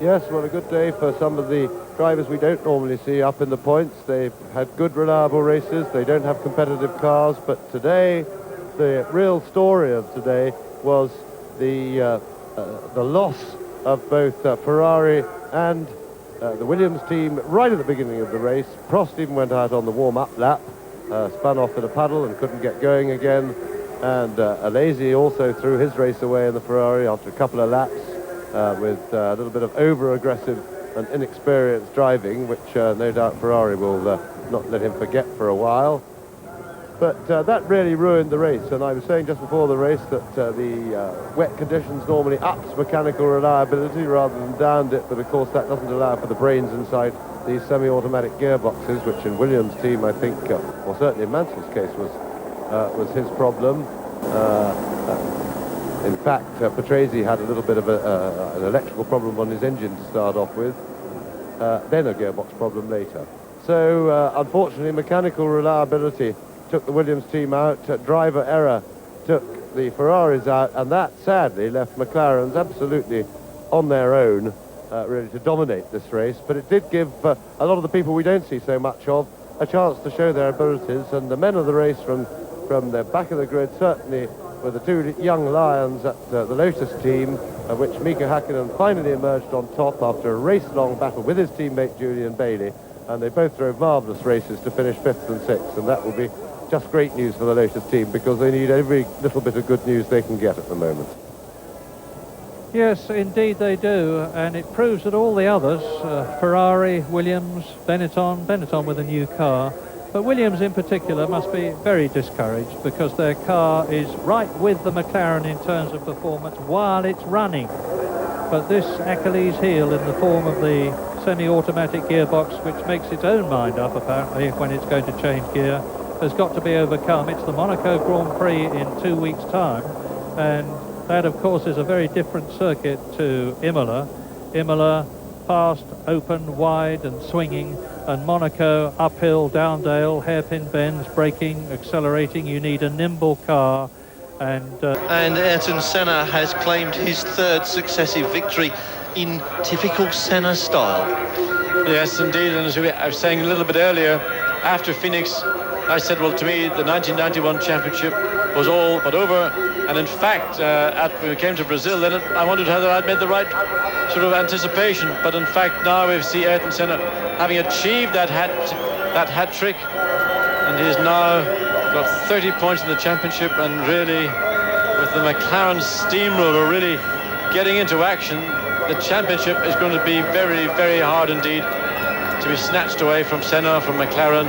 Yes, well, a good day for some of the drivers we don't normally see up in the points. They've had good, reliable races. They don't have competitive cars, but today, the real story of today was the loss of both Ferrari and the Williams team right at the beginning of the race. Prost even went out on the warm-up lap, spun off in a puddle and couldn't get going again. And Alesi also threw his race away in the Ferrari after a couple of laps with a little bit of over-aggressive and inexperienced driving, which no doubt Ferrari will not let him forget for a while. But that really ruined the race, and I was saying just before the race that the wet conditions normally ups mechanical reliability rather than downed it, but of course that doesn't allow for the brains inside these semi-automatic gearboxes, which in Williams' team, I think, or certainly in Mansell's case, was his problem. In fact, Patrese had a little bit of an electrical problem on his engine to start off with, then a gearbox problem later. So, unfortunately, mechanical reliability took the Williams team out, driver error took the Ferraris out, and that sadly left McLaren's absolutely on their own, really, to dominate this race. But it did give a lot of the people we don't see so much of a chance to show their abilities, and the men of the race from the back of the grid certainly were the two young lions at the Lotus team, which Mika Hakkinen finally emerged on top after a race-long battle with his teammate Julian Bailey, and they both drove marvellous races to finish 5th and 6th, and that will be just great news for the Lotus team, because they need every little bit of good news they can get at the moment. Yes, indeed they do, and it proves that all the others, Ferrari, Williams, Benetton with a new car, but Williams in particular must be very discouraged, because their car is right with the McLaren in terms of performance while it's running. But this Achilles heel in the form of the semi-automatic gearbox, which makes its own mind up apparently when it's going to change gear, has got to be overcome. It's the Monaco Grand Prix in 2 weeks' time, and that of course is a very different circuit to Imola. Imola fast, open, wide and swinging, and Monaco uphill, downdale, hairpin bends, braking, accelerating. You need a nimble car, and Ayrton Senna has claimed his third successive victory in typical Senna style. Yes, indeed, and as I was saying a little bit earlier, after Phoenix, I said, well, to me, the 1991 championship was all but over. And in fact, when we came to Brazil, then I wondered whether I'd made the right sort of anticipation. But in fact, now we see Ayrton Senna having achieved that hat trick, and he's now got 30 points in the championship, and really, with the McLaren steamroller really getting into action, the championship is going to be very, very hard indeed to be snatched away from Senna, from McLaren.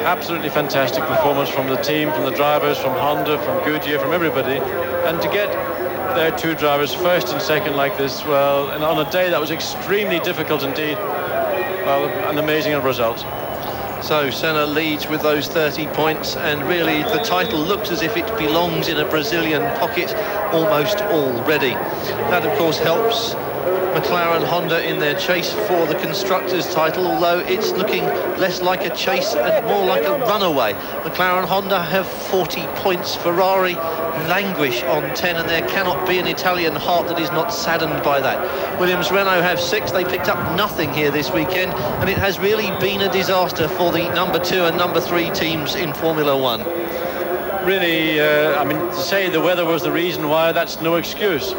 Absolutely fantastic performance from the team, from the drivers, from Honda, from Goodyear, from everybody. And to get their two drivers first and second like this, well, and on a day that was extremely difficult indeed, well, an amazing result. So Senna leads with those 30 points, and really the title looks as if it belongs in a Brazilian pocket almost already. That of course helps McLaren Honda in their chase for the Constructors' title, although it's looking less like a chase and more like a runaway. McLaren Honda have 40 points, Ferrari languish on 10, and there cannot be an Italian heart that is not saddened by that. Williams Renault have 6, they picked up nothing here this weekend, and it has really been a disaster for the number 2 and number 3 teams in Formula 1. Really, I mean, to say the weather was the reason why, that's no excuse.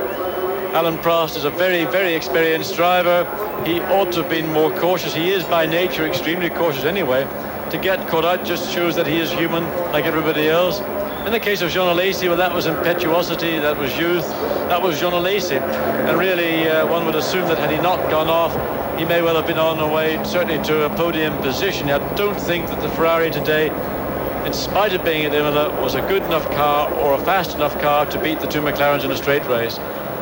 Alan Prost is a very, very experienced driver. He ought to have been more cautious. He is by nature extremely cautious anyway. To get caught out just shows that he is human like everybody else. In the case of Jean Alesi, well, that was impetuosity, that was youth, that was Jean Alesi. And really, one would assume that had he not gone off, he may well have been on the way, certainly to a podium position. I don't think that the Ferrari today, in spite of being at Imola, was a good enough car or a fast enough car to beat the two McLarens in a straight race.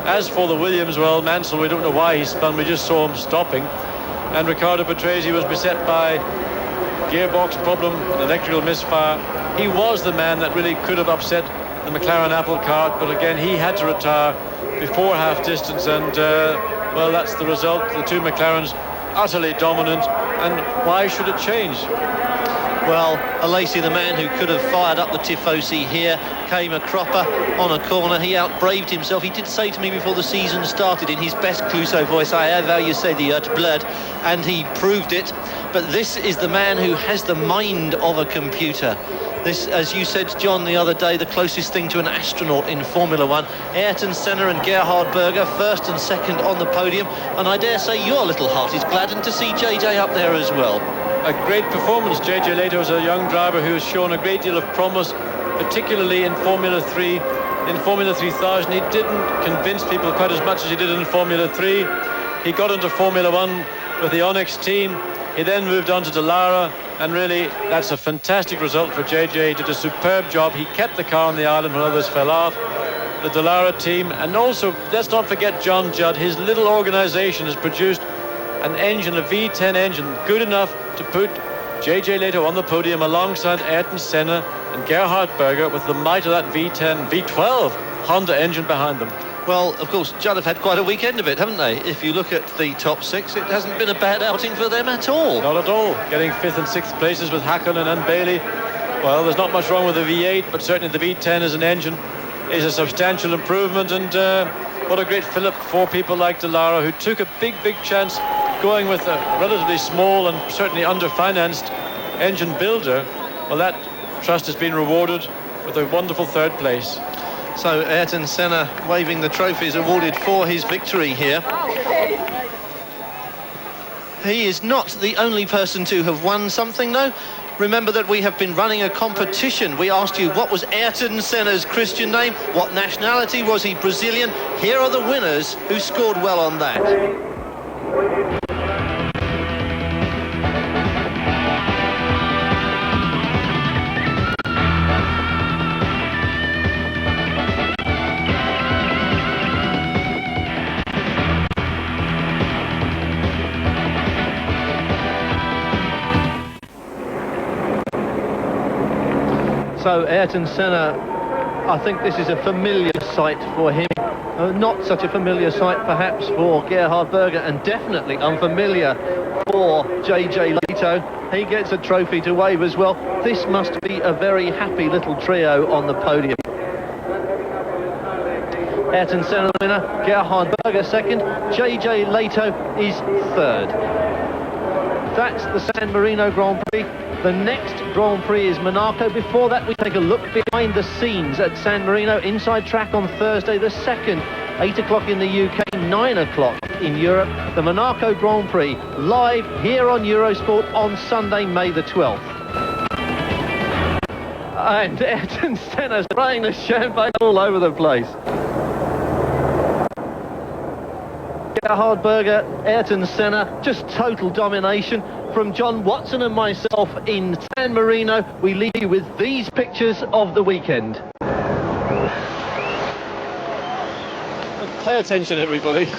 As for the Williams, well, Mansell, we don't know why he spun, we just saw him stopping. And Riccardo Patrese was beset by gearbox problem, an electrical misfire. He was the man that really could have upset the McLaren apple cart, but again, he had to retire before half distance, and well, that's the result. The two McLarens utterly dominant, and why should it change? Well, Alesi, the man who could have fired up the Tifosi here, came a cropper on a corner. He outbraved himself. He did say to me before the season started in his best Clouseau voice, I have how you say the earth blood, and he proved it. But this is the man who has the mind of a computer. This, as you said, John, the other day, the closest thing to an astronaut in Formula 1. Ayrton Senna and Gerhard Berger, first and second on the podium. And I dare say your little heart is gladdened to see JJ up there as well. A great performance. JJ Leto is a young driver who has shown a great deal of promise, particularly in Formula 3. In Formula 3000, he didn't convince people quite as much as he did in Formula 3. He got into Formula 1 with the Onyx team. He then moved on to Dallara, and really, that's a fantastic result for JJ. He did a superb job. He kept the car on the island when others fell off. The Dallara team, and also, let's not forget John Judd. His little organisation has produced an engine, a V10 engine, good enough to put JJ Leto on the podium alongside Ayrton Senna and Gerhard Berger with the might of that V10, V12 Honda engine behind them. Well, of course, Judd have had quite a weekend of it, haven't they? If you look at the top 6, it hasn't been a bad outing for them at all. Not at all. Getting 5th and 6th places with Hakkinen and Bailey. Well, there's not much wrong with the V8, but certainly the V10 as an engine is a substantial improvement, and what a great fillip for people like Dallara, who took a big, big chance going with a relatively small and certainly under-financed engine builder. Well, that trust has been rewarded with a wonderful 3rd place. So Ayrton Senna waving the trophies awarded for his victory here. He is not the only person to have won something, though. Remember that we have been running a competition. We asked you, what was Ayrton Senna's Christian name? What nationality? Was he Brazilian? Here are the winners who scored well on that. So Ayrton Senna, I think this is a familiar sight for him. Not such a familiar sight perhaps for Gerhard Berger, and definitely unfamiliar for JJ Leto. He gets a trophy to wave as well. This must be a very happy little trio on the podium. Ayrton Senna the winner, Gerhard Berger second, JJ Leto is third. That's the San Marino Grand Prix. The next Grand Prix is Monaco. Before that, we take a look behind the scenes at San Marino, inside track on Thursday the 2nd, 8 o'clock in the UK, 9 o'clock in Europe. The Monaco Grand Prix live here on Eurosport on Sunday, May the 12th. And Ayrton Senna spraying the champagne all over the place. Gerhard Berger, Ayrton Senna, just total domination. From John Watson and myself in San Marino, we leave you with these pictures of the weekend. Pay attention, everybody.